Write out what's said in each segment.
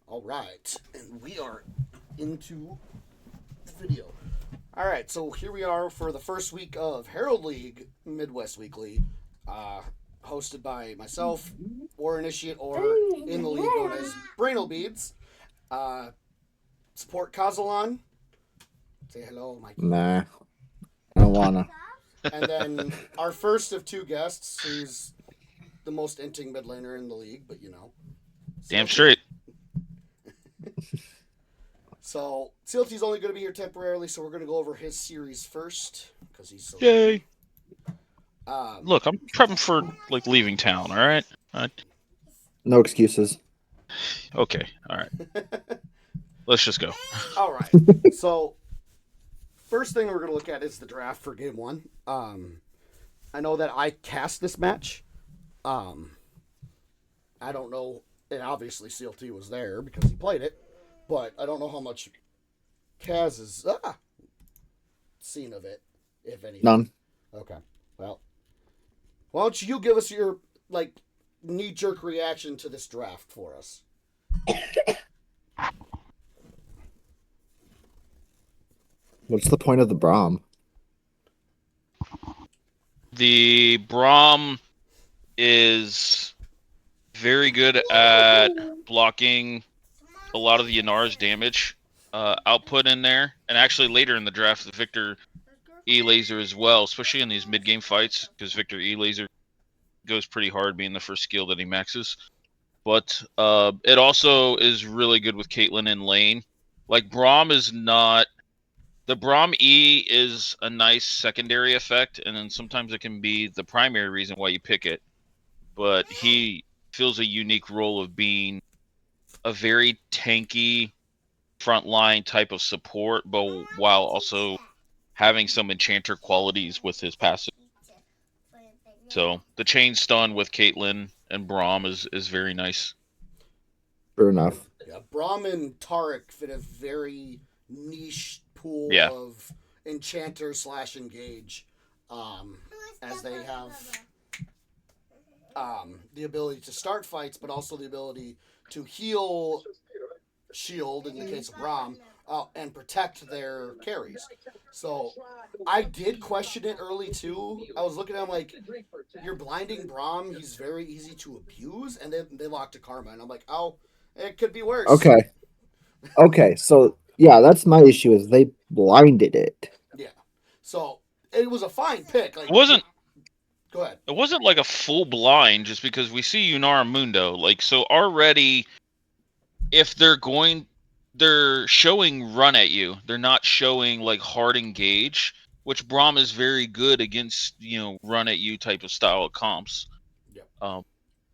All right, and we are into video. All right, so here we are for the first week of Herald League Midwest Weekly, uh, hosted by myself, War Initiate, or in the league known as Brainal Beads. Uh, support Kazalan. Say hello, Mikey. Nah, I don't wanna. And then our first of two guests, who's the most inting mid laner in the league, but Damn CLT. straight. So CLT's only going to be here temporarily, so we're going to go over his series first because he's so Yay. good. Look, I'm prepping for leaving town. All right. No excuses. Okay. All right. Let's just go. All right. So first thing we're going to look at is the draft for game one. I know that I cast this match. I don't know, and obviously CLT was there because he played it, but I don't know how much Kaz has seen of it, if anything. None. Okay. Well, why don't you give us your knee-jerk reaction to this draft for us? What's the point of the Braum? The Braum is very good at blocking a lot of the Yanar's damage output in there, and actually later in the draft, the Victor E laser as well, especially in these mid-game fights, because Victor E laser goes pretty hard, being the first skill that he maxes. But it also is really good with Caitlyn in lane. Like, Braum is not... The Braum E is a nice secondary effect, and then sometimes it can be the primary reason why you pick it. But he fills a unique role of being a very tanky frontline type of support, but while also having some enchanter qualities with his passive. So the chain stun with Caitlyn and Braum is very nice. Fair enough. Yeah, Braum and Tarek fit a very niche pool of enchanter / engage, as they have the ability to start fights, but also the ability to heal, shield in the case of Braum, and protect their carries. So I did question it early too. I was looking at him like, you're blinding Braum. He's very easy to abuse, and then they locked a Karma, and I'm like, oh, it could be worse. Okay. So yeah, that's my issue. Is they blinded it. Yeah. So it was a fine pick. Like, it wasn't. Go ahead. It wasn't like a full blind, just because we see Yunara Mundo. Like, so already, if they're showing run at you. They're not showing like hard engage, which Braum is very good against. Run at you type of style of comps. Yep.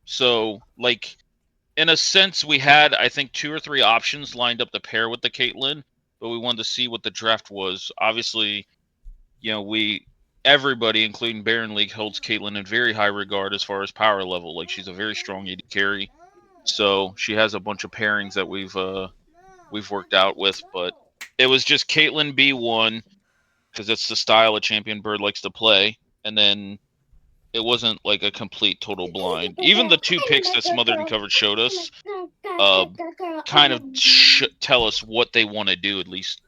So like, in a sense, we had, I think, 2 or 3 options lined up to pair with the Caitlyn, but we wanted to see what the draft was. Obviously, everybody, including Baron League, holds Caitlyn in very high regard as far as power level. Like, she's a very strong AD carry, so she has a bunch of pairings that we've worked out with. But it was just Caitlyn B1 because it's the style a champion bird likes to play, and then it wasn't like a complete total blind. Even the 2 picks that Smothered and Covered showed us kind of tell us what they want to do, at least.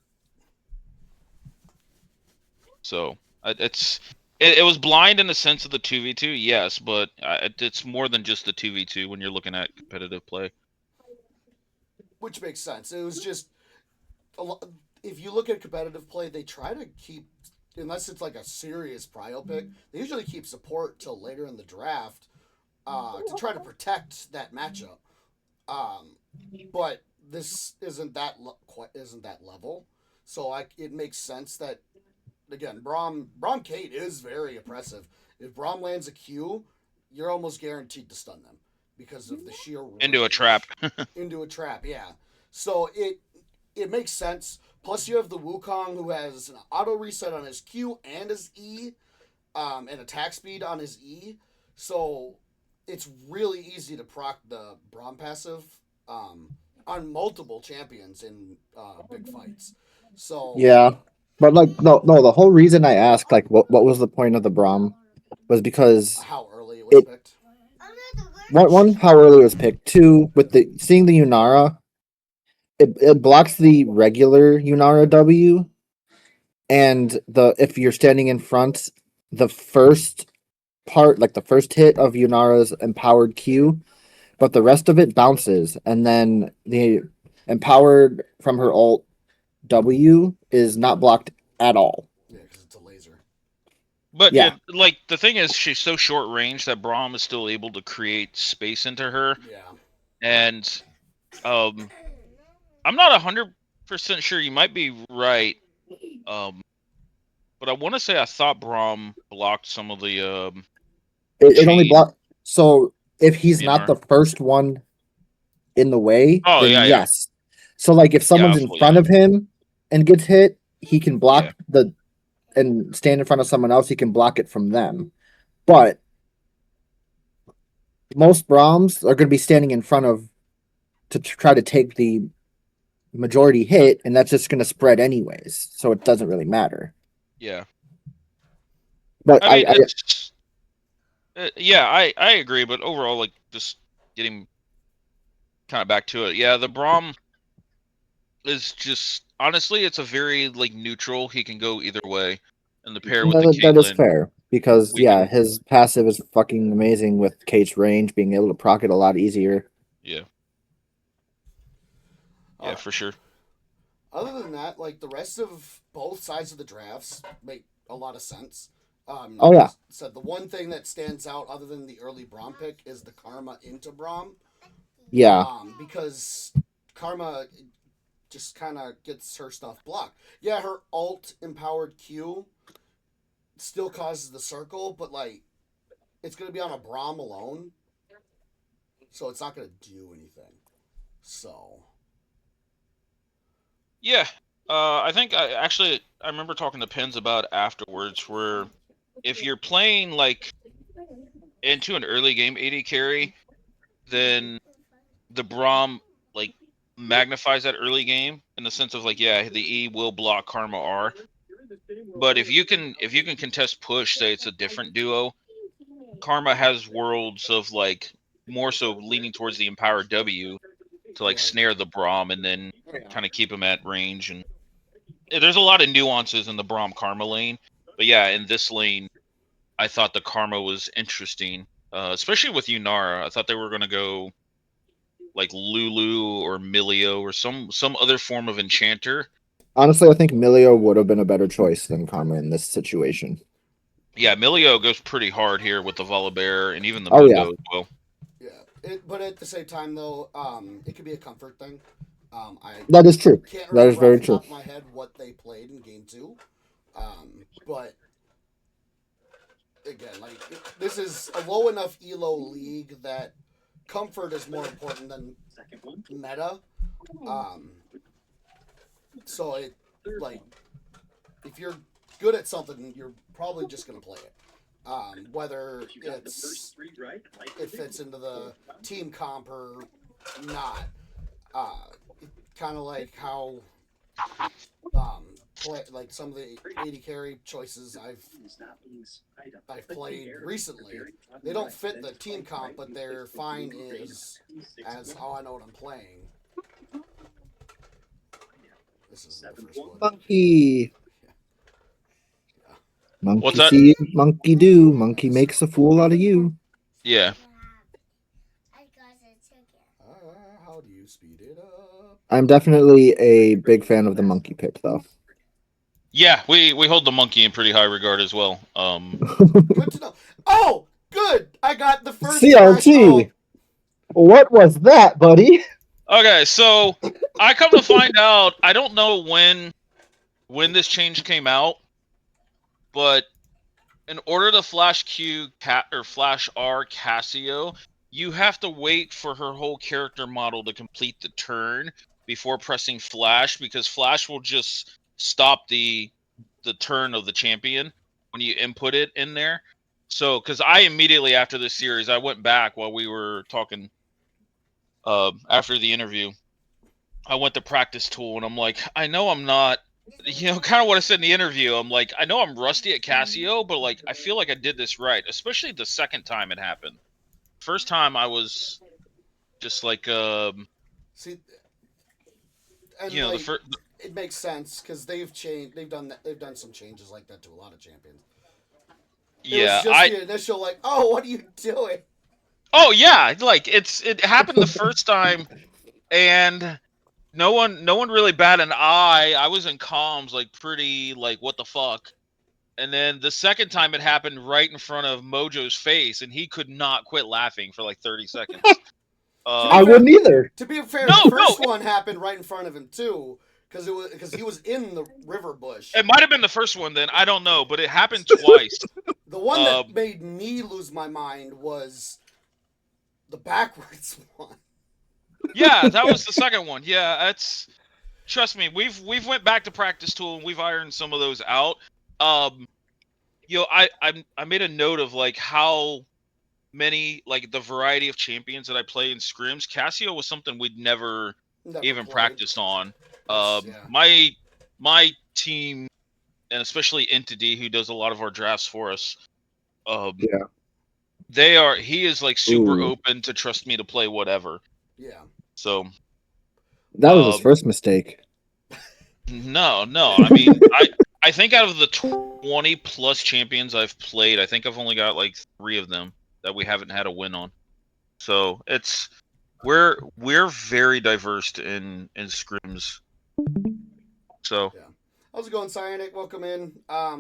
So it was blind in the sense of the 2v2, yes, but it's more than just the 2v2 when you're looking at competitive play. Which makes sense. It was just, if you look at competitive play, they try to keep, unless it's like a serious prio pick, they usually keep support till later in the draft to try to protect that matchup. But this isn't that level, so it makes sense that, again, Braum Kate is very oppressive. If Braum lands a Q, you're almost guaranteed to stun them because of the sheer into range. a trap. Into a trap, yeah. So it makes sense. Plus, you have the Wukong, who has an auto reset on his Q and his E, and attack speed on his E. So it's really easy to proc the Braum passive on multiple champions in big fights. So yeah, but no. The whole reason I asked what was the point of the Braum was because how early it was picked. One, how early it was picked. 2, with seeing the Yunara, it blocks the regular Yunara W, and if you're standing in front, the first part, like the first hit of Yunara's empowered Q, but the rest of it bounces, and then the empowered from her ult W is not blocked at all. Yeah, because it's a laser. But Yeah. like the thing is, she's so short range that Braum is still able to create space into her, Yeah. and I'm not 100% sure. You might be right, but I want to say I thought Braum blocked some of the It only chain. block. So if he's not Yunara. the first one in the way, Oh then yeah, yeah, yes. So like if someone's in front of him and gets hit, he can block and stand in front of someone else, he can block it from them. But most Brahms are going to be standing in front of to try to take the majority hit, and that's just going to spread anyways. So it doesn't really matter. Yeah. But I mean, it's yeah, I agree, but overall, like just getting kind of back to it. Yeah, the Braum is just honestly, it's a very like neutral. He can go either way, and the pair with the that is Caitlyn, fair because we can his passive is fucking amazing with Kate's range, being able to proc it a lot easier. yeah Right. for sure. Other than that, like the rest of both sides of the drafts make a lot of sense. Oh yeah, So the one thing that stands out, other than the early Braum pick, is the Karma into Braum. yeah. Because Karma just kind of gets her stuff blocked. Yeah, her alt empowered Q still causes the circle, but like it's gonna be on a Braum alone, so it's not gonna do anything. So Yeah, I think I remember talking to Pins about afterwards, where if you're playing like into an early game AD carry, then the Braum like magnifies that early game in the sense of like, yeah, the E will block Karma R. But if you can contest push, say it's a different duo, Karma has worlds of like more so leaning towards the empowered W to like right. snare the Braum and then kind of keep him at range. And there's a lot of nuances in the Braum Karma lane. But yeah, in this lane, I thought the Karma was interesting, especially with Yunara. I thought they were gonna go like Lulu or Milio or some other form of enchanter. Honestly, I think Milio would have been a better choice than Karma in this situation. Yeah, Milio goes pretty hard here with the Volibear and even the Oh yeah, Mundo as well. Yeah, but at the same time though, it could be a comfort thing. I that is true. can't That is remember off very the true. top of my head what they played in game two. But again, like this is a low enough elo league that comfort is more important than meta. Um, so it like if you're good at something, you're probably just gonna play it. Whether it fits into the team comp or not. Uh, Kind of like how play like some of the AD carry choices I've played recently. They don't fit the team comp, but they're fine as I know what I'm playing. This is the first one. Monkey, Yeah. What's monkey that? see, monkey do, monkey makes a fool out of you. Yeah. How do you speed it up? I'm definitely a big fan of the monkey pick, though. Yeah, we hold the monkey in pretty high regard as well. Good to know. Oh, good. I got the first flash. CLT. What was that, buddy? Okay, so I come to find out, I don't know when this change came out, but in order to flash Q or flash R Casio, you have to wait for her whole character model to complete the turn before pressing flash, because flash will just stop the turn of the champion when you input it in there. So, because I immediately after this series, I went back while we were talking after the interview. I went to practice tool and I'm like, I know I'm not, kind of what I said in the interview. I'm like, I know I'm rusty at Casio, but like, I feel like I did this right, especially the second time it happened. First time I was just like, See, And you know, like it makes sense because they've changed. They've done some changes like that to a lot of champions. It was yeah, just the initial like, oh, what are you doing? oh yeah, like it happened the first time, and no one really bat an eye. I was in comms, like pretty like what the fuck. And then the second time it happened right in front of Mojo's face, and he could not quit laughing for like 30 seconds. I wouldn't either. To be fair, No, the first no, one happened right in front of him too, because he was in the river bush. it might have been the first one then. I don't know, but it happened twice. The one that made me lose my mind was the backwards one. Yeah, that was the second one. Yeah, that's trust me, we've went back to practice tool and we've ironed some of those out. You know, I made a note of like how many like the variety of champions that I play in scrims. Cassio was something we'd never even played. practiced on. Yeah. My team, and especially Entity, who does a lot of our drafts for us, he is like super open to trust me to play whatever. Yeah. So that was his first mistake. No. I mean, I think out of the 20 plus champions I've played, I think I've only got like 3 of them that we haven't had a win on. So it's we're very diverse in scrims. So yeah. How's it going, Cyanic? Welcome in.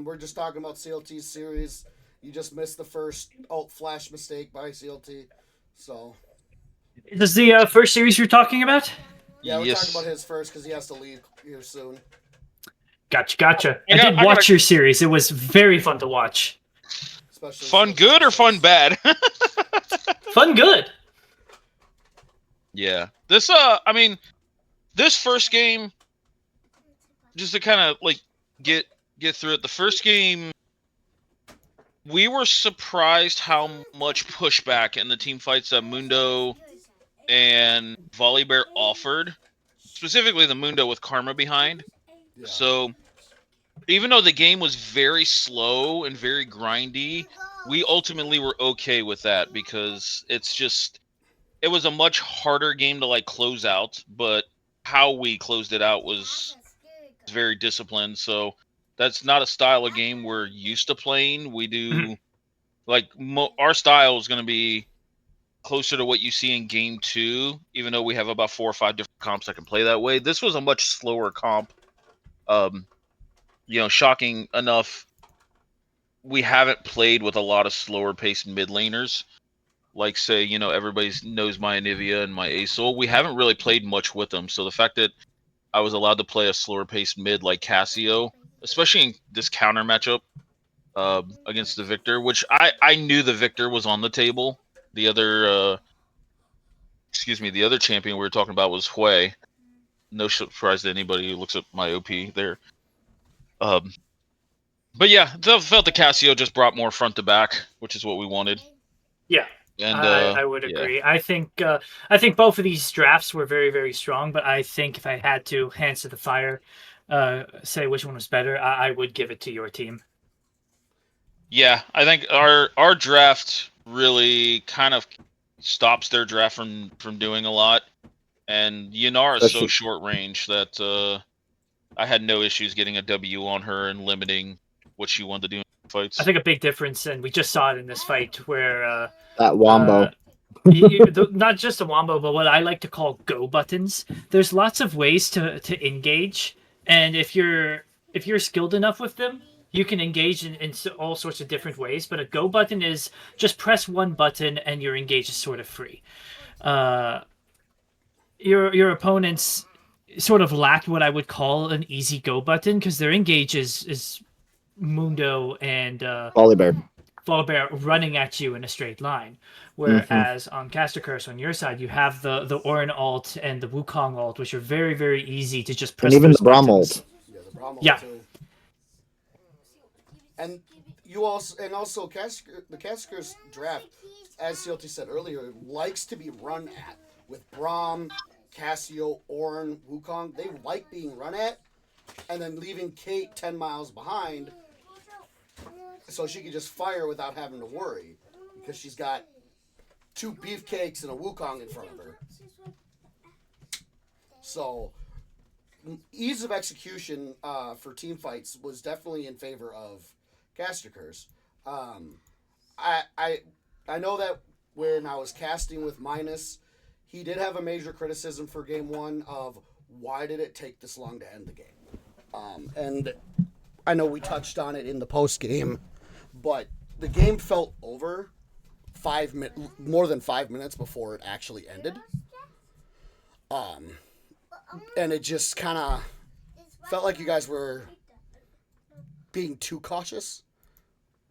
We're just talking about CLT's series. You just missed the first alt flash mistake by CLT. So Is this the first series you're talking about? yeah, we're yes. talking about his first because he has to leave here soon. Gotcha. I did watch your series. It was very fun to watch. Especially fun good or fun bad? Fun good. Yeah. I mean, this first game, just to kind of like get through it. The first game, we were surprised how much pushback in the team fights that Mundo and Volleybear offered, specifically the Mundo with Karma behind. Yeah. So even though the game was very slow and very grindy, we ultimately were okay with that because it was a much harder game to like close out, but how we closed it out was very disciplined. So that's not a style of game we're used to playing. We do like our style is going to be closer to what you see in game 2, even though we have about 4 or 5 different comps that can play that way. This was a much slower comp. You know, shocking enough, we haven't played with a lot of slower paced mid laners. Like say, you know, everybody knows my Anivia and my Asol. We haven't really played much with them. So the fact that I was allowed to play a slower paced mid like Cassio, especially in this counter matchup against the Victor, which I knew the Victor was on the table. The other the other champion we were talking about was Hui. No surprise to anybody who looks at my OP there. But yeah, felt the Cassio just brought more front to back, which is what we wanted. Yeah, and I would agree. I think both of these drafts were very, very strong. But I think if I had to hands to the fire, say which one was better, I would give it to your team. Yeah, I think our draft really kind of stops their draft from doing a lot, and Yanara is so short range that I had no issues getting a W on her and limiting what she wanted to do in fights. I think a big difference, and we just saw it in this fight, where that wombo. Not just a wombo, but what I like to call go buttons. There's lots of ways to engage, and if you're skilled enough with them, you can engage in all sorts of different ways. But a go button is just press one button and your engage is sort of free. Your opponents sort of lack what I would call an easy go button because their engage is Mundo and Volleybear running at you in a straight line. Whereas on Caster Curse on your side, you have the Orin alt and the Wukong alt, which are very, very easy to just press. And even those the Braum buttons. alt. Yeah, the Braum alt yeah. too. And you also the Caster Curse draft, as CLT said earlier, likes to be run at with Braum, Cassio, Orin, Wukong. They like being run at, and then leaving Kate 10 miles behind so she can just fire without having to worry because she's got 2 beefcakes and a Wukong in front of her. So ease of execution for team fights was definitely in favor of caster curse. Um, I I I know that when I was casting with Minus, he did have a major criticism for game one of why did it take this long to end the game. And I know we touched on it in the post game, but the game felt over more than 5 minutes before it actually ended. And it just kind of felt like you guys were being too cautious,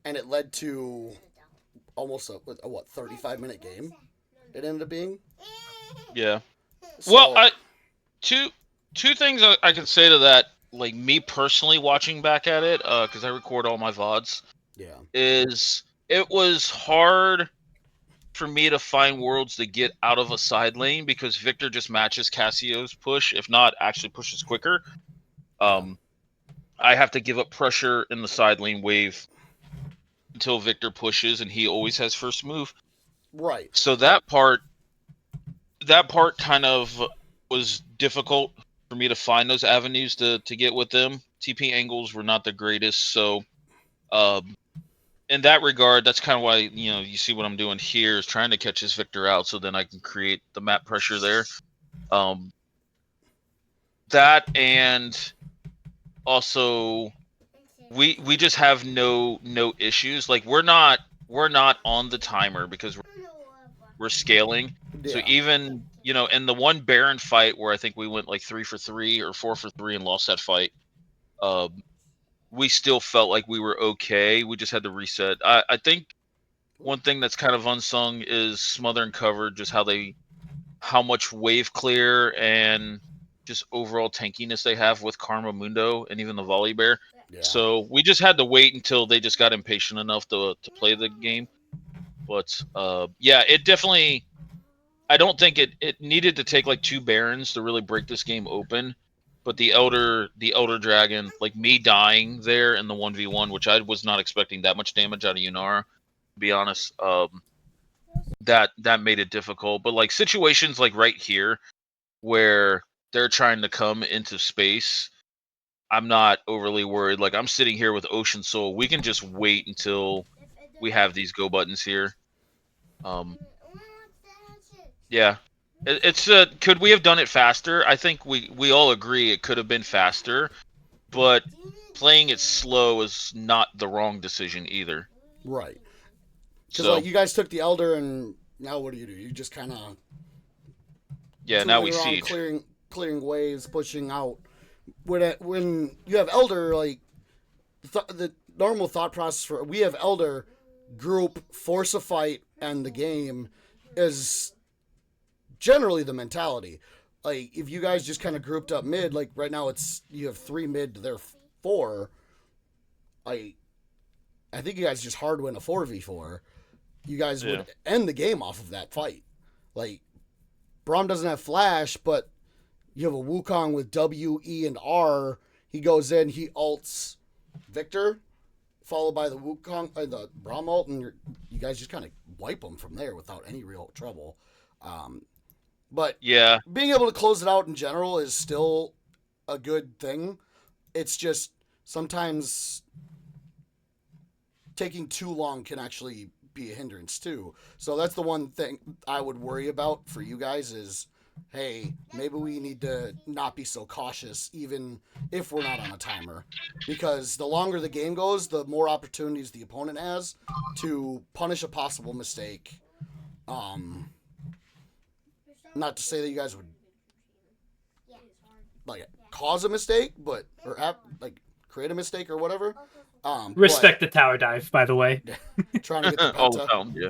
and it led to almost a what 35-minute game. It ended up being. Yeah. So, Well, two things I can say to that. Like me personally watching back at it, because I record all my VODs, yeah, is it was hard for me to find worlds to get out of a side lane because Victor just matches Cassio's push, if not actually pushes quicker. I have to give up pressure in the side lane wave until Victor pushes, and he always has first move. right. So that part kind of was difficult for me to find those avenues to get with them. TP angles were not the greatest, so in that regard, that's kind of why you see what I'm doing here is trying to catch his Victor out, so then I can create the map pressure there. That and also we just have no issues. Like we're not on the timer because we're scaling. So Yeah, even in the one Baron fight where I think we went like 3 for 3 or 4 for 3 and lost that fight, we still felt like we were okay. We just had to reset. I think one thing that's kind of unsung is Smother and Cover, just how much wave clear and just overall tankiness they have with Karma Mundo and even the Volley Bear. yeah, So we just had to wait until they just got impatient enough to play the game. But yeah, it definitely. I don't think it needed to take like 2 Barons to really break this game open. But the Elder Dragon, like me dying there in the 1v1, which I was not expecting that much damage out of Yunara, to be honest. That made it difficult. But like situations like right here where they're trying to come into space, I'm not overly worried. Like I'm sitting here with Ocean Soul. We can just wait until we have these go buttons here. Yeah. It's could we have done it faster? I think we all agree it could have been faster, but playing it slow is not the wrong decision either. right. Because So like you guys took the Elder, and now what do? You just kind of yeah, now tooling we around, siege. clearing waves, pushing out. When you have Elder, like the normal thought process for we have Elder, group, force a fight, and the game is generally the mentality. Like if you guys just kind of grouped up mid, like right now it's you have 3 mid, they're 4. I think you guys just hard win a 4v4. You guys Yeah. would end the game off of that fight. Like Braum doesn't have flash, but you have a Wukong with W, E, and R. He goes in, he ults Victor, followed by the Wukong, the Braum ult, and you guys just kind of wipe them from there without any real trouble. But Yeah. being able to close it out in general is still a good thing. It's just sometimes taking too long can actually be a hindrance too. So that's the one thing I would worry about for you guys is, hey, maybe we need to not be so cautious even if we're not on a timer. Because the longer the game goes, the more opportunities the opponent has to punish a possible mistake. Not to say that you guys would like cause a mistake, but or like create a mistake or whatever. Respect the tower dive, by the way. Trying to get the All the penta. time, yeah.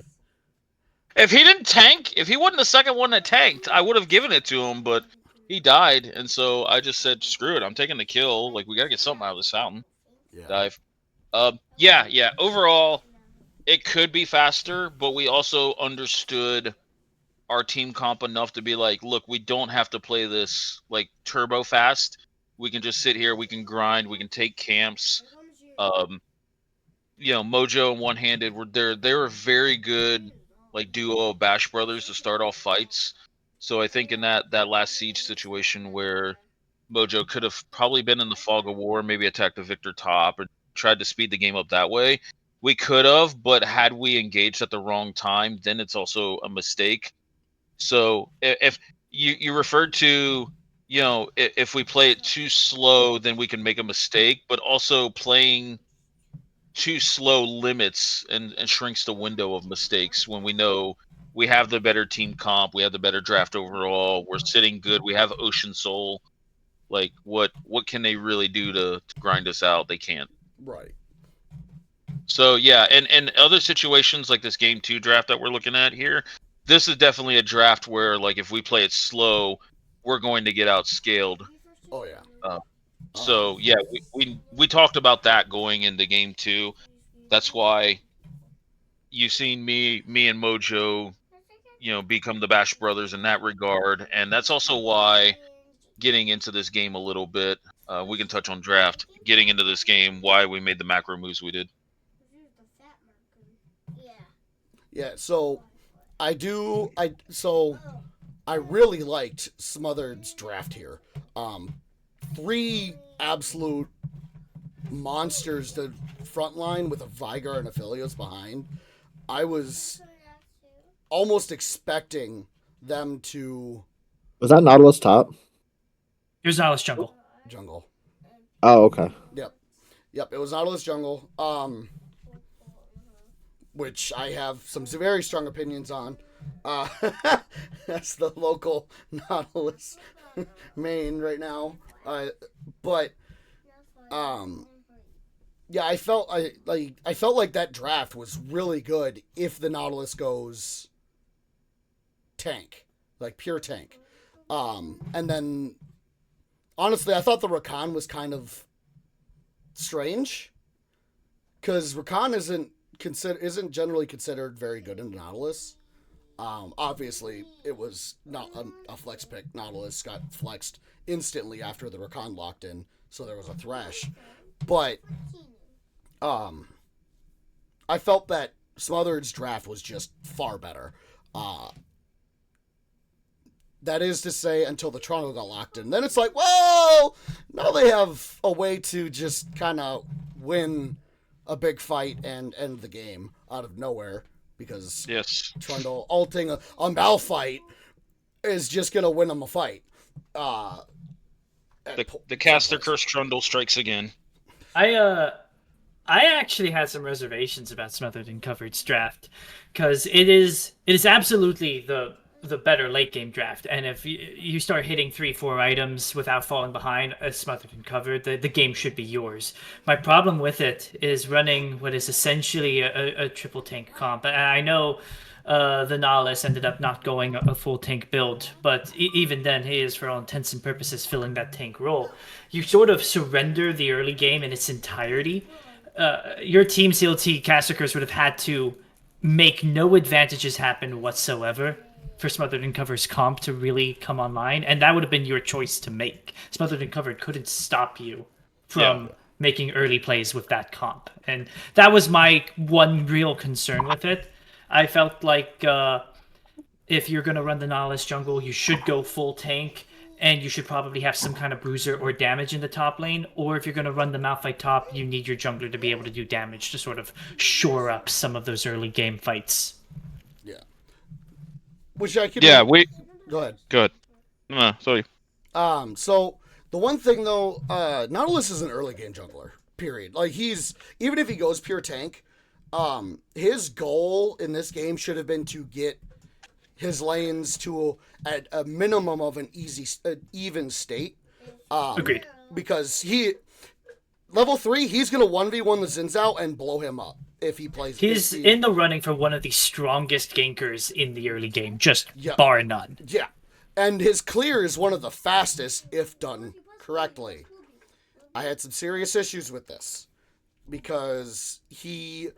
If he didn't tank, if he wasn't the second one that tanked, I would have given it to him, but he died, and so I just said, screw it, I'm taking the kill. Like, we gotta get something out of this fountain. Yeah. Dive. Yeah. Overall, it could be faster, but we also understood our team comp enough to be like, look, we don't have to play this, like, turbo fast. We can just sit here, we can grind, we can take camps. Mojo and One Handed they're a very good like duo of Bash Brothers to start off fights. So I think in that last siege situation where Mojo could have probably been in the fog of war, maybe attacked the Victor top or tried to speed the game up that way. We could have, but had we engaged at the wrong time, then it's also a mistake. So if you referred to, if we play it too slow, then we can make a mistake, but also playing too slow limits and shrinks the window of mistakes when we know we have the better team comp, we have the better draft overall, we're sitting good, we have Ocean Soul. Like what can they really do to grind us out? They can't. Right. So yeah, and other situations like this game 2 draft that we're looking at here, this is definitely a draft where like if we play it slow, we're going to get outscaled. Oh yeah. So yeah, we talked about that going into game 2. That's why you've seen me and Mojo, become the Bash Brothers in that regard, and that's also why getting into this game a little bit, we can touch on draft. Getting into this game, why we made the macro moves we did. Yeah. So I really liked Smothered's draft here. 3 absolute monsters to front line with a Vigar and Aphelios behind. I was almost expecting them to Was that Nautilus top? Here's Alice Jungle. jungle. Oh, okay. Yep, it was Nautilus jungle. Which I have some very strong opinions on. That's the local Nautilus main right now. But yeah, I felt like that draft was really good if the Nautilus goes tank, like pure tank. And then honestly, I thought the Rakan was kind of strange because Rakan isn't generally considered very good in Nautilus. Obviously, it was not a flex pick. Nautilus got flexed instantly after the Rakan locked in, so there was a thrash. But I felt that Smothered's draft was just far better. That is to say, until the Toronto got locked in. Then it's like, well, now they have a way to just kind of win a big fight and end the game out of nowhere because Yes. Trundle ulting a Malphite is just going to win them a fight. The caster curse Trundle strikes again. I actually had some reservations about Smothered and Covered's draft because it is absolutely the better late game draft, and if you start hitting 3-4 items without falling behind as Smothered and Covered, the game should be yours. My problem with it is running what is essentially a triple tank comp, and I know the Nihilus ended up not going a full tank build, but even then he is for all intents and purposes filling that tank role. You sort of surrender the early game in its entirety. Your team CLT Cassacres would have had to make no advantages happen whatsoever for Smothered and Covered's comp to really come online, and that would have been your choice to make. Smothered and Covered couldn't stop you from making early plays with that comp, and that was my one real concern with it. I felt like if you're going to run the Nihilus jungle, you should go full tank, and you should probably have some kind of bruiser or damage in the top lane, or if you're going to run the Malphite top, you need your jungler to be able to do damage to sort of shore up some of those early game fights. Yeah. Which I could. Yeah, we Go ahead. good. No, sorry. So the one thing though, Nautilus is an early game jungler. Period. Like even if he goes pure tank, his goal in this game should have been to get his lanes to a minimum of an even state. Agreed. Because level 3, he's gonna 1v1 the Zinzao and blow him up if he plays. He's in the running for one of the strongest gankers in the early game, just bar none. Yeah, and his clear is one of the fastest if done correctly. I had some serious issues with this because he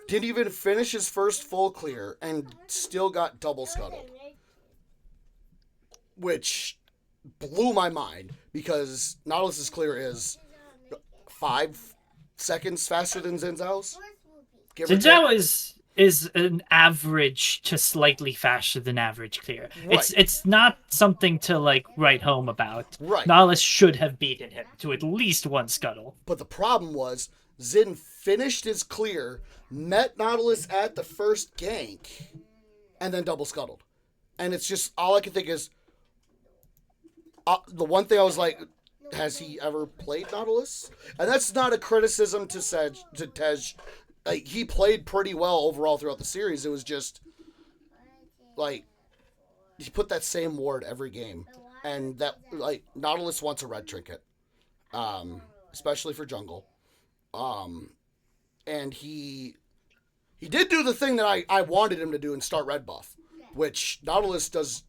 didn't even finish his first full clear and still got double scuttled, which blew my mind because Nautilus's clear is 5 seconds faster than Zinzao's. Zinzao is is an average to slightly faster than average clear. Right. It's not something to like write home about. Right. Nautilus should have beaten him to at least one scuttle. But the problem was Zin finished his clear, met Nautilus at the first gank, and then double scuttled. And it's just, all I can think is, the one thing I was like, has he ever played Nautilus? And that's not a criticism to Tej. Like, he played pretty well overall throughout the series. It was just, like, he put that same ward every game. And that, like, Nautilus wants a red trinket. Especially for jungle. And he did do the thing that I wanted him to do and start red buff, which Nautilus does,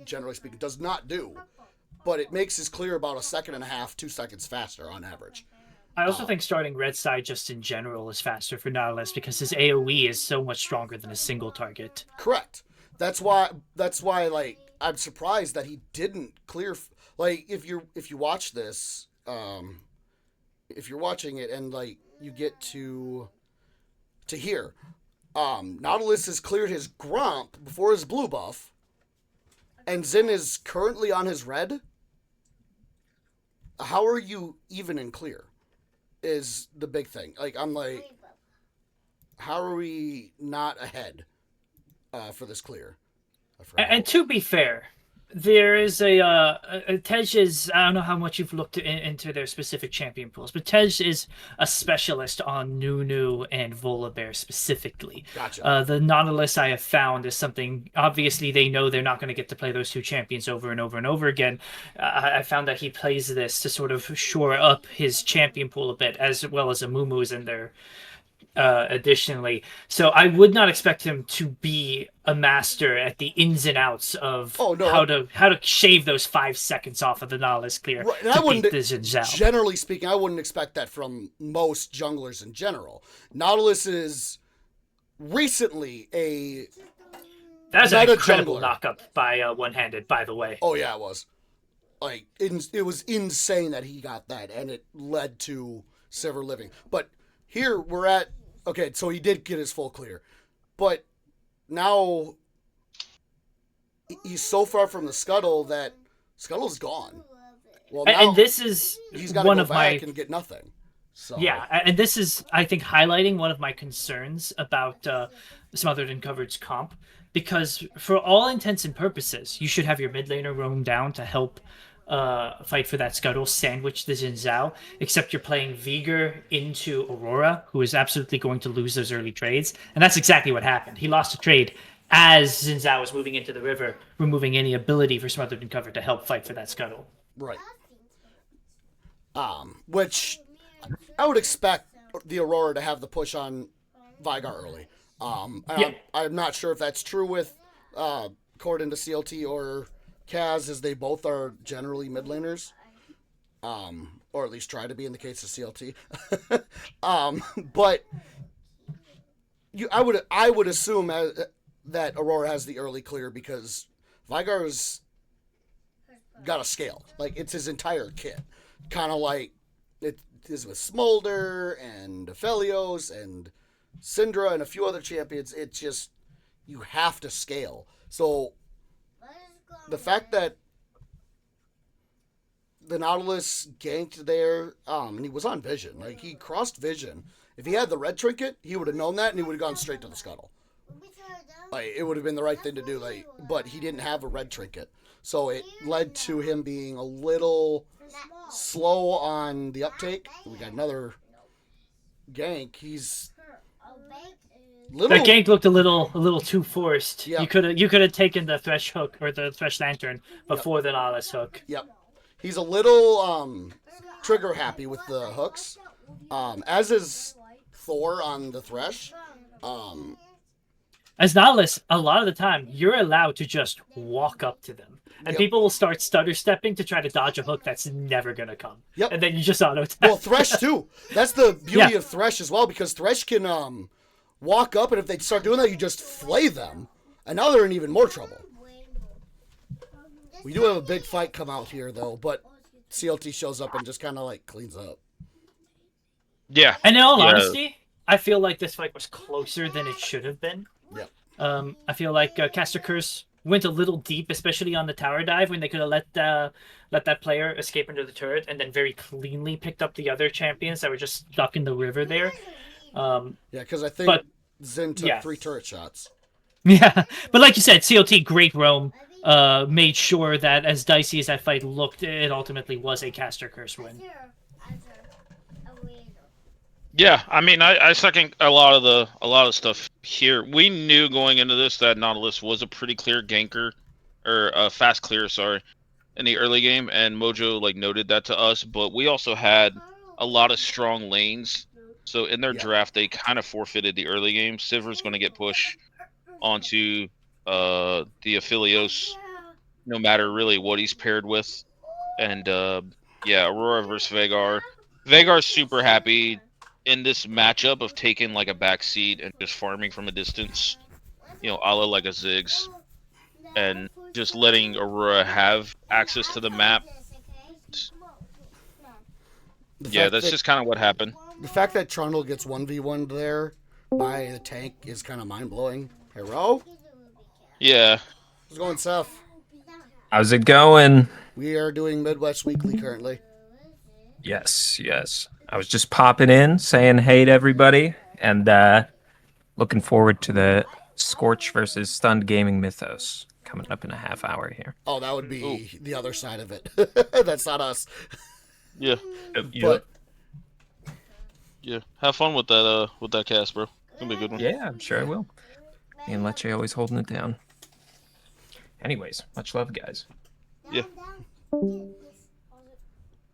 generally speaking, does not do. But it makes his clear about 1.5 seconds, 2 seconds faster on average. I also think starting red side just in general is faster for Nautilus because his AoE is so much stronger than a single target. Correct. That's why like, I'm surprised that he didn't clear, like, if you watch this, if you're watching it and like you get to here, Nautilus has cleared his Gromp before his blue buff, and Zin is currently on his red. How are you even in clear? Is the big thing. Like, I'm like, how are we not ahead for this clear? And to be fair, there is a Tej is, I don't know how much you've looked into their specific champion pools, but Tej is a specialist on Nunu and Volibear specifically. Gotcha. The Nautilus I have found is something, obviously they know they're not going to get to play those two champions over and over and over again. I found that he plays this to sort of shore up his champion pool a bit, as well as Amumu's in there. Additionally, so I would not expect him to be a master at the ins and outs of how to shave those 5 seconds off of the Nautilus clear right. And to I wouldn't, beat the Xin Zhao. Generally speaking, I wouldn't expect that from most junglers in general. Nautilus is recently a That's an incredible jungler. knock-up by one-handed, by the way. Oh yeah, it was. Like, it was insane that he got that, and it led to Silver Living. But here we're at, okay, so he did get his full clear, but now he's so far from the Scuttle that Scuttle's gone. Well, now And this is he's got to one go of back my and get nothing. So Yeah, and this is, I think, highlighting one of my concerns about Smothered and Covered's comp, because for all intents and purposes, you should have your mid laner roam down to help fight for that scuttle, sandwich the Xin Zhao, except you're playing Vigor into Aurora, who is absolutely going to lose those early trades, and that's exactly what happened. He lost a trade as Xin Zhao was moving into the river, removing any ability for Smothered and Covered to help fight for that scuttle. right. Which I would expect the Aurora to have the push on Vigar early. I'm not sure if that's true with according to CLT or Kaz, as they both are generally mid laners, or at least try to be in the case of CLT. But I would assume that Aurora has the early clear because Vigar's got a scale. Like, it's his entire kit, kind of like it is with Smolder and Aphelios and Syndra and a few other champions. It's just, you have to scale. So the fact that the Nautilus ganked there, and he was on Vision. Like, he crossed Vision. If he had the red trinket, he would have known that, and he would have gone straight to the Scuttle. Like, it would have been the right thing to do. Like, but he didn't have a red trinket, so it led to him being a little slow on the uptake. We got another gank. He's That gank looked a little too forced. Yeah. You could have taken the Thresh hook or the Thresh Lantern before the Nautilus hook. Yep. He's a little trigger happy with the hooks. As is Thor on the Thresh. As Nautilus, a lot of the time, you're allowed to just walk up to them. And Yep. people will start stutter stepping to try to dodge a hook that's never going to come. Yep. And then you just auto attack. Well, Thresh too. That's the beauty Yeah. of Thresh as well, because Thresh can walk up, and if they start doing that, you just flay them. And now they're in even more trouble. We do have a big fight come out here, though, but CLT shows up and just kind of, like, cleans up. Yeah. And in all Yeah. honesty, I feel like this fight was closer than it should have been. Yep. I feel like Caster Curse went a little deep, especially on the tower dive when they could have let that player escape under the turret and then very cleanly picked up the other champions that were just stuck in the river there. Yeah, because I think But Zin took yeah. 3 turret shots. Yeah, but like you said, COT Great Rome made sure that as dicey as that fight looked, it ultimately was a Caster Curse win. Yeah, I mean, I second a lot of stuff here. We knew going into this that Nautilus was a pretty clear ganker, or a fast clear, sorry, in the early game, and Mojo like noted that to us. But we also had a lot of strong lanes, so in their Yeah. draft they kind of forfeited the early game. Siver's going to get pushed onto the Aphelios, no matter really what he's paired with, and yeah, Aurora versus Vagar. Vagar's super happy in this matchup of taking like a back seat and just farming from a distance, you know, a la like a Ziggs, and just letting Aurora have access to the map. Yeah, that's just kind of what happened. The fact that Trundle gets 1v1 there by the tank is kind of mind-blowing. Hero? Yeah. How's it going, Seth? How's it going? We are doing Midwest Weekly currently. Yes, yes. I was just popping in, saying hey to everybody, and looking forward to the Scorch versus Stunned Gaming Mythos coming up in a half hour here. Oh, that would be the other side of it. That's not us. Yeah. But Yeah. Have fun with that cast, bro. It's gonna be a good one. Yeah, I'm sure I will. Me and Leche always holding it down. Anyways, much love, guys. Yeah.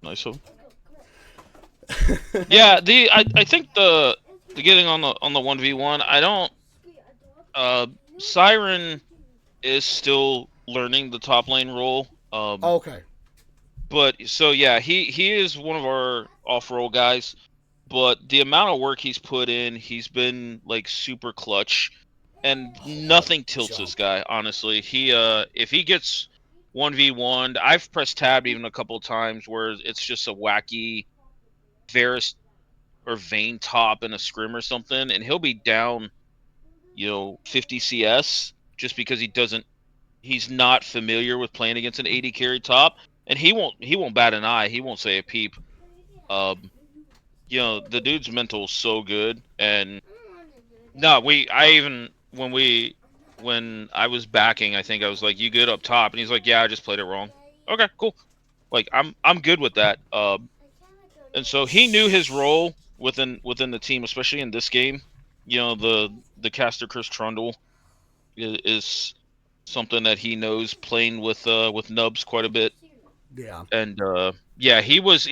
Nice of him. Yeah, I think the getting on the 1v1, I don't Siren is still learning the top lane role. okay. But so yeah, he is one of our off-roll guys, but the amount of work he's put in, he's been like super clutch, and nothing tilts this guy, honestly. He if he gets 1v1'd, I've pressed tab even a couple of times where it's just a wacky Varus or Vayne top in a scrim or something, and he'll be down, 50 CS just because he's not familiar with playing against an 80 carry top, and he won't bat an eye. He won't say a peep. The dude's mental is so good, and no, when I was backing, I think I was like, "You good up top?" And he's like, "Yeah, I just played it wrong." Okay, cool. Like I'm good with that. And so he knew his role within the team, especially in this game. The caster Chris Trundle is something that he knows, playing with Nubs quite a bit. Yeah. And yeah, he was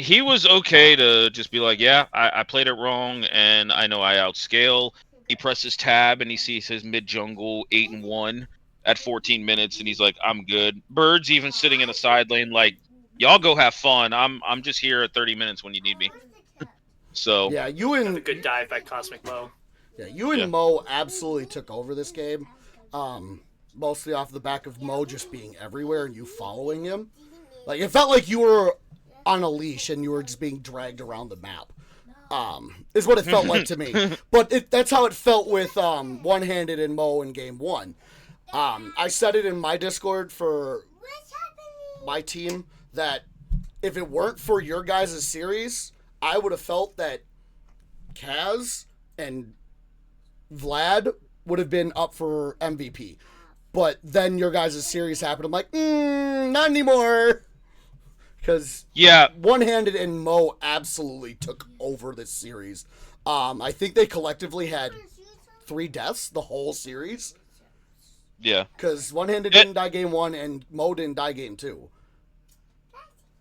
okay to just be like, yeah, I played it wrong, and I know I outscale. He presses tab and he sees his mid jungle 8-1 at 14 minutes, and he's like, I'm good. Bird's even sitting in a side lane like, y'all go have fun. I'm just here at 30 minutes when you need me. So Yeah, A good dive by Cosmic Mo. Yeah, you and Mo absolutely took over this game. Mostly off the back of Mo just being everywhere and you following him. Like, it felt like you were on a leash and you were just being dragged around the map. Is what it felt like to me. But that's how it felt with One-Handed and Mo in game 1. I said it in my Discord for my team that if it weren't for your guys' series, I would have felt that Kaz and Vlad would have been up for MVP. But then your guys' series happened. I'm like, not anymore. Because One-Handed and Mo absolutely took over this series. I think they collectively had 3 deaths the whole series. Yeah. Because One-Handed didn't die game 1 and Mo didn't die game 2.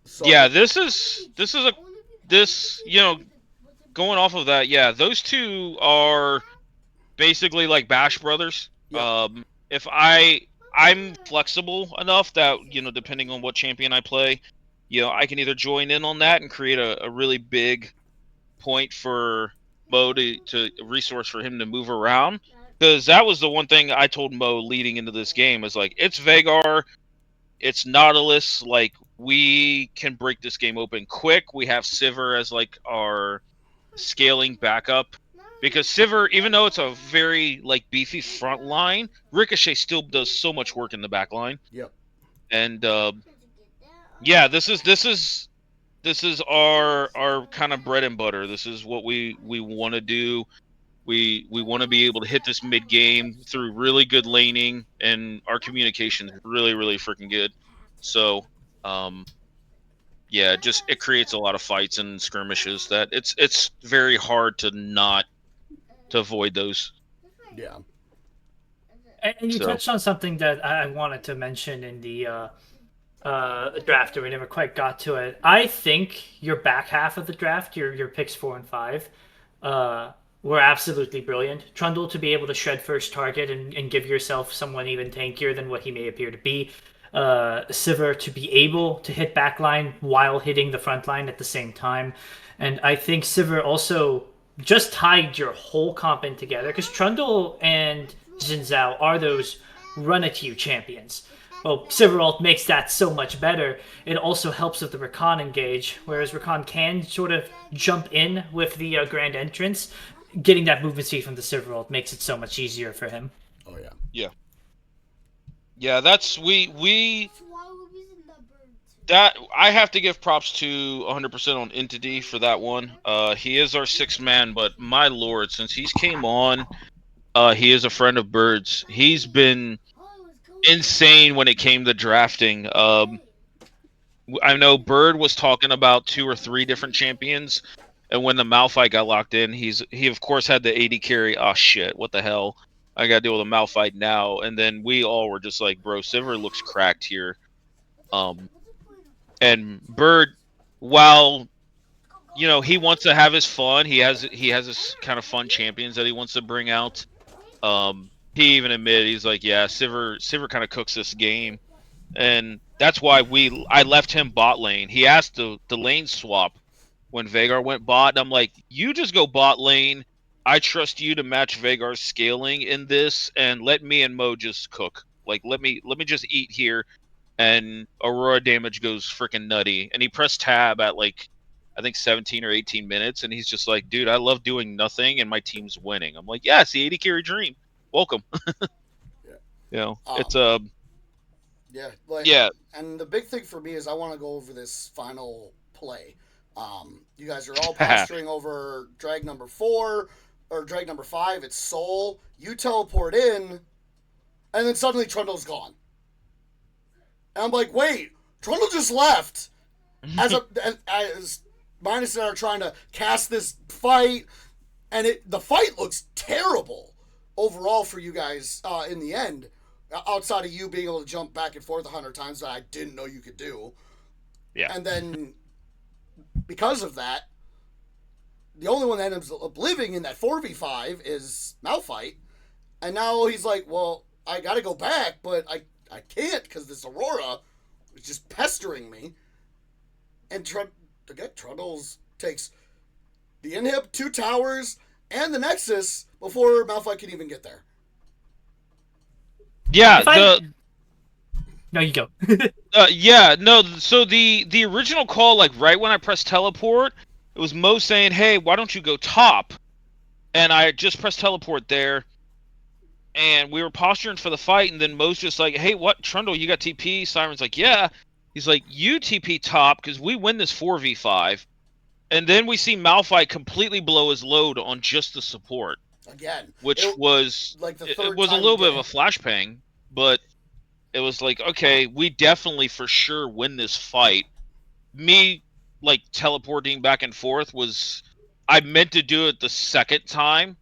So, yeah, this going off of that, yeah, those two are basically like Bash brothers. Yeah. If I'm flexible enough that, depending on what champion I play, I can either join in on that and create a really big point for Mo to resource for him to move around. Because that was the one thing I told Mo leading into this game is like, it's Vagar, it's Nautilus, like we can break this game open quick. We have Sivir as like our scaling backup. Because Sivir, even though it's a very like beefy front line, Ricochet still does so much work in the back line. Yep. And yeah, this is our kind of bread and butter. This is what we want to do. We want to be able to hit this mid game through really good laning, and our communication is really freaking good. So, yeah, just it creates a lot of fights and skirmishes that it's very hard to not to avoid those. Yeah. And you So touched on something that I wanted to mention in the draft, and we never quite got to it. I think your back half of the draft, your picks 4 and 5, uh, were absolutely brilliant. Trundle to be able to shred first target and give yourself someone even tankier than what he may appear to be. Sivir to be able to hit backline while hitting the front line at the same time. And I think Sivir also just tied your whole comp in together because Trundle and Xin Zhao are those run at you champions. Well, Silveralt makes that so much better. It also helps with the Rakan engage, whereas Rakan can sort of jump in with the Grand Entrance. Getting that movement speed from the Silveralt makes it so much easier for him. Oh yeah. yeah, that's we that I have to give props to 100% on Entity for that one. He is our sixth man, but my lord, since he's came on, he is a friend of Bird's. He's been insane when it came to drafting. I know Bird was talking about 2 or 3 different champions, and when the Malphite got locked in, he of course had the AD carry. Oh shit, what the hell? I gotta deal with a Malphite now. And then we all were just like, bro, Sivir looks cracked here. And Bird, while he wants to have his fun, he has his kind of fun champions that he wants to bring out. He even admitted, he's like, yeah, Sivir kind of cooks this game. And that's why I left him bot lane. He asked the lane swap when Veigar went bot, and I'm like, you just go bot lane. I trust you to match Veigar's scaling in this, and let me and Mo just cook. Like, let me just eat here, and Aurora damage goes freaking nutty. And he pressed tab at like I think 17 or 18 minutes, and he's just like, dude, I love doing nothing, and my team's winning. I'm like, yeah, it's the 80 carry dream. Welcome. Yeah. It's Yeah. Like, yeah. and the big thing for me is I want to go over this final play. You guys are all posturing over drag number 4 or drag number 5. It's Soul. You teleport in, and then suddenly Trundle's gone. And I'm like, wait, Trundle just left. As Minus and I are trying to cast this fight, and the fight looks terrible overall for you guys in the end. Outside of you being able to jump back and forth 100 times that I didn't know you could do. Yeah. And then because of that, the only one that ends up living in that 4v5 is Malphite. And now he's like, well, I got to go back, but I can't because this Aurora is just pestering me. And Trundles takes the inhib, 2 towers, and the Nexus before Malphite can even get there. Yeah, No, you go. yeah, no. So the original call, like right when I pressed teleport, it was Mo saying, "Hey, why don't you go top?" And I just pressed teleport there, and we were posturing for the fight, and then Mo's just like, "Hey, what, Trundle? You got TP?" Siren's like, "Yeah." He's like, "You TP top because we win this 4v5," and then we see Malphite completely blow his load on just the support. Again, which was like the it third was a time little he bit did of a flashbang, but it was like, okay, we definitely for sure win this fight. Me like teleporting back and forth was, I meant to do it the second time,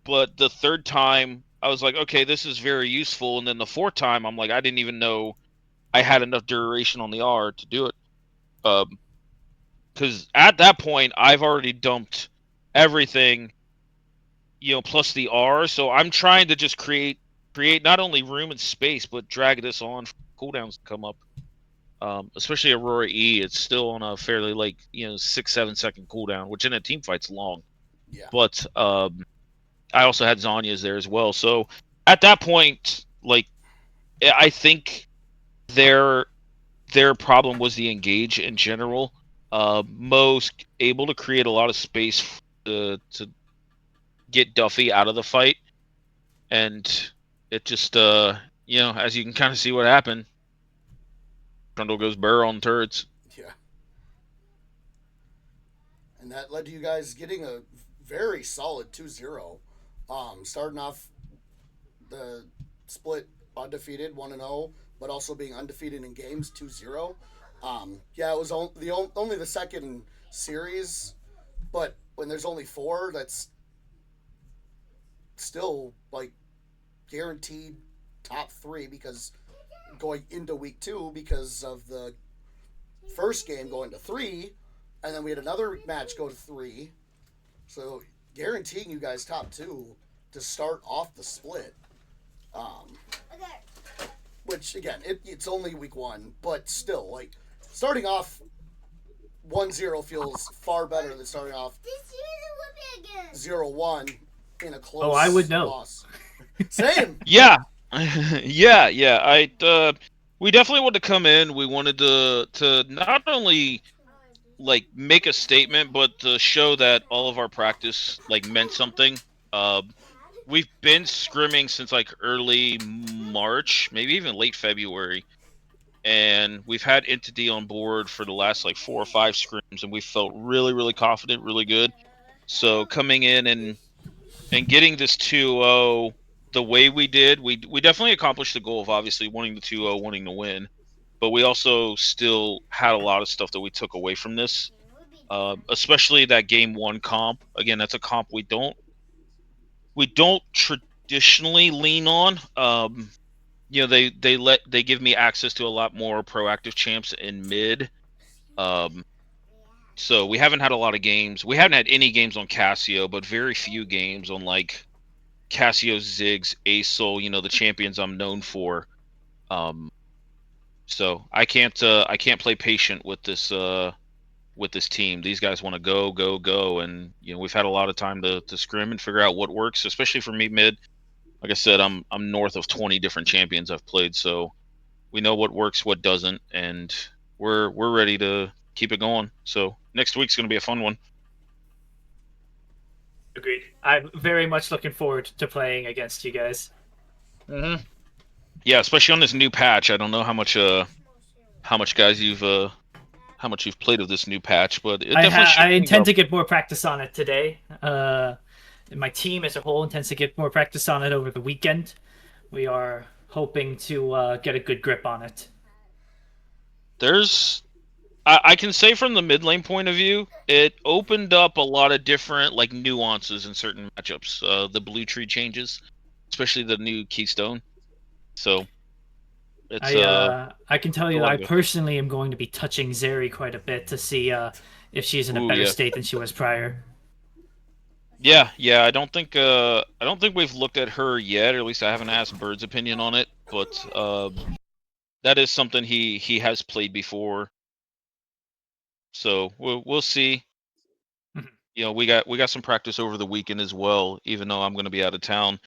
but the third time I was like, okay, this is very useful, and then the fourth time I'm like, I didn't even know I had enough duration on the R to do it. Because at that point I've already dumped everything, plus the R. So I'm trying to just create not only room and space, but drag this on for cooldowns to come up. Especially Aurora E, it's still on a fairly 6-7 second cooldown, which in a team fight's long. Yeah. But I also had Zanya's there as well. So at that point, I think their problem was the engage in general. Most able to create a lot of space to get Duffy out of the fight, and it just as you can kind of see what happened, Trundle goes burr on turrets. Yeah. And that led to you guys getting a very solid 2-0. Starting off the split undefeated 1-0, but also being undefeated in games 2-0. Yeah, it was only the second series, but when there's only 4, that's still like guaranteed top 3 because going into week 2 because of the first game going to 3, and then we had another match go to 3. So guaranteeing you guys top 2 to start off the split. Which again, it's only week 1, but still, like starting off 1-0 feels far better than starting off 0-1 in a close. Oh, I would know. Loss. Same. Yeah, yeah. We definitely wanted to come in. We wanted to not only like make a statement, but to show that all of our practice like meant something. We've been scrimming since like early March, maybe even late February, and we've had Entity on board for the last like 4 or 5 scrims, and we felt really, really confident, really good. So coming in and getting this 2-0 the way we did, we definitely accomplished the goal of obviously wanting the 2-0, wanting to win, but we also still had a lot of stuff that we took away from this, especially that game 1 comp. Again, that's a comp we don't traditionally lean on. They give me access to a lot more proactive champs in mid. So we haven't had a lot of games. We haven't had any games on Cassio, but very few games on like Cassio, Ziggs, Acel, the champions I'm known for. So I can't play patient with this team. These guys want to go, and we've had a lot of time to scrim and figure out what works, especially for me mid. Like I said, I'm north of 20 different champions I've played, so we know what works, what doesn't, and we're ready to keep it going. So next week's going to be a fun one. Agreed. I'm very much looking forward to playing against you guys. Mm-hmm. Yeah, especially on this new patch. I don't know how much guys how much you've played of this new patch, but it definitely I shaped things intend up. to get more practice on it today. My team as a whole intends to get more practice on it over the weekend. We are hoping to get a good grip on it. I can say from the mid lane point of view, it opened up a lot of different like nuances in certain matchups. The blue tree changes, especially the new Keystone. So it's I can tell a you that lot I of good. personally am going to be touching Zeri quite a bit to see if she's in a Ooh, better yeah. state than she was prior. Yeah. I don't think we've looked at her yet, or at least I haven't asked Bird's opinion on it. But that is something he has played before. So we'll see. We got some practice over the weekend as well. Even though I'm going to be out of town,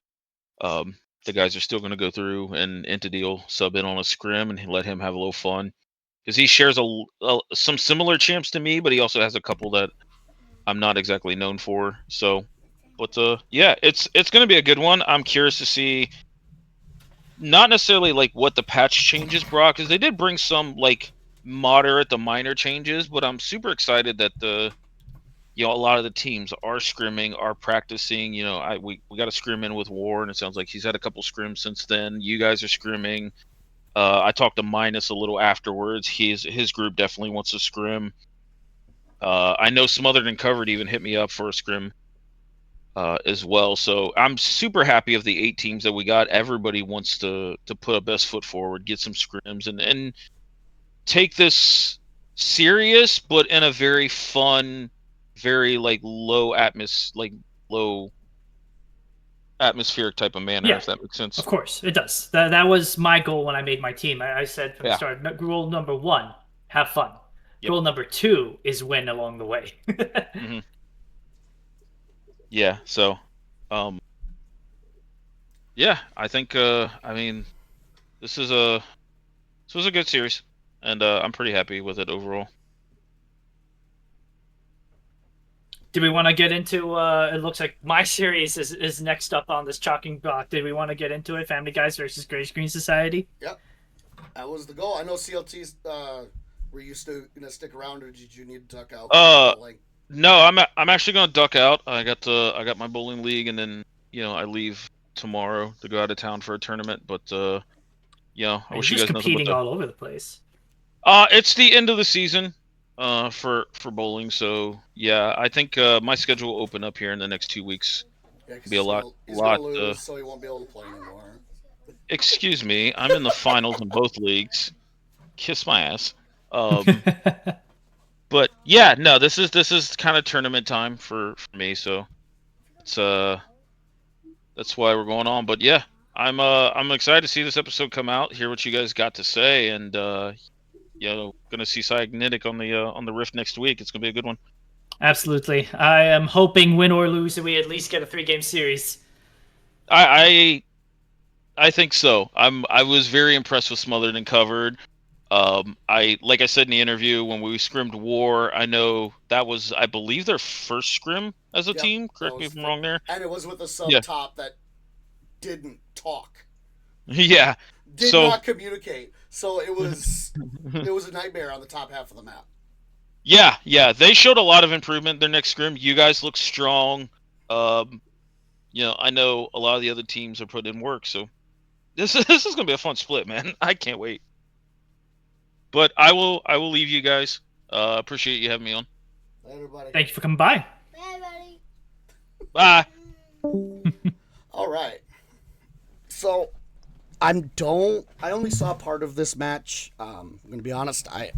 the guys are still going to go through and Entity will sub in on a scrim and let him have a little fun because he shares some similar champs to me, but he also has a couple that I'm not exactly known for. So, but yeah, it's going to be a good one. I'm curious to see, not necessarily like what the patch changes brought, because they did bring some like moderate to minor changes, but I'm super excited that a lot of the teams are scrimming, are practicing. We got a scrim in with War, and it sounds like he's had a couple scrims since then. You guys are scrimming. I talked to Minus a little afterwards. His group definitely wants to scrim. I know some other than covered even hit me up for a scrim as well. So I'm super happy of the 8 teams that we got. Everybody wants to put a best foot forward, get some scrims, and take this serious, but in a very fun, very like low atmospheric type of manner, Yeah, if that makes sense. of course it does. That was my goal when I made my team. I said from the Yeah. start, goal number 1, have fun. Yep. Goal number 2 is win along the way. Mm-hmm. Yeah. So, yeah, I think I mean this was a good series, and I'm pretty happy with it overall. Do we want to get into? It looks like my series is next up on this chalking block. Did we want to get into it? Family Guys versus Gray Screen Society. Yep, that was the goal. I know CLT's. Were you still gonna stick around, or did you need to duck out? Bowling? No, I'm actually gonna duck out. I got my bowling league, and then I leave tomorrow to go out of town for a tournament. But I wish you just guys nothing but competing all over the place. It's the end of the season, for bowling. So yeah, I think my schedule will open up here in the next 2 weeks. Yeah, 'cause Be a he's gonna lose, so he won't be able to play anymore. Excuse me, I'm in the finals in both leagues. Kiss my ass. But yeah, no, this is kind of tournament time for me, so it's that's why we're going on. But yeah, I'm excited to see this episode come out, hear what you guys got to say, and gonna see Cyagnetic on the Rift next week. It's gonna be a good one. Absolutely. I am hoping, win or lose, that we at least get a 3-game series. I think so. I was very impressed with Smothered and Covered. Like I said in the interview, when we scrimmed War, I know that was, I believe, their first scrim as a team. Correct me if I'm wrong there. And it was with a sub top that didn't talk. Yeah. Did not communicate. So it was a nightmare on the top half of the map. Yeah. They showed a lot of improvement their next scrim. You guys look strong. I know a lot of the other teams are putting in work, so this is gonna be a fun split, man. I can't wait. But I will leave you guys. Appreciate you having me on. Bye, everybody. Thank you for coming by. Bye. All right. So I only saw part of this match. I'm gonna be honest. I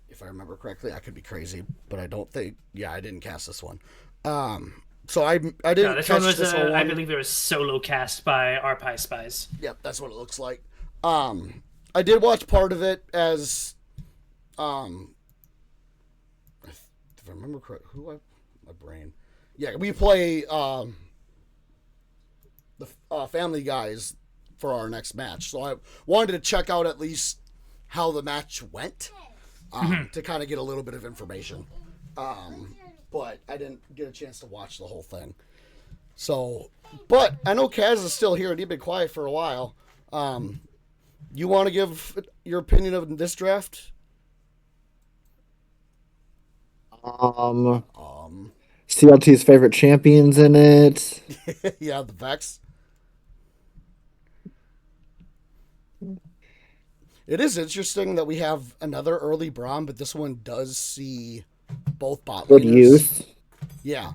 if I remember correctly, I could be crazy, but I don't think. Yeah, I didn't cast this one. So I didn't. This catch one was, this whole one. I believe, it was solo cast by RPie Spies. Yep, that's what it looks like. I did watch part of it as, if I remember correctly, my brain. Yeah, we play the Family Guys for our next match, so I wanted to check out at least how the match went, to kind of get a little bit of information. But I didn't get a chance to watch the whole thing. So, but I know Kaz is still here and he's been quiet for a while. You want to give your opinion of this draft? CLT's favorite champions in it. Yeah, the Vex. It is interesting that we have another early Braum, but this one does see both bot Good laners. use. Yeah.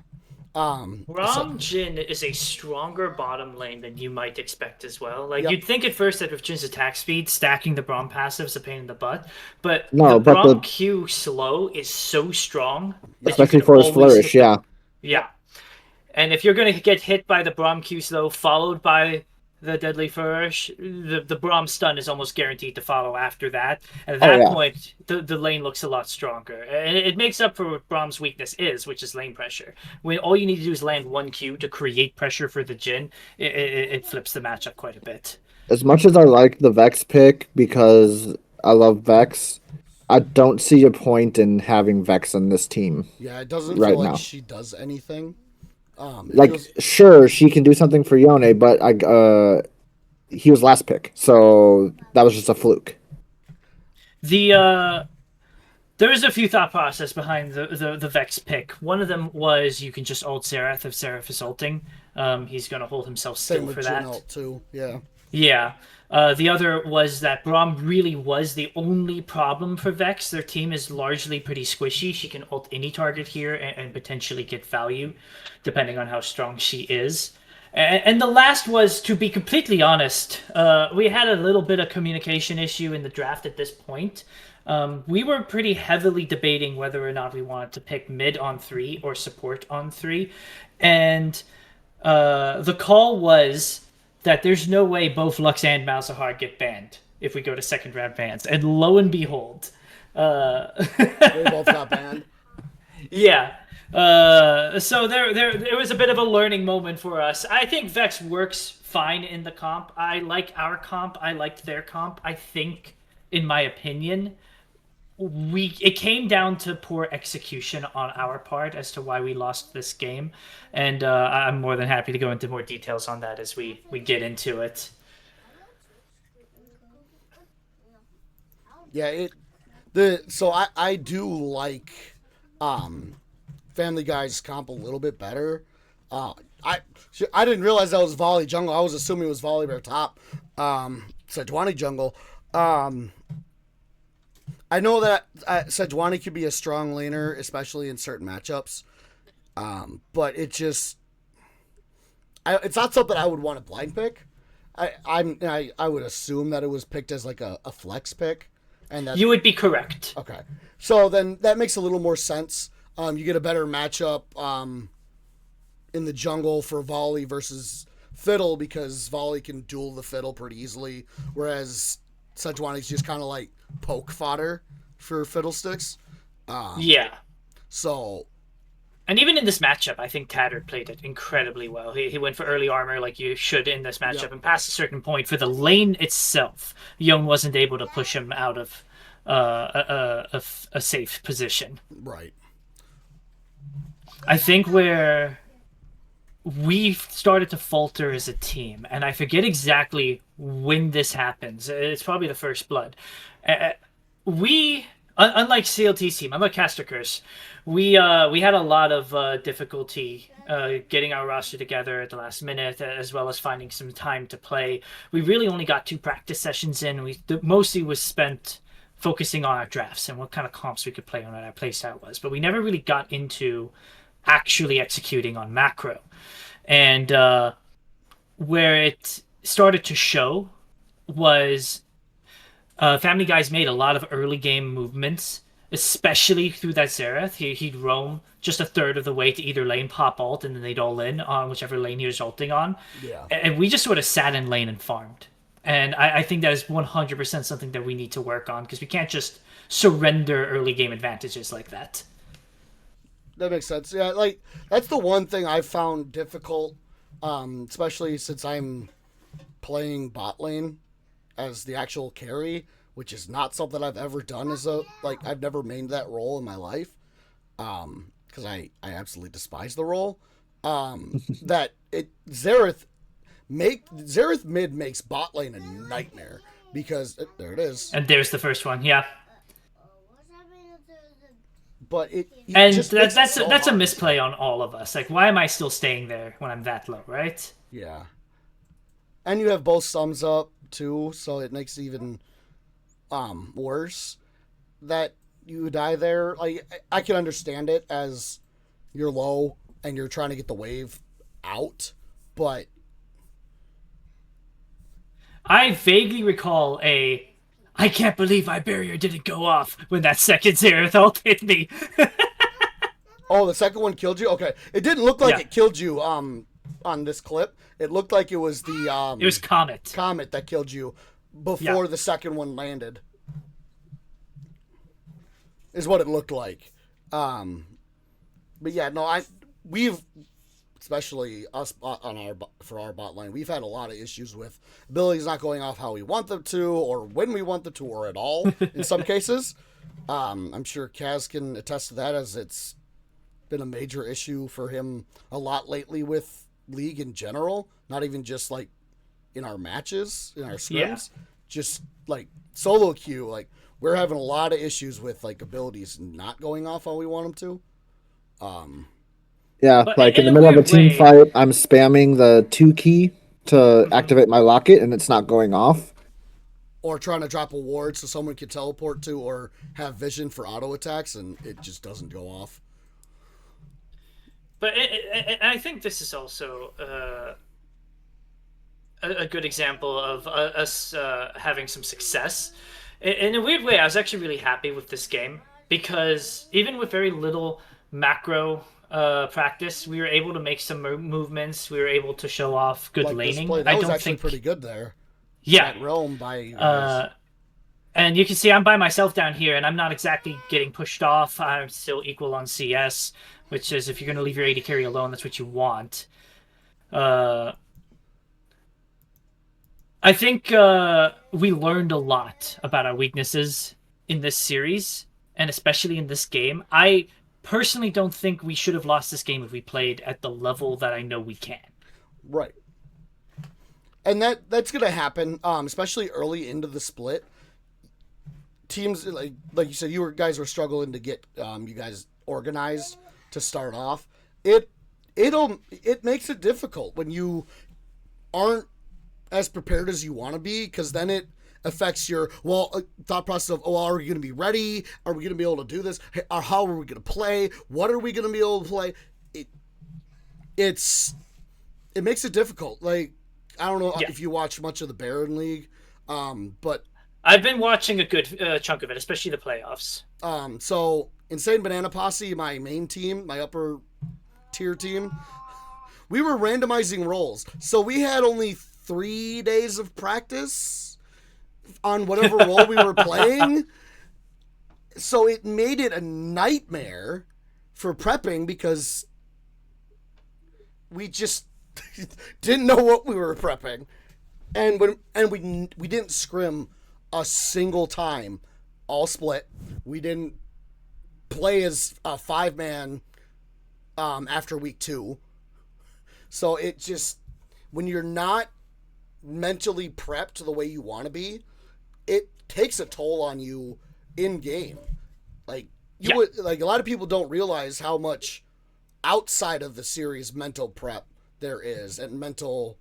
Braum Jin is a stronger bottom lane than you might expect as well. Like, Yep. you'd think at first that with Jin's attack speed, stacking the Braum passive is a pain in the butt. But No, the but Braum Q slow is so strong. that you Especially can for his always flourish, hit yeah. Yeah. And if you're going to get hit by the Braum Q slow, followed by the Deadly Flourish, the Braum stun is almost guaranteed to follow after that. At that point, the lane looks a lot stronger. And it makes up for what Braum's weakness is, which is lane pressure. When all you need to do is land one Q to create pressure for the Jhin, it flips the matchup quite a bit. As much as I like the Vex pick because I love Vex, I don't see a point in having Vex on this team. Yeah, it doesn't right feel like now. she does anything. Sure, she can do something for Yone, but he was last pick, so that was just a fluke. There is a few thought process behind the Vex pick. One of them was you can just ult Seraph if Seraph is ulting. He's going to hold himself still for that. Jhin ult too. Yeah. Yeah. The other was that Braum really was the only problem for Vex. Their team is largely pretty squishy. She can ult any target here and potentially get value, depending on how strong she is. And the last was, to be completely honest, we had a little bit of communication issue in the draft at this point. We were pretty heavily debating whether or not we wanted to pick mid on 3 or support on 3. And the call was that there's no way both Lux and Malzahar get banned if we go to second round bans. And lo and behold, They both got banned. yeah. So there was a bit of a learning moment for us. I think Vex works fine in the comp. I like our comp. I liked their comp. I think, in my opinion, it came down to poor execution on our part as to why we lost this game, and I'm more than happy to go into more details on that as we get into it. Yeah, so I do like Family Guy's comp a little bit better. Uh, I I didn't realize that was volley jungle. I was assuming it was volley bear top. Sejuani jungle. I know that Sejuani could be a strong laner, especially in certain matchups. But it's not something I would want to blind pick. I would assume that it was picked as like a flex pick, and that You would be correct. okay. So then that makes a little more sense. You get a better matchup in the jungle for volley versus fiddle because volley can duel the fiddle pretty easily, whereas Sejuani's just kind of like poke fodder for fiddlesticks. Yeah. So And even in this matchup, I think Tattered played it incredibly well. He went for early armor like you should in this matchup, Yep. and past a certain point for the lane itself, Young wasn't able to push him out of a safe position. right. I think where we started to falter as a team, and I forget exactly when this happens. It's probably the first blood. Unlike CLT's team, unlike Caster Curse, we had a lot of difficulty getting our roster together at the last minute, as well as finding some time to play. We really only got 2 practice sessions in. Mostly was spent focusing on our drafts and what kind of comps we could play on what our playstyle was, but we never really got into actually executing on macro. And where it started to show was Family Guy's made a lot of early game movements, especially through that Xerath. He'd roam just a third of the way to either lane, pop ult, and then they'd all in on whichever lane he was ulting on. Yeah. And we just sort of sat in lane and farmed. And I think that is 100% something that we need to work on because we can't just surrender early game advantages like that. That makes sense. Yeah, like that's the one thing I've found difficult, especially since I'm playing bot lane as the actual carry, which is not something I've ever done I've never mained that role in my life. Because I absolutely despise the role. That Xerath mid makes bot lane a nightmare because there it is. And there's the first one, yeah. But it And just makes it that's so a hard. misplay on all of us. Like, why am I still staying there when I'm that low, right? Yeah. And you have both sums up too, so it makes it even worse that you die there. Like I can understand it as you're low and you're trying to get the wave out, but I vaguely recall I can't believe my barrier didn't go off when that second Xerath ult hit me. oh, the second one killed you? Okay. It didn't look like Yeah. it killed you on this clip. It looked like it was the It was Comet. comet that killed you before Yeah. the second one landed. Is what it looked like. But yeah, no, we've especially us for our bot line, we've had a lot of issues with abilities not going off how we want them to, or when we want them to, or at all in some cases. I'm sure Kaz can attest to that, as it's been a major issue for him a lot lately with League in general. Not even just like in our matches, in our scrims, just like solo queue. Like we're having a lot of issues with like abilities not going off how we want them to. Yeah, But like in in the a middle of a weird team way- fight, I'm spamming the 2 key to activate my locket, and it's not going off. Or trying to drop a ward so someone can teleport to, or have vision for auto attacks, and it just doesn't go off. But I think this is also a good example of us having some success. In a weird way, I was actually really happy with this game because even with very little macro practice, we were able to make some movements. We were able to show off good Like this laning. play, that I was don't actually think pretty good there. Yeah. That realm by you guys. And you can see I'm by myself down here, and I'm not exactly getting pushed off. I'm still equal on CS, which is if you're going to leave your AD carry alone, that's what you want. I think we learned a lot about our weaknesses in this series, and especially in this game, I personally don't think we should have lost this game if we played at the level that I know we can. Right. And that's gonna happen, especially early into the split. Teams like you said, guys were struggling to get you guys organized to start off. It makes it difficult when you aren't as prepared as you want to be, because then it affects your thought process of, are we going to be ready? Are we going to be able to do this? Or how are we going to play? What are we going to be able to play? It makes it difficult. Like, I don't know if you watch much of the Baron League, but I've been watching a good chunk of it, especially the playoffs. So Insane Banana Posse, my main team, my upper tier team, we were randomizing roles. So we had only 3 days of practice on whatever role we were playing. So it made it a nightmare for prepping, because we just didn't know what we were prepping. And we didn't scrim a single time all split. We didn't play as a 5-man after week 2. So it just, when you're not mentally prepped the way you want to be, it takes a toll on you in game. Like like a lot of people don't realize how much outside of the series mental prep there is, and mental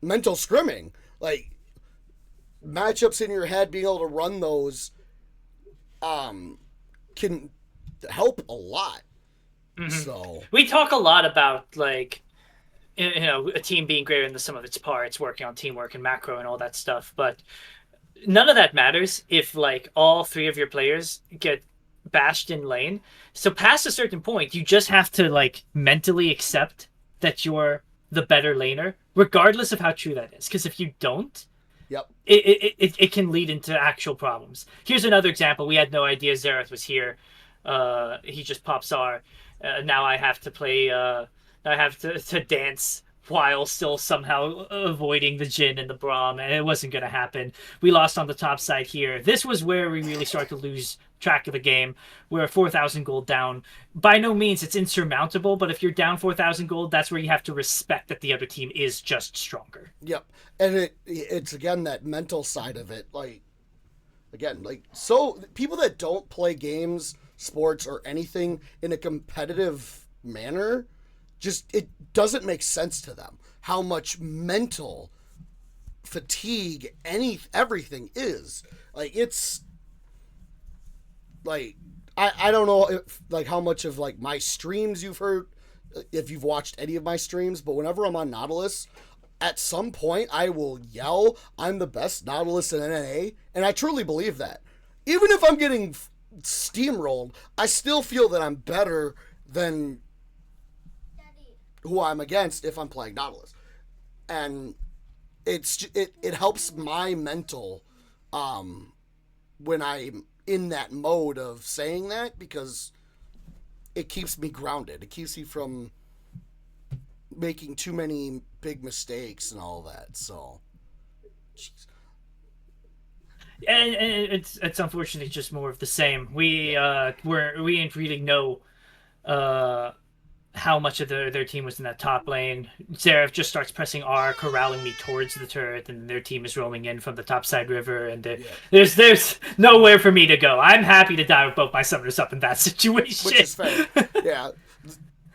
scrimming, like matchups in your head, being able to run those can help a lot. Mm-hmm. So we talk a lot about, like, a team being greater than the sum of its parts, working on teamwork and macro and all that stuff, but none of that matters if, like, all 3 of your players get bashed in lane. So past a certain point, you just have to, like, mentally accept that you're the better laner, regardless of how true that is. Because if you don't, it can lead into actual problems. Here's another example. We had no idea Xerath was here. He just pops R. Now I have to play. I have to dance while still somehow avoiding the Jhin and the Braum, and it wasn't going to happen. We lost on the top side here. This was where we really started to lose track of the game. We're 4,000 gold down. By no means it's insurmountable, but if you're down 4,000 gold, that's where you have to respect that the other team is just stronger. Yep. And it's again that mental side of it. Like, again, like, so people that don't play games, sports, or anything in a competitive manner, just, it doesn't make sense to them how much mental fatigue everything is. Like, it's like, I don't know if, like, how much of, like, my streams you've heard, if you've watched any of my streams, but whenever I'm on Nautilus, at some point I will yell, I'm the best Nautilus in NNA, and I truly believe that. Even if I'm getting steamrolled, I still feel that I'm better than who I'm against if I'm playing Nautilus. And it helps my mental when I'm in that mode of saying that, because it keeps me grounded. It keeps me from making too many big mistakes and all that. So, jeez. And it's unfortunately just more of the same. We didn't really know how much of their team was in that top lane. Xerath just starts pressing R, corralling me towards the turret, and their team is rolling in from the topside river, and there's nowhere for me to go. I'm happy to die with both my summoners up in that situation. Which is fair. Yeah.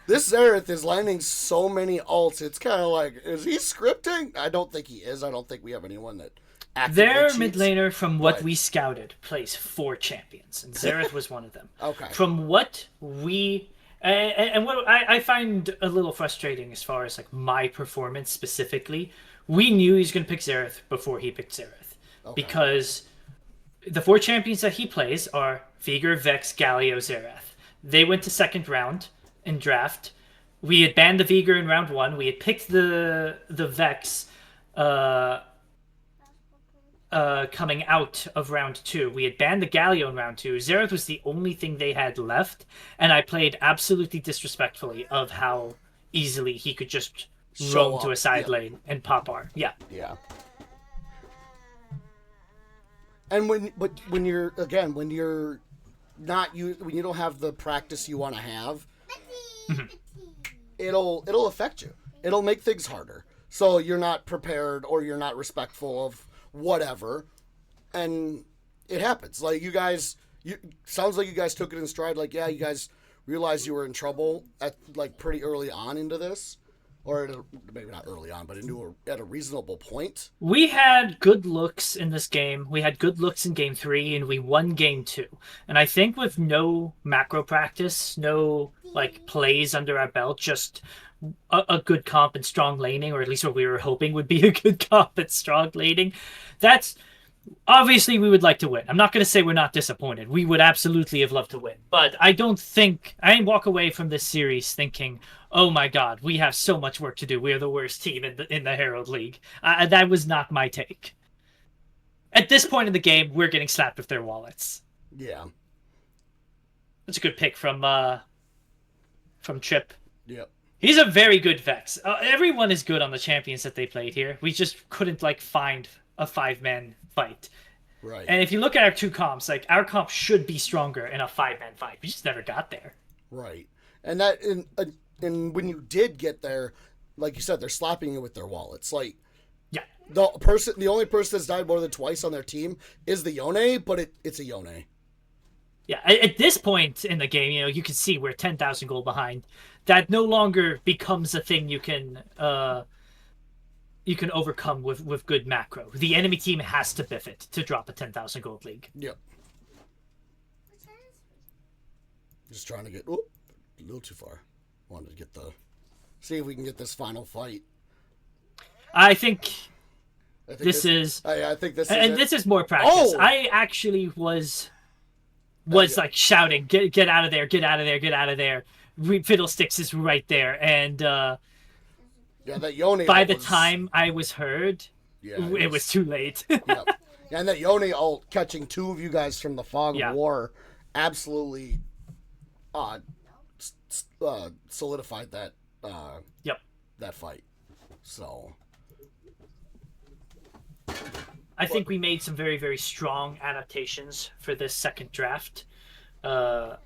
This Xerath is landing so many ults, it's kind of like, is he scripting? I don't think he is. I don't think we have anyone that actively Their cheats. mid laner, from what we scouted, plays 4 champions, and Xerath was one of them. Okay. From what we... And what I find a little frustrating as far as, like, my performance specifically, we knew he was going to pick Xerath before he picked Xerath. Okay. Because the 4 champions that he plays are Veigar, Vex, Galio, Xerath. They went to second round in draft. We had banned the Veigar in round 1. We had picked the Vex coming out of round 2. We had banned the Galio in round 2. Xerath was the only thing they had left, and I played absolutely disrespectfully of how easily he could just roam to a side lane and pop R. Yeah. Yeah. And when you're when you don't have the practice you want to have, it'll affect you. It'll make things harder. So you're not prepared or you're not respectful of whatever, and it happens. Like sounds like you guys took it in stride. Like, yeah, you guys realized you were in trouble at like pretty early on into this, or maybe not early on, but at a reasonable point. We had good looks in this game. We had good looks in game 3, and we won game 2. And I think with no macro practice, no like plays under our belt, just a good comp and strong laning, or at least what we were hoping would be a good comp and strong laning. That's obviously we would like to win. I'm not going to say we're not disappointed. We would absolutely have loved to win. But I didn't walk away from this series thinking, oh my God, we have so much work to do. We're the worst team in the Herald League. That was not my take. At this point in the game, we're getting slapped with their wallets. Yeah. That's a good pick from Trip. Yep. He's a very good Vex. Everyone is good on the champions that they played here. We just couldn't find a 5-man fight. Right. And if you look at our 2 comps, our comp should be stronger in a 5-man fight. We just never got there. Right. And and when you did get there, like you said, they're slapping you with their wallets. Like, yeah, the only person that's died more than twice on their team is the Yone, but it's a Yone. Yeah, at this point in the game, you can see we're 10,000 gold behind. That no longer becomes a thing you can overcome with good macro. The enemy team has to biff it to drop a 10,000 gold league. Yep. Just trying to get a little too far. Wanted to see if we can get this final fight. I think I think this is this is more practice. Oh! I actually was shouting, get out of there, get out of there, get out of there. Fiddlesticks is right there, and that Yone. by the time I was heard, it was too late. Yep. And that Yone ult catching 2 of you guys from the fog of war absolutely solidified that that fight. So I think we made some very, very strong adaptations for this second draft. I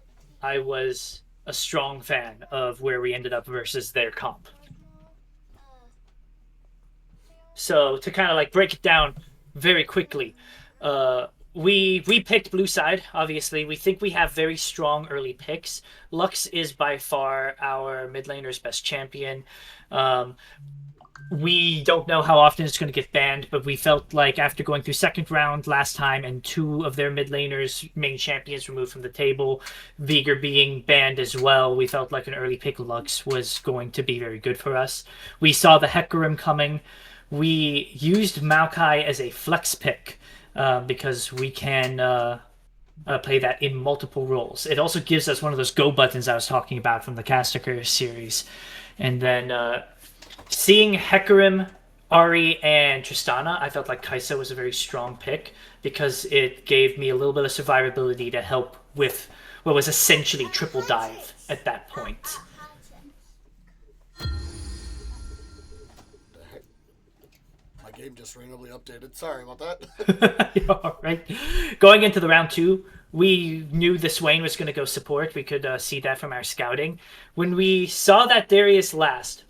was a strong fan of where we ended up versus their comp. So to kind of break it down very quickly, we picked blue side. Obviously, we think we have very strong early picks. Lux is by far our mid laner's best champion. We don't know how often it's going to get banned, but we felt like after going through second round last time and 2 of their mid laners, main champions, removed from the table, Veigar being banned as well, we felt like an early pick Lux was going to be very good for us. We saw the Hecarim coming. We used Maokai as a flex pick because we can play that in multiple roles. It also gives us one of those go buttons I was talking about from the Casticker series. And then seeing Hecarim, Ari, and Tristana, I felt like Kai'Sa was a very strong pick because it gave me a little bit of survivability to help with what was essentially triple dive at that point. My game just randomly updated. Sorry about that. All right. Going into the round 2, we knew the Swain was going to go support. We could see that from our scouting. When we saw that Darius last,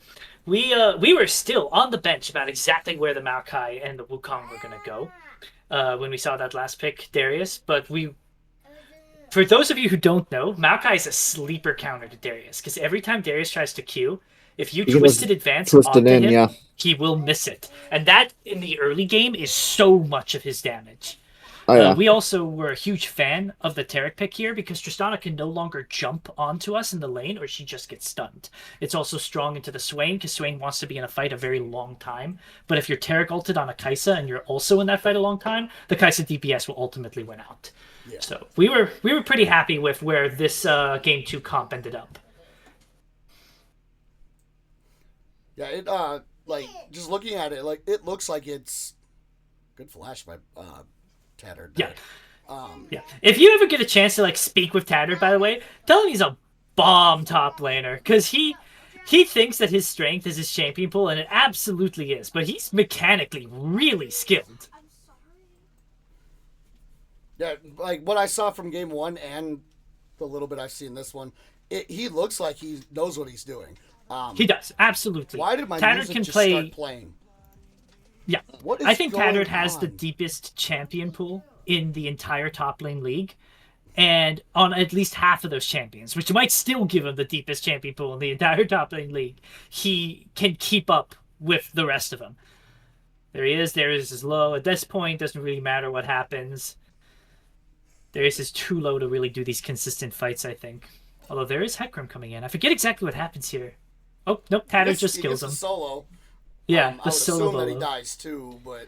we were still on the bench about exactly where the Maokai and the Wukong were going to go when we saw that last pick, Darius. But for those of you who don't know, Maokai is a sleeper counter to Darius because every time Darius tries to Q, if you twisted advance onto him, he will miss it. And that, in the early game, is so much of his damage. Oh, yeah. We also were a huge fan of the Taric pick here because Tristana can no longer jump onto us in the lane or she just gets stunned. It's also strong into the Swain because Swain wants to be in a fight a very long time. But if you're Taric ulted on a Kai'Sa and you're also in that fight a long time, the Kai'Sa DPS will ultimately win out. Yeah. So we were pretty happy with where this game 2 comp ended up. Yeah, it just looking at it, it looks like it's good flash by Tattered. Yeah. Yeah. If you ever get a chance to speak with Tattered, by the way, tell him he's a bomb top laner because he thinks that his strength is his champion pool, and it absolutely is. But he's mechanically really skilled. Yeah, what I saw from game 1 and the little bit I've seen this one, he looks like he knows what he's doing. He does, absolutely. Why did my Tattered music can just play. start playing? Yeah, What is I think going Tattered has the on? deepest champion pool in the entire top lane league, and on at least half of those champions, which might still give him the deepest champion pool in the entire top lane league. He can keep up with the rest of them. There he is. There is his low. At this point, doesn't really matter what happens. Darius is too low to really do these consistent fights, I think. Although there is Hecarim coming in. I forget exactly what happens here. Oh, nope. Tattered just kills him. Solo. Yeah, I the would solo assume that he bolo. dies too, but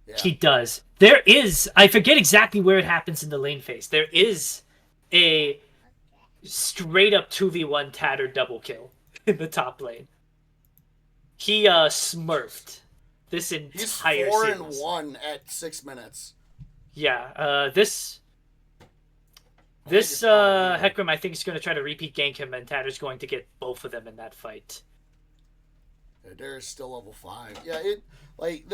yeah. He does. There is. I forget exactly where it happens in the lane phase. There is a straight up 2v1 Tattered double kill in the top lane. He smurfed this entire He's series. 4-1 at 6 minutes. Yeah, this it's probably- Hecarim, I think, is going to try to repeat gank him, and Tatter's going to get both of them in that fight. Yeah, Darius still level 5. Yeah, it like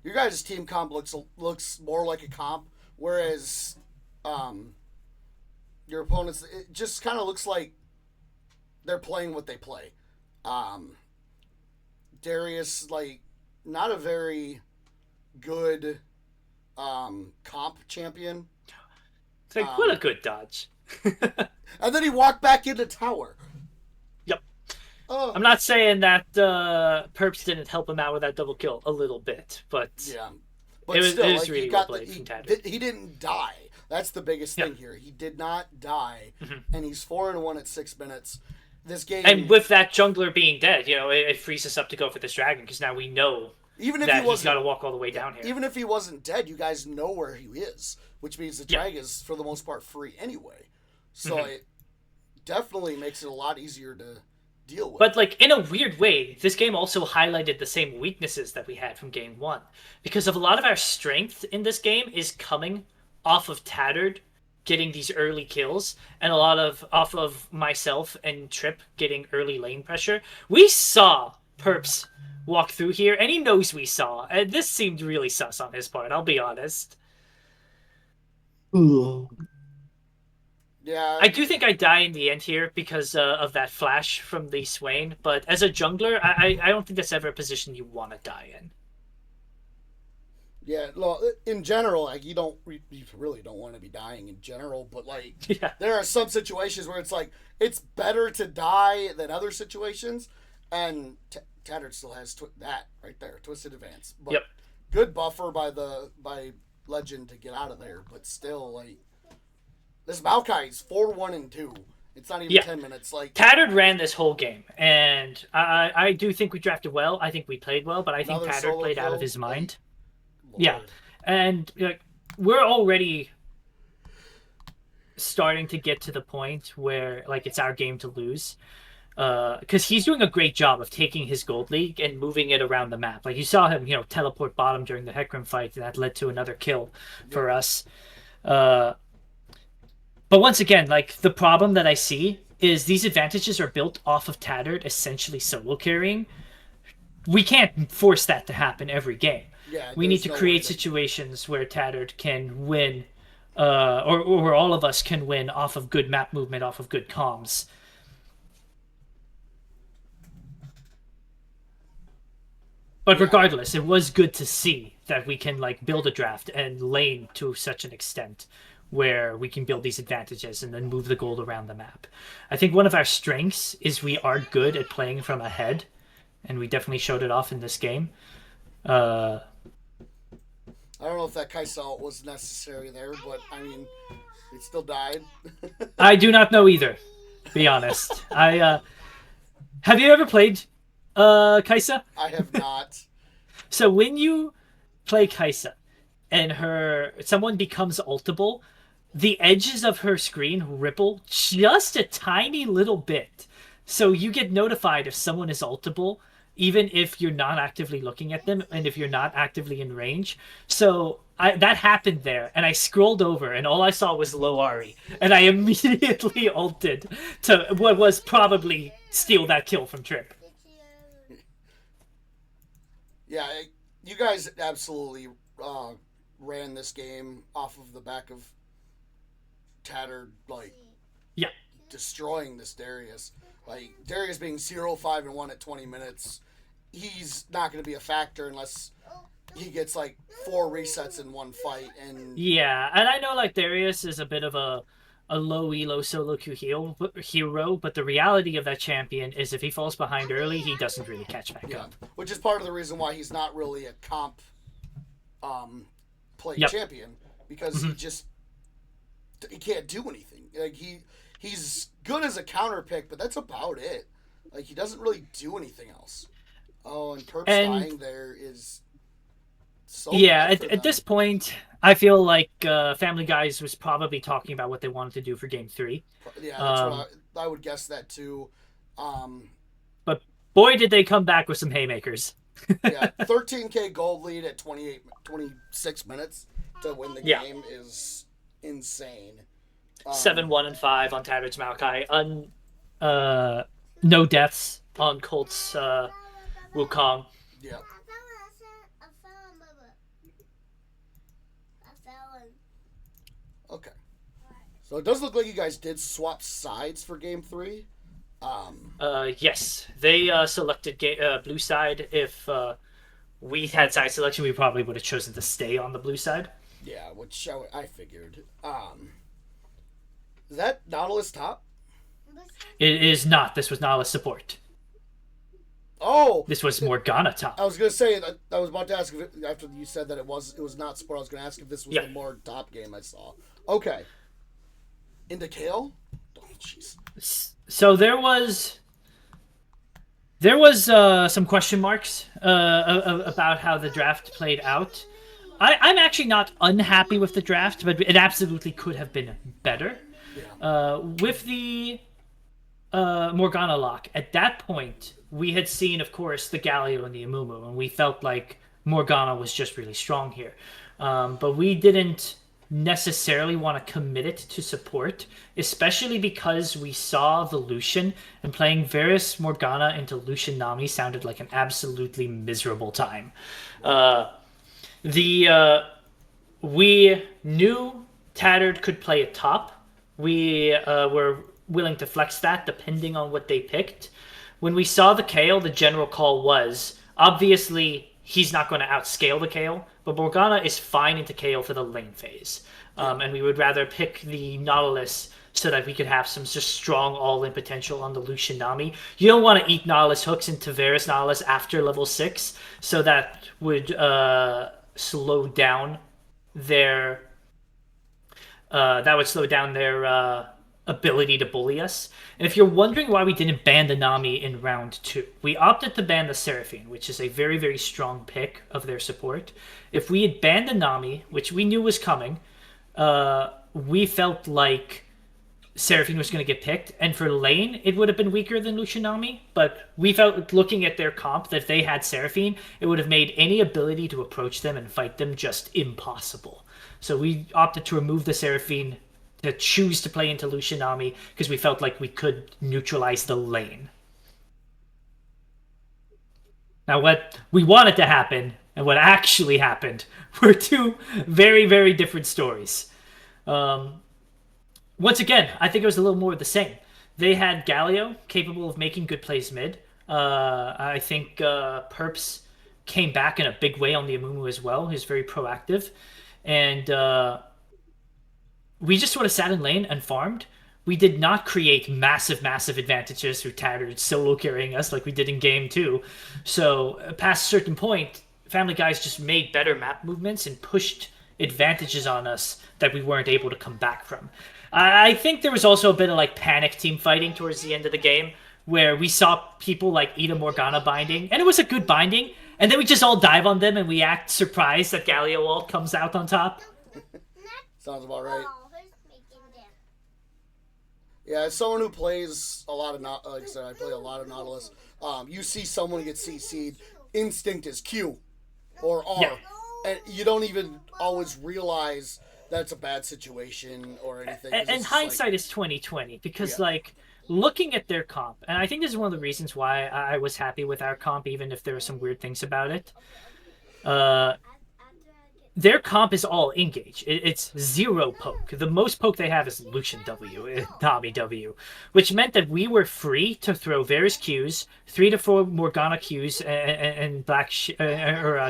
your guys' team comp looks more like a comp, whereas your opponents, it just kind of looks like they're playing what they play. Darius, like, not a very good comp champion. It's like, what a good dodge. And then he walked back into tower. Yep. Oh, I'm not saying that Perps didn't help him out with that double kill a little bit, but yeah. But it was, still, it was like, really he well got played the, from Tatter. he didn't die. That's the biggest thing here. He did not die, and he's 4-1 at 6 minutes. This game, And with that jungler being dead, it frees us up to go for this dragon, because now we know even if that he he's wasn't, got to walk all the way down here. even if he wasn't dead, you guys know where he is, which means the Yeah. drag is for the most part free anyway. So Mhm. it definitely makes it a lot easier to deal with. But, like, in a weird way, this game also highlighted the same weaknesses that we had from game one. Because of a lot of our strength in this game is coming off of Tattered getting these early kills, and a lot of off of myself and Trip getting early lane pressure. We saw Perps walk through here, and he knows we saw. And this seemed really sus on his part, I'll be honest. yeah, I do think I die in the end here because of that flash from the Swain, but as a jungler, I don't think that's ever a position you want to die in. yeah. Well, in general, like you really don't want to be dying in general, but like Yeah. there are some situations where it's like it's better to die than other situations, and Tattered still has that right there, Twisted Advance. But Yep. good buffer by Legend to get out of there, but still, like this Maokai's 4-1 and 2. It's not even Yeah. 10 minutes. Like Tattered ran this whole game, and I do think we drafted well. I think we played well, but I think Another Tattered solo played out of kill, his mind. Lord. Yeah. And like we're already starting to get to the point where like it's our game to lose. Because he's doing a great job of taking his gold league and moving it around the map. Like you saw him, teleport bottom during the Hecarim fight, and that led to another kill for us. But once again, like the problem that I see is these advantages are built off of Tattered essentially solo carrying. We can't force that to happen every game. Yeah, We need there's to no way create that- situations where Tattered can win, or where all of us can win off of good map movement, off of good comms. But regardless, it was good to see that we can like build a draft and lane to such an extent where we can build these advantages and then move the gold around the map. I think one of our strengths is we are good at playing from ahead, and we definitely showed it off in this game. I don't know if that Kaisel was necessary there, but I mean, it still died. I do not know either, to be honest. Have you ever played Kaisa? I have not. So when you play Kaisa and someone becomes ultable, the edges of her screen ripple just a tiny little bit. So you get notified if someone is ultable, even if you're not actively looking at them and if you're not actively in range. So that happened there, and I scrolled over, and all I saw was Loari, and I immediately ulted to what was probably steal that kill from Trip. Yeah, you guys absolutely ran this game off of the back of Tattered, like, Yeah. destroying this Darius. Like, Darius being 0-5-1 at 20 minutes, he's not going to be a factor unless he gets, like, 4 resets in one fight. And Yeah, and I know, like, Darius is a bit of a low elo solo queue hero, but the reality of that champion is if he falls behind early, he doesn't really catch back up. Which is part of the reason why he's not really a comp play champion, because he can't do anything. Like, he's good as a counter pick, but that's about it. Like, he doesn't really do anything else. Oh, and Perps dying there is so bad for at this point, I feel like Family Guys was probably talking about what they wanted to do for Game 3. Yeah, that's what I would guess that too. But boy, did they come back with some haymakers. Yeah, 13K gold lead at 26 minutes to win the game is insane. 7-1-5 on Tattered's Maokai. No deaths on Colt's Wukong. Yeah. Okay. So it does look like you guys did swap sides for Game 3. Yes, they selected blue side. If we had side selection, we probably would have chosen to stay on the blue side. Yeah, which I figured. Is that Nautilus top? It is not. This was Nautilus support. Oh! This was Morgana top. I was going to say, I was about to ask, if after you said that it was not support, I was going to ask if this was the more top game I saw. Okay. Into Kale? Oh, jeez. So there was some question marks about how the draft played out. I'm actually not unhappy with the draft, but it absolutely could have been better. Yeah. With the Morgana lock, at that point, we had seen, of course, the Galio and the Amumu, and we felt like Morgana was just really strong here. But we didn't necessarily want to commit it to support, especially because we saw the Lucian, and playing Varus Morgana into Lucian Nami sounded like an absolutely miserable time. We knew Tattered could play a top. We were willing to flex that depending on what they picked. When we saw the Kayle, the general call was, obviously, he's not going to outscale the Kayle, but Morgana is fine into Kayle for the lane phase. And we would rather pick the Nautilus so that we could have some just strong all-in potential on the Lucian Nami. You don't want to eat Nautilus hooks into Varus Nautilus after level 6, so that would slow down their ability to bully us. And if you're wondering why we didn't ban the Nami in round 2, we opted to ban the Seraphine, which is a very, very strong pick of their support. If we had banned the Nami, which we knew was coming, we felt like Seraphine was going to get picked, and for lane, it would have been weaker than Lucian Nami, but we felt, looking at their comp, that if they had Seraphine, it would have made any ability to approach them and fight them just impossible. So we opted to remove the Seraphine, to choose to play into Lucian Nami, because we felt like we could neutralize the lane. Now, what we wanted to happen and what actually happened were two very, very different stories. Once again, I think it was a little more of the same. They had Galio, capable of making good plays mid. I think Perps came back in a big way on the Amumu as well. He's very proactive. And we just sort of sat in lane and farmed. We did not create massive, massive advantages through Tattered solo carrying us like we did in game 2. So past a certain point, Family Guys just made better map movements and pushed advantages on us that we weren't able to come back from. I think there was also a bit of like panic team fighting towards the end of the game, where we saw people like eat a Morgana binding, and it was a good binding, and then we just all dive on them and we act surprised that Galio ult comes out on top. Sounds about right. Yeah, as someone who plays a lot of, like I said, I play a lot of Nautilus. You see someone get CC'd, instinct is Q or R, and you don't even always realize that it's a bad situation or anything. And hindsight is 20/20, because like looking at their comp, and I think this is one of the reasons why I was happy with our comp, even if there were some weird things about it. their comp is all engage. It's 0 poke. The most poke they have is Lucian W, Tommy W, which meant that we were free to throw various Qs, 3 to 4 Morgana Qs and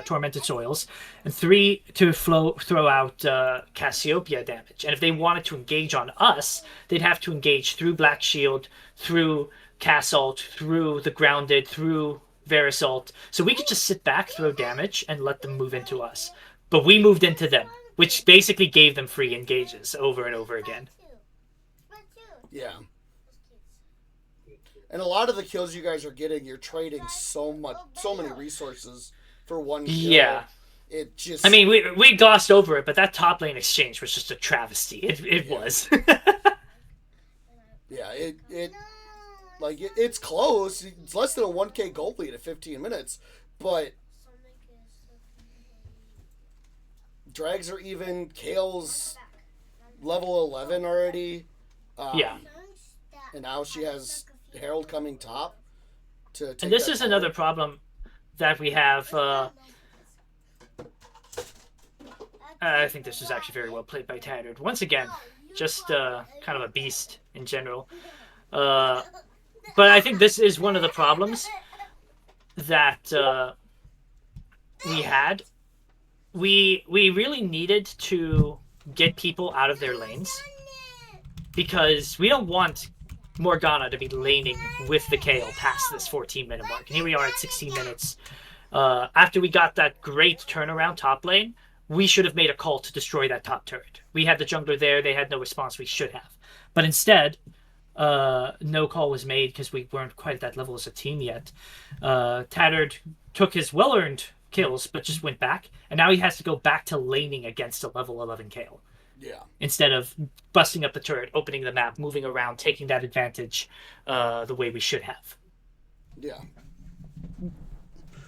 Tormented Soils, and 3 to throw out Cassiopeia damage. And if they wanted to engage on us, they'd have to engage through Black Shield, through Cassalt, through the Grounded, through Verisalt. So we could just sit back, throw damage, and let them move into us. But we moved into them, which basically gave them free engages over and over again. Yeah. And a lot of the kills you guys are getting, you're trading so many resources for one kill. Yeah. It just... I mean, we glossed over it, but that top lane exchange was just a travesty. It was. Yeah, it's close. It's less than a 1k gold lead at 15 minutes, but drags are even. Kale's level 11 already. Yeah. And now she has Herald coming top. And this is another problem that we have. I think this was actually very well played by Tattered. Once again, just kind of a beast in general. But I think this is one of the problems that we had. We really needed to get people out of their lanes because we don't want Morgana to be laning with the Kayle past this 14-minute mark. And here we are at 16 minutes. After we got that great turnaround top lane, we should have made a call to destroy that top turret. We had the jungler there. They had no response. We should have. But instead, no call was made because we weren't quite at that level as a team yet. Tattered took his well-earned kills, but just went back. And now he has to go back to laning against a level 11 Kayle. Yeah. Instead of busting up the turret, opening the map, moving around, taking that advantage the way we should have. Yeah.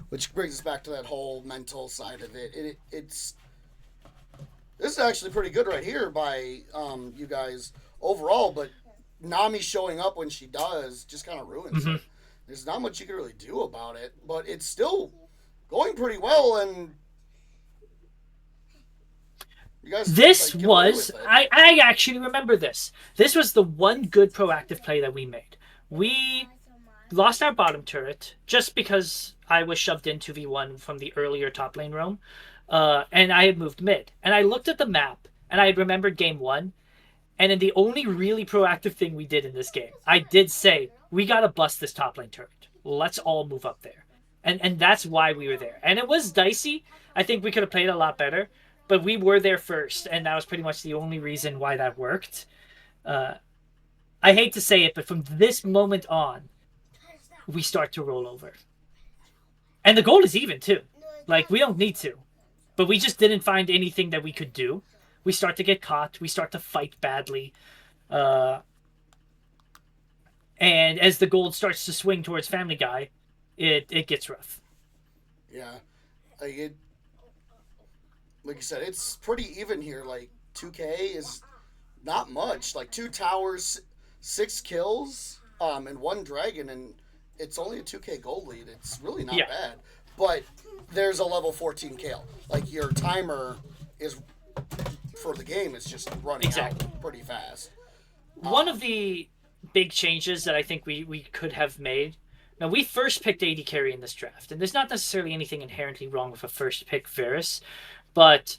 Which brings us back to that whole mental side of it. It's this is actually pretty good right here by you guys overall, but Nami showing up when she does just kind of ruins it. There's not much you can really do about it, but it's still going pretty well, and you guys. This was I actually remember this. This was the one good proactive play that we made. We lost our bottom turret just because I was shoved in 2v1 from the earlier top lane roam, and I had moved mid. And I looked at the map, and I had remembered game 1, and then the only really proactive thing we did in this game, I did say, we got to bust this top lane turret. Let's all move up there. And that's why we were there. And it was dicey. I think we could have played a lot better, but we were there first, and that was pretty much the only reason why that worked. I hate to say it, but from this moment on, we start to roll over. And the goal is even, too. Like, we don't need to. But we just didn't find anything that we could do. We start to get caught. We start to fight badly. And as the gold starts to swing towards Family Guy, it gets rough. Yeah. Like you said, it's pretty even here. Like, 2K is not much. Like, 2 towers, 6 kills, and 1 dragon, and it's only a 2K gold lead. It's really not bad. But there's a level 14 Kayle. Like, your timer is, for the game, is just running out pretty fast. One of the big changes that I think we could have made. Now, we first picked AD carry in this draft, and there's not necessarily anything inherently wrong with a first pick Varus, but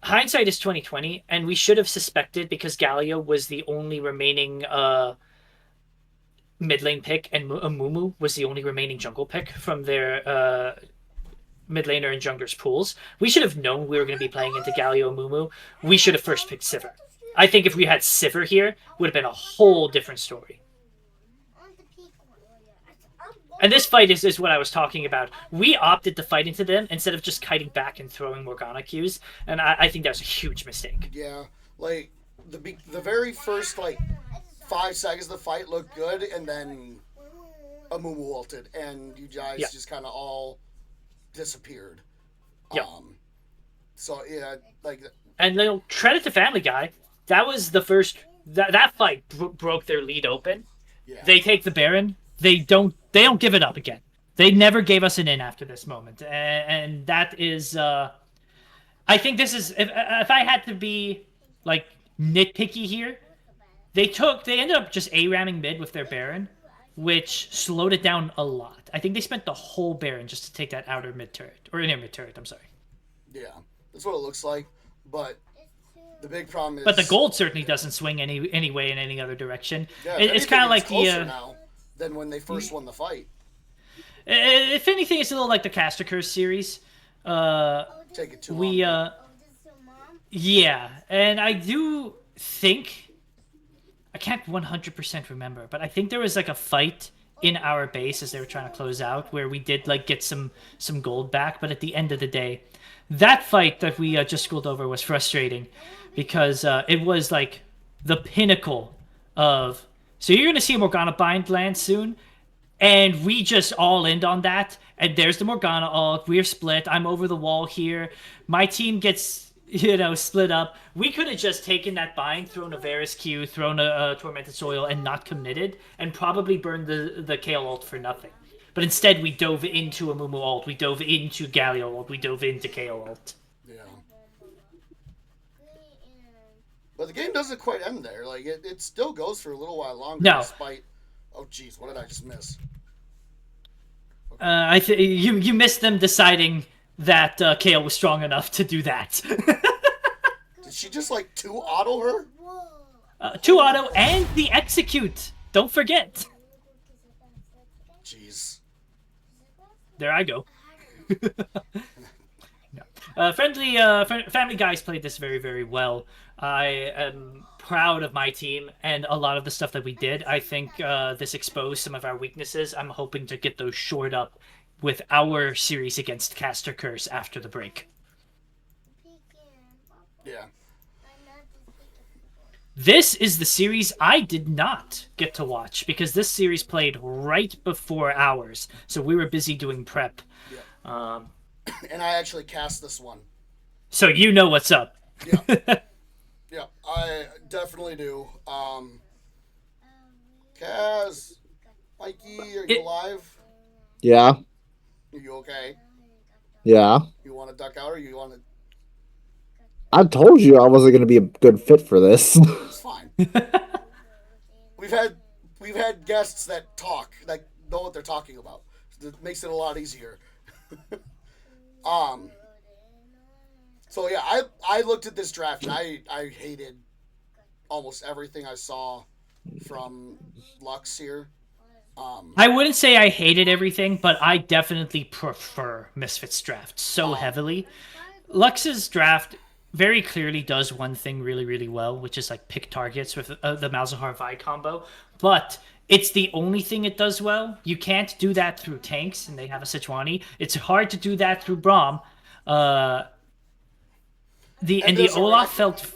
hindsight is 2020, and we should have suspected because Galio was the only remaining mid lane pick, and Amumu was the only remaining jungle pick from their mid laner and jungler's pools. We should have known we were going to be playing into Galio Amumu. We should have first picked Sivir. I think if we had Sivir here, it would have been a whole different story. And this fight is what I was talking about. We opted to fight into them instead of just kiting back and throwing Morgana Qs, and I think that was a huge mistake. Yeah, like, the very first, 5 seconds of the fight looked good, and then Amumu ulted, and you guys just kind of all disappeared. Yeah. So, yeah, And credit to Family Guy. That was the first... That fight broke their lead open. Yeah. They take the Baron. They don't give it up again. They never gave us an in after this moment. And that is... I think this is if I had to be like nitpicky here, they ended up just A-ramming mid with their Baron, which slowed it down a lot. I think they spent the whole Baron just to take that outer mid turret or inner mid turret. I'm sorry. Yeah, that's what it looks like. But the big problem is. But the gold certainly doesn't swing any way in any other direction. Yeah, It's kind of like closer now than when they first won the fight. If anything, it's a little like the Caster Curse series. Take it too We long. yeah, and I do think I can't 100% remember, but I think there was like a fight in our base as they were trying to close out where we did like get some gold back, but at the end of the day, that fight that we just schooled over was frustrating because it was like the pinnacle of. So you're gonna see a Morgana bind land soon, and we just all in on that. And there's the Morgana ult. We're split. I'm over the wall here. My team gets, split up. We could have just taken that bind, thrown a Varus Q, thrown a Tormented Soil, and not committed, and probably burned the Kayle ult for nothing. But instead, we dove into a Mumu ult. We dove into Galio ult. We dove into Kayle ult. Yeah. But the game doesn't quite end there. Like it still goes for a little while longer. No. Despite. Oh, jeez, what did I just miss? You missed them deciding that Kayle was strong enough to do that. Did she just like 2 auto her? 2 auto and the execute. Don't forget. Jeez. There I go. No. Family Guys played this very, very well. I am proud of my team and a lot of the stuff that we did. I think this exposed some of our weaknesses. I'm hoping to get those shored up with our series against Caster Curse after the break. Yeah. This is the series I did not get to watch because this series played right before ours, so we were busy doing prep. Yeah. And I actually cast this one. So you know what's up. Yeah. Yeah, I definitely do. Kaz, Mikey, are you alive? Yeah. Are you okay? Yeah. You want to duck out or you want to... I told you I wasn't going to be a good fit for this. It's fine. We've had guests that talk, that know what they're talking about. It makes it a lot easier. So yeah, I looked at this draft and I hated almost everything I saw from Lux here. I wouldn't say I hated everything, but I definitely prefer Misfits draft so heavily. Lux's draft very clearly does one thing really, really well, which is like pick targets with the Malzahar Vi combo, but it's the only thing it does well. You can't do that through tanks, and they have a Sejuani. It's hard to do that through Braum. The Olaf felt,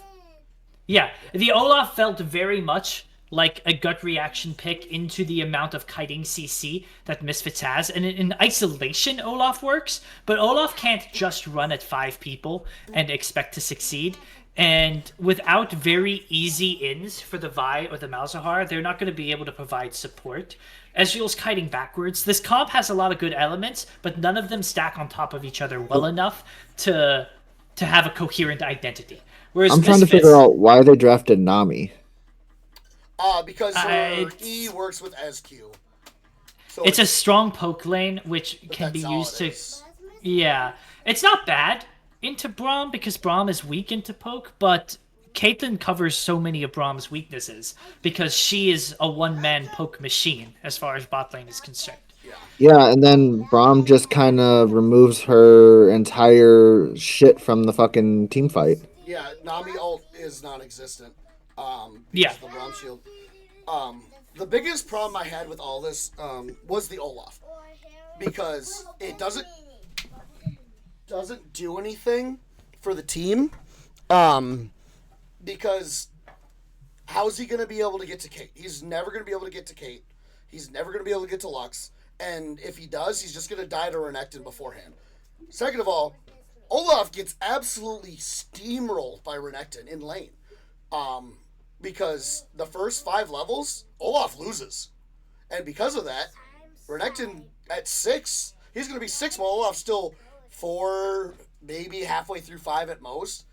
yeah, the Olaf felt very much like a gut reaction pick into the amount of kiting CC that Misfits has. And in isolation, Olaf works, but Olaf can't just run at 5 people and expect to succeed. And without very easy ins for the Vi or the Malzahar, they're not going to be able to provide support. Ezreal's kiting backwards. This comp has a lot of good elements, but none of them stack on top of each other well enough to have a coherent identity. Whereas I'm trying to figure out why they drafted Nami. Because her E works with SQ. So it's a strong poke lane, which can be used to... Yeah. It's not bad into Braum, because Braum is weak into poke, but Caitlyn covers so many of Braum's weaknesses, because she is a one-man poke machine, as far as bot lane is concerned. Yeah, and then Braum just kind of removes her entire shit from the fucking team fight. Yeah, Nami ult is non-existent. Yeah. The Braum shield. The biggest problem I had with all this was the Olaf, because it doesn't do anything for the team. Because how's he going to be able to get to Kate? He's never going to be able to get to Kate. He's never going to be able to get to Lux. And if he does, he's just going to die to Renekton beforehand. Second of all, Olaf gets absolutely steamrolled by Renekton in lane. Because the first 5 levels, Olaf loses. And because of that, Renekton at 6, he's going to be 6 while Olaf's still 4, maybe halfway through 5 at most.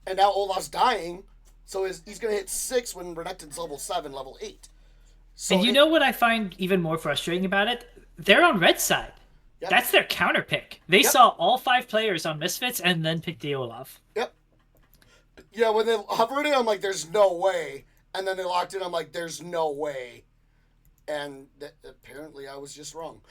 And now Olaf's dying, so he's going to hit 6 when Renekton's level 7, level 8. So And you know what I find even more frustrating about it? They're on red side. Yep. That's their counter pick. They Yep. saw all 5 players on Misfits and then picked the Olaf. Yep. Yeah, when they hovered it, I'm like, there's no way. And then they locked it, I'm like, there's no way. And apparently I was just wrong.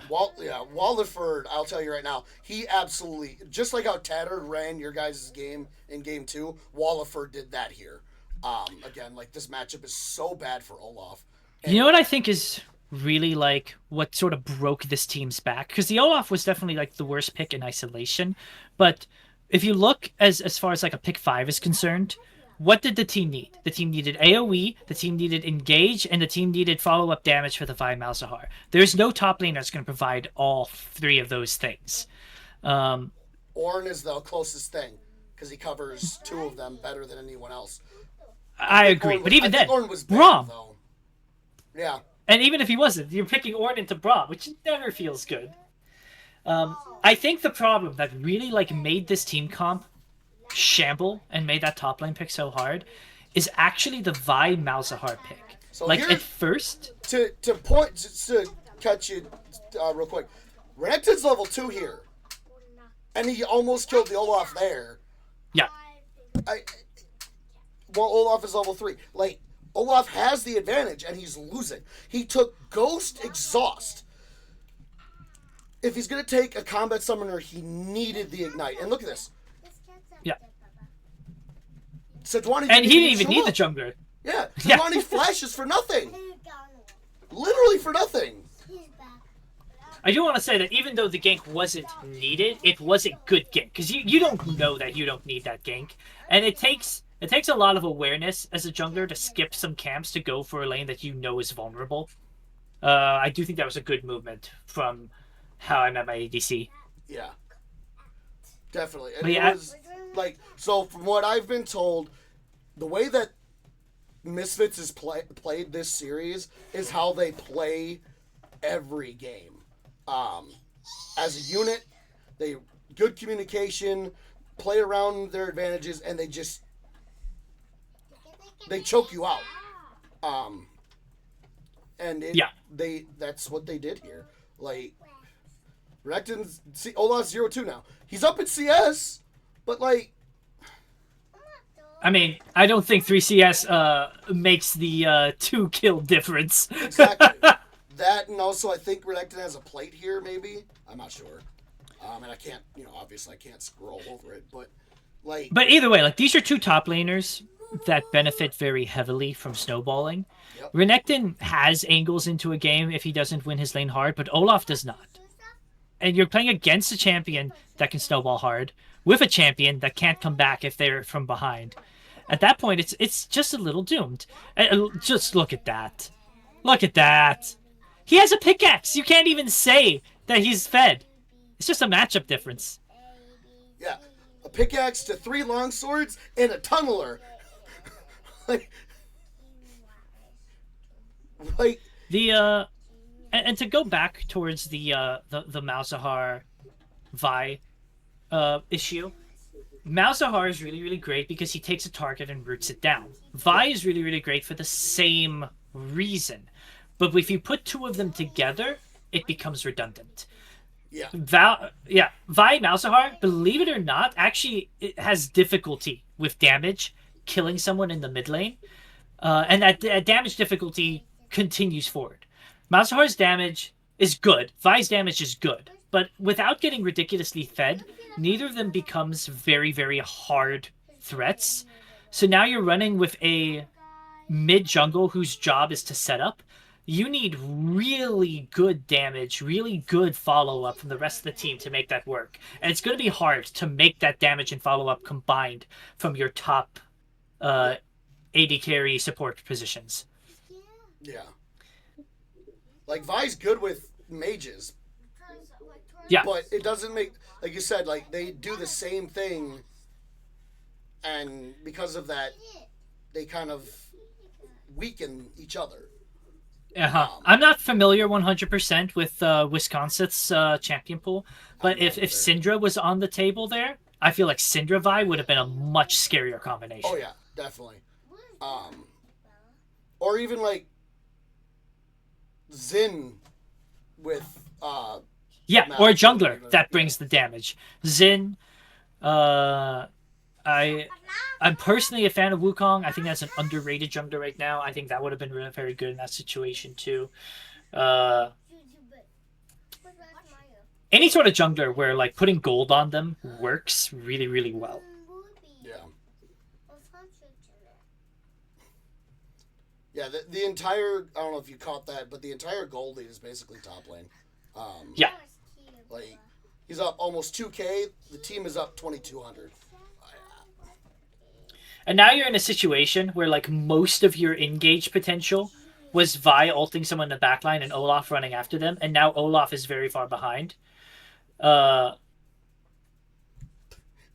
Walliford, I'll tell you right now, he absolutely, just like how Tattered ran your guys' game in game 2, Walliford did that here. Again, like, this matchup is so bad for Olaf. You know what I think is really like what sort of broke this team's back? Because the Olaf was definitely like the worst pick in isolation. But if you look as far as like a pick 5 is concerned, what did the team need? The team needed AoE, the team needed engage, and the team needed follow-up damage for the Vi Malzahar. There's no top lane that's going to provide all 3 of those things. Ornn is the closest thing, because he covers 2 of them better than anyone else. I agree, but even then, Ornn was bad, Braum. though. Yeah. And even if he wasn't, you're picking Ornn into Braum, which never feels good. I think the problem that really like made this team comp shamble and made that top lane pick so hard is actually the Vi Malzahar pick. So like here- at first, To cut you real quick, Renekton's level 2 here, and he almost killed the Olaf there. yeah, Well, Olaf is level 3. Like, Olaf has the advantage, and he's losing. He took Ghost Exhaust. If he's going to take a combat summoner, he needed the Ignite. And look at this. yeah, Sejuani and he didn't even show need the up. jungler. Yeah, Yeah. Sejuani flashes for nothing. Literally for nothing. I do want to say that even though the gank wasn't needed, it was a good gank because you don't know that you don't need that gank, and it takes a lot of awareness as a jungler to skip some camps to go for a lane that you know is vulnerable. I do think that was a good movement from how I met my ADC. Yeah. Definitely. And But it yeah, was, like, so from what I've been told, the way that Misfits is played this series is how they play every game. As a unit, they good communication, play around their advantages, and they choke you out. And that's what they did here. Like, Renekton's Olaf's 0-2 now. He's up at CS, but like, I mean, I don't think 3CS makes the 2-kill difference. exactly. That, and also I think Renekton has a plate here, maybe. I'm not sure. And I can't, obviously I can't scroll over it, but like. But either way, like these are 2 top laners that benefit very heavily from snowballing. Yep. Renekton has angles into a game if he doesn't win his lane hard, but Olaf does not. And you're playing against a champion that can snowball hard with a champion that can't come back if they're from behind. At that point, it's just a little doomed. Just look at that. Look at that. He has a pickaxe. You can't even say that he's fed. It's just a matchup difference. Yeah, a pickaxe to 3 longswords and a tunneler. like The and to go back towards the Malzahar Vi issue, Malzahar is really, really great because he takes a target and roots it down. Vi is really, really great for the same reason. But if you put 2 of them together, it becomes redundant. Yeah. Vi Malzahar, believe it or not, actually it has difficulty with damage, killing someone in the mid lane. And that damage difficulty continues forward. Malzahar's damage is good. Vi's damage is good. But without getting ridiculously fed, neither of them becomes very, very hard threats. So now you're running with a mid jungle whose job is to set up. You need really good damage, really good follow-up from the rest of the team to make that work. And it's going to be hard to make that damage and follow-up combined from your top AD carry support positions. Yeah. Like, Vi's good with mages. Yeah. But it doesn't make, like you said, like, they do the same thing, and because of that, they kind of weaken each other. I'm not familiar 100% with Wisconsin's champion pool, but I'm if not either. Syndra was on the table there, I feel like Syndra Vi would have been a much scarier combination. Oh yeah, definitely. Or even like Zin with Yeah, Matt or a Jordan, jungler that brings the damage. Xin, I'm personally a fan of Wukong. I think that's an underrated jungler right now. I think that would have been really, very good in that situation too. Any sort of jungler where like putting gold on them works really, really well. Yeah. Yeah, the entire, I don't know if you caught that, but the entire gold lead is basically top lane. Yeah. Like, he's up almost 2K. The team is up 2,200. And now you're in a situation where like most of your engage potential was Vi ulting someone in the backline and Olaf running after them, and now Olaf is very far behind. As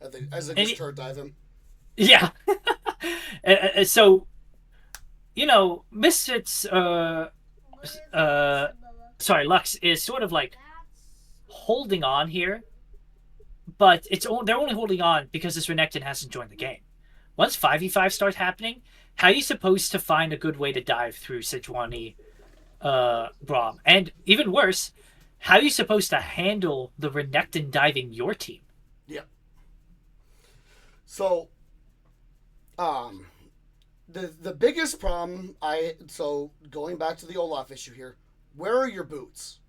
they just turret dive him. Yeah. So, you know, Misfits, Lux is sort of like holding on here, but they're only holding on because this Renekton hasn't joined the game. Once 5v5 starts happening, how are you supposed to find a good way to dive through Sejuani, Braum? And even worse, how are you supposed to handle the Renekton diving your team? Yeah. So, the biggest problem going back to the Olaf issue here, where are your boots?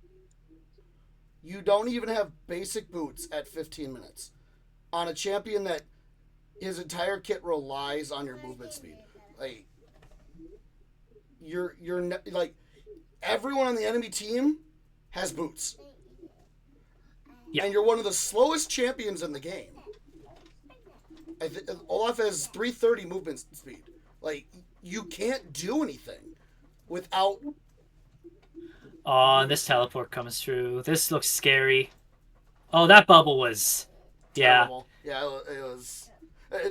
You don't even have basic boots at 15 minutes on a champion that his entire kit relies on your movement speed. Like like everyone on the enemy team has boots. Yeah. And you're one of the slowest champions in the game. Olaf has 330 movement speed. Like, you can't do anything without... Oh, this teleport comes through. This looks scary. Oh, that bubble was... Yeah. Terrible. Yeah, it was...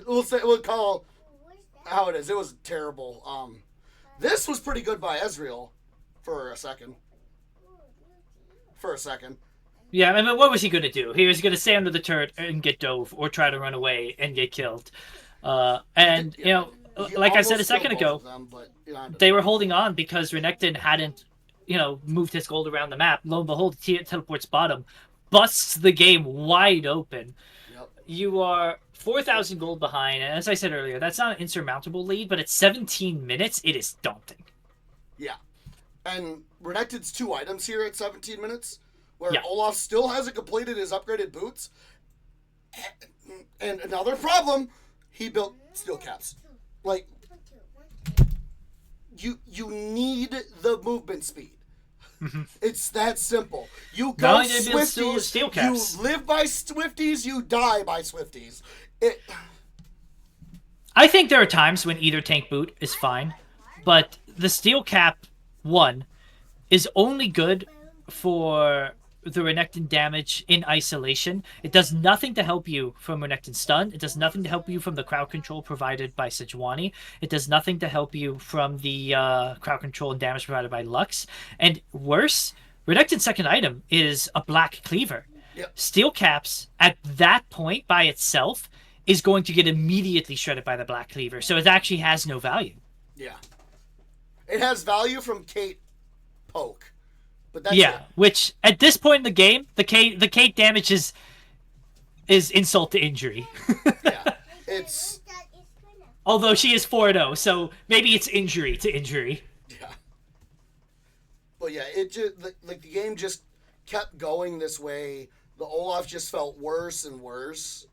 We'll call how it is. It was terrible. This was pretty good by Ezreal for a second. Yeah, I mean, what was he going to do? He was going to stay under the turret and get dove, or try to run away and get killed. And, you know, like I said a second ago, they were holding on because Renekton hadn't, you know, moved his gold around the map. Lo and behold, teleports bottom, busts the game wide open. Yep. You are 4,000 gold behind, and as I said earlier, that's not an insurmountable lead, but at 17 minutes, it is daunting. Yeah. And Renekton's 2 items here at 17 minutes, where Yeah. Olaf still hasn't completed his upgraded boots. And another problem, he built steel caps. Like, you need the movement speed. It's that simple. You go only did he build Swifties, steel caps. you live by Swifties, you die by Swifties. I think there are times when either tank boot is fine, but the steel cap 1 is only good for the Renekton damage in isolation. It does nothing to help you from Renekton stun. It does nothing to help you from the crowd control provided by Sejuani. It does nothing to help you from the crowd control and damage provided by Lux. And worse, Renekton's second item is a black cleaver. Yep. Steel caps at that point by itself is going to get immediately shredded by the black cleaver. So it actually has no value. Yeah. It has value from Kate poke. But that's Yeah, it. which at this point in the game, the Kate damage is insult to injury. Yeah. It's Although she is 4-0, so maybe it's injury to injury. yeah. But yeah, it just like the game just kept going this way. The Olaf just felt worse and worse.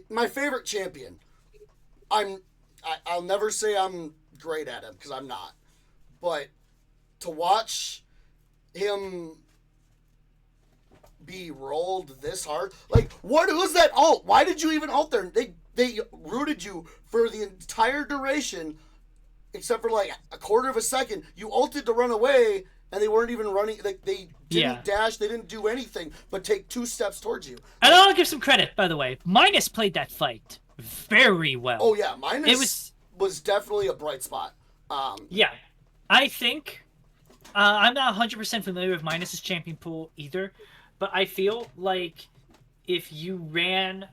My favorite champion. I'll never say I'm great at him because I'm not. But to watch him be rolled this hard, like, what was that ult? Why did you even ult there? They rooted you for the entire duration, except for like a quarter of a second. You ulted to run away, and they weren't even running. Like, they didn't dash. They didn't do anything but take 2 steps towards you. And I want to give some credit, by the way. Minus played that fight very well. Oh yeah, Minus was definitely a bright spot. Yeah, I think I'm not 100% familiar with Minus's champion pool either, but I feel like if you ran...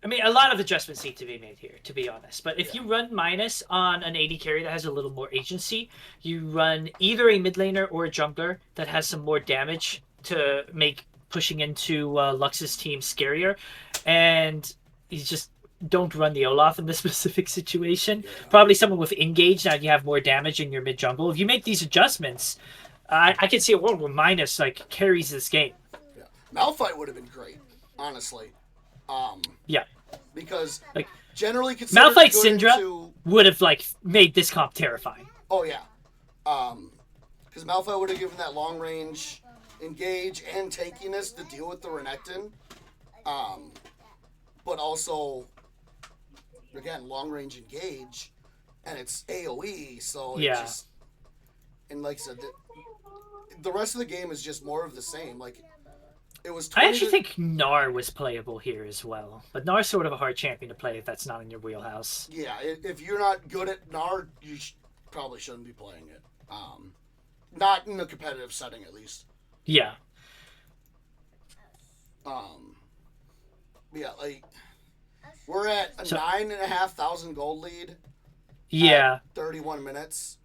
I mean, a lot of adjustments need to be made here, to be honest. But if you run Minus on an AD carry that has a little more agency, you run either a mid laner or a jungler that has some more damage to make pushing into Lux's team scarier, and you just don't run the Olaf in this specific situation. Probably someone with engage, now you have more damage in your mid jungle. If you make these adjustments, I can see a world where Minus like carries this game. Yeah. Malphite would have been great, honestly. Yeah. Because like generally considered Malphite good Syndra into... would have like made this comp terrifying. Oh yeah. Because Malphite would have given that long range engage and tankiness to deal with the Renekton. But also, again, long range engage, and it's AoE, so it Yeah. just... And like I said, the rest of the game is just more of the same. Like, it was 20 I actually think Gnar was playable here as well. But Gnar's sort of a hard champion to play if that's not in your wheelhouse. Yeah, if you're not good at Gnar, you probably shouldn't be playing it. Not in a competitive setting, at least. Yeah. Yeah, like, we're at a 9,500 gold lead. Yeah. 31 minutes.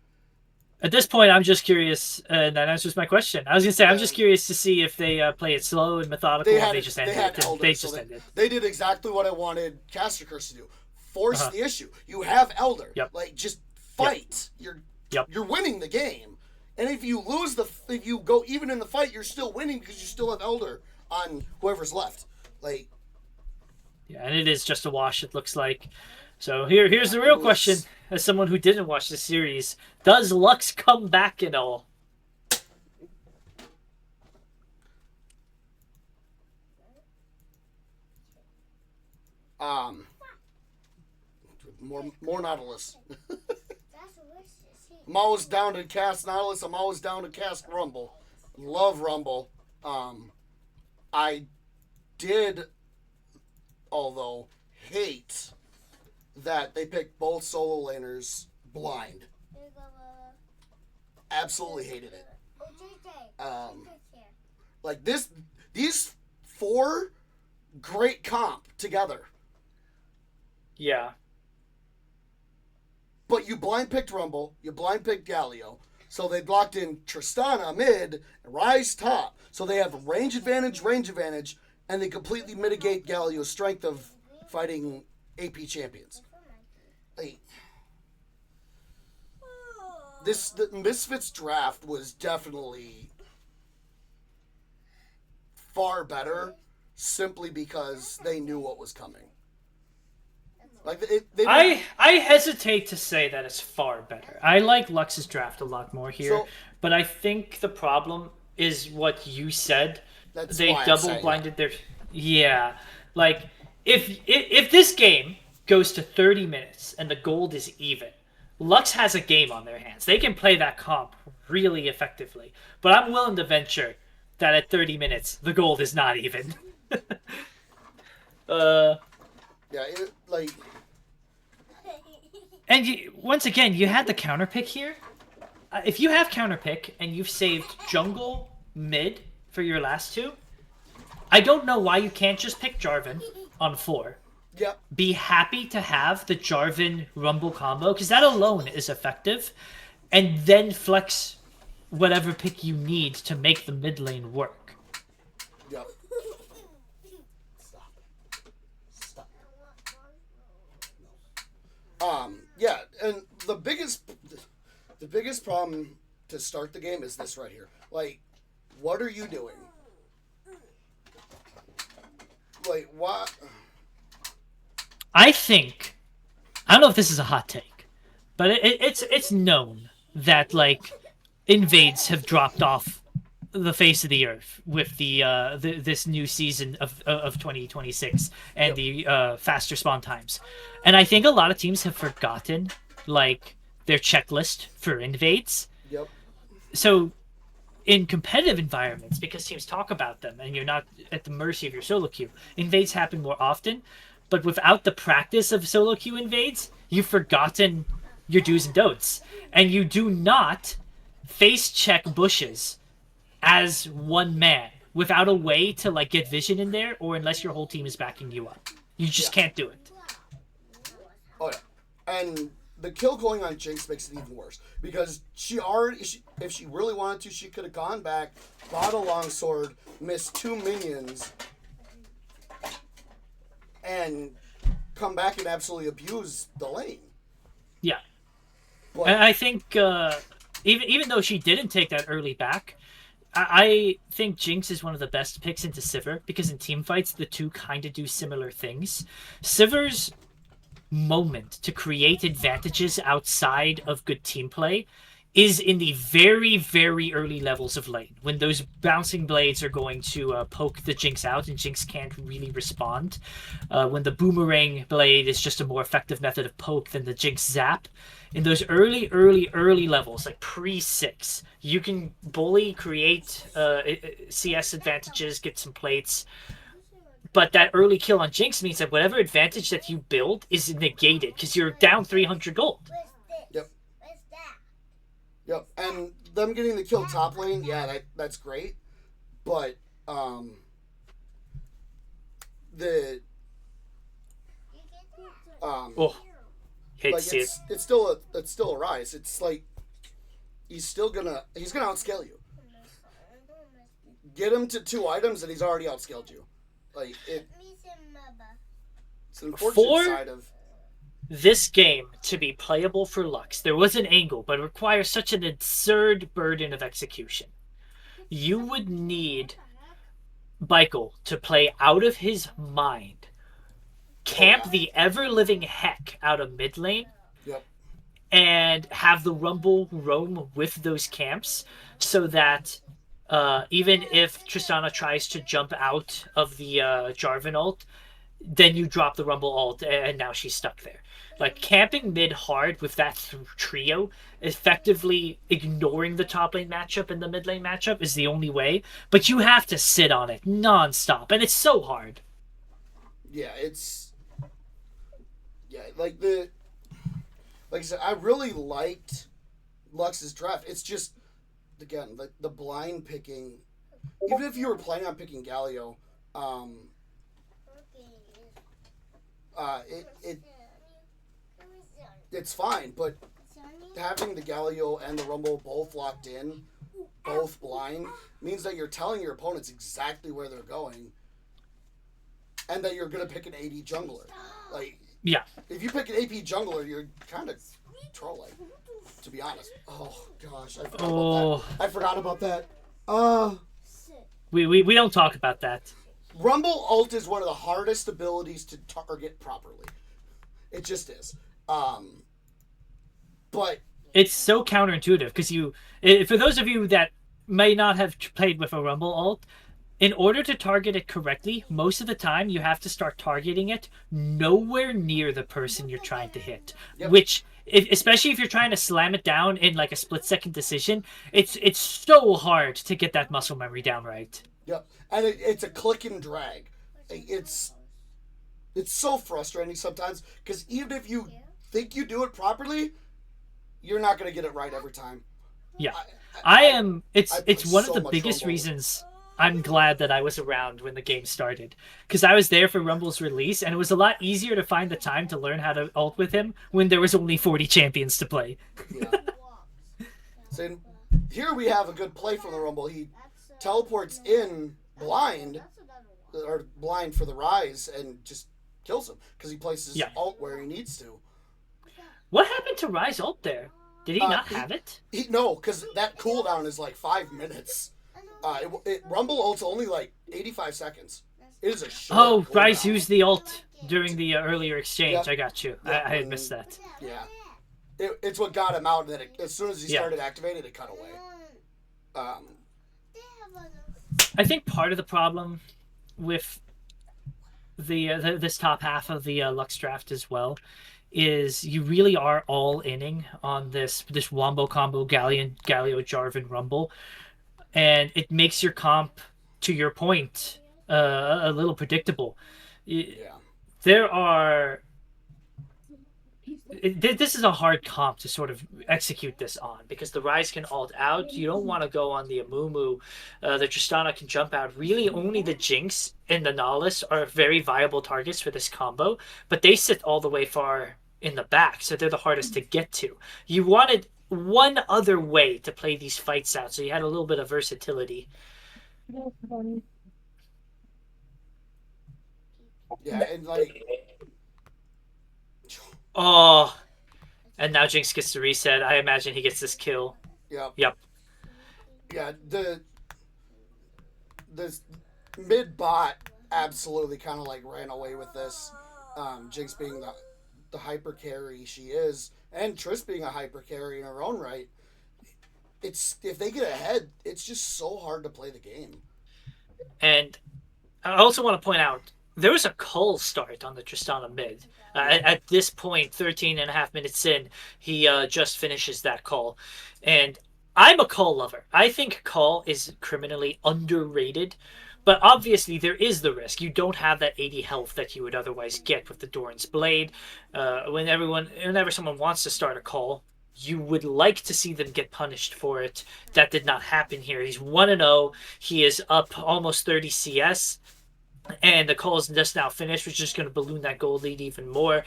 At this point, I'm just curious, and that answers my question. I was gonna say, I'm just curious to see if they play it slow and methodical, or they just ended it. Elder, They so just ended. They did exactly what I wanted Caster Curse to do. Force the issue. You have Elder. Yep. Like, just fight. You're winning the game. And if you lose if you go even in the fight, you're still winning because you still have Elder on whoever's left. Like, Yeah, and it is just a wash, it looks like. So here's the real question. As someone who didn't watch the series, does Lux come back at all? more Nautilus. I'm always down to cast Nautilus. I'm always down to cast Rumble. Love Rumble. I did, although, hate that they picked both solo laners blind. Absolutely hated it. Like these four great comp together. Yeah. But you blind picked Rumble, you blind picked Galio, so they blocked in Tristana mid and Ryze top, so they have range advantage, and they completely mitigate Galio's strength of fighting AP champions. Like, the Misfits draft was definitely far better, simply because they knew what was coming. Like I hesitate to say that it's far better. I like Lux's draft a lot more here, but I think the problem is what you said. They double blinded their... Yeah. Like, if this game goes to 30 minutes and the gold is even, Lux has a game on their hands. They can play that comp really effectively. But I'm willing to venture that at 30 minutes, the gold is not even. And once again, you had the counter pick here. If you have counter pick and you've saved jungle mid for your last two, I don't know why you can't just pick Jarvan on 4. Yep. Be happy to have the Jarvan Rumble combo, because that alone is effective, and then flex whatever pick you need to make the mid lane work. Yep. Stop. Yeah, and the biggest problem to start the game is this right here. Like, what are you doing? Like, what? I don't know if this is a hot take, but it's known that like invades have dropped off the face of the earth with this new season of 2026 and the faster spawn times, and I think a lot of teams have forgotten like their checklist for invades. Yep. So in competitive environments, because teams talk about them and you're not at the mercy of your solo queue, invades happen more often. But without the practice of solo queue invades, you've forgotten your do's and don'ts. And you do not face check bushes as one man without a way to like get vision in there, or unless your whole team is backing you up. You just can't do it. Oh yeah, and the kill going on Jinx makes it even worse because if she really wanted to, she could have gone back, bought a longsword, missed 2 minions, and come back and absolutely abuse the lane. Yeah. But, And I think even though she didn't take that early back, I think Jinx is one of the best picks into Sivir because in team fights the two kind of do similar things. Sivir's moment to create advantages outside of good team play is in the very, very early levels of lane when those bouncing blades are going to poke the Jinx out and Jinx can't really respond. When the boomerang blade is just a more effective method of poke than the Jinx zap. In those early levels, like pre-6, you can bully, create CS advantages, get some plates. But that early kill on Jinx means that whatever advantage that you build is negated because you're down 300 gold. Yep. Yep. And them getting the kill top lane, yeah, that's great. But the Hate like to see it. it's still a rise. It's like he's gonna outscale you. Get him to 2 items and he's already outscaled you. Like it's an unfortunate side of this game to be playable for Lux. There was an angle, but it requires such an absurd burden of execution. You would need Michael to play out of his mind, camp the ever-living heck out of mid lane, Yep. and have the Rumble roam with those camps so that even if Tristana tries to jump out of the Jarvan ult, then you drop the Rumble ult and now she's stuck there. Like camping mid hard with that trio, effectively ignoring the top lane matchup and the mid lane matchup is the only way. But you have to sit on it nonstop, and it's so hard. Yeah, like I said, I really liked Lux's draft. It's just again the blind picking. Even if you were planning on picking Galio, it's fine, but having the Galio and the Rumble both locked in, both blind, means that you're telling your opponents exactly where they're going, and that you're gonna pick an AD jungler. Like, yeah, if you pick an AP jungler, you're kind of trolling, to be honest. Oh gosh, I forgot about that. We don't talk about that. Rumble ult is one of the hardest abilities to target properly. It just is. But it's so counterintuitive because for those of you that may not have played with a Rumble ult, in order to target it correctly, most of the time you have to start targeting it nowhere near the person you're trying to hit. Yep. Which, especially if you're trying to slam it down in like a split-second decision, it's so hard to get that muscle memory down right. Yep, and it's a click and drag. It's so frustrating sometimes because even if you think you do it properly, you're not going to get it right every time. Yeah, I it's one of the biggest reasons I'm glad that I was around when the game started, because I was there for Rumble's release, and it was a lot easier to find the time to learn how to ult with him when there was only 40 champions to play. Yeah. So here we have a good play from the Rumble. He teleports in blind for the rise and just kills him because he places ult where he needs to. What happened to Rise ult there? Did he not have it? No, because that cooldown is like 5 minutes. Rumble ult's only like 85 seconds. It is a short cooldown. Rise used the ult during the earlier exchange. Yep. I got you. Yep. I had missed that. Yeah. It's what got him out, and then as soon as he started activating, it cut away. I think part of the problem with this top half of the Lux draft as well is you really are all inning on this wombo combo Galio Jarvan Rumble, and it makes your comp, to your point, a little predictable. Yeah. There are this is a hard comp to sort of execute this on because the Rise can ult out. You don't want to go on the Amumu. The Tristana can jump out. Really, only the Jinx and the Nihilist are very viable targets for this combo, but they sit all the way far in the back, so they're the hardest to get to. You wanted one other way to play these fights out, so you had a little bit of versatility. Yeah, and like, Oh, and now Jinx gets to reset. I imagine he gets this kill. yep. Yep. Yeah, the mid bot absolutely kind of like ran away with this. Jinx being the hyper carry she is, and Triss being a hyper carry in her own right. It's if they get ahead, it's just so hard to play the game. And I also want to point out there was a cull start on the Tristana mid. At this point, 13 and a half minutes in, he just finishes that call. And I'm a call lover. I think call is criminally underrated. But obviously, there is the risk. You don't have that 80 health that you would otherwise get with the Doran's Blade. Whenever someone wants to start a call, you would like to see them get punished for it. That did not happen here. He's 1-0. He is up almost 30 CS. And the call is just now finished, which is going to balloon that gold lead even more.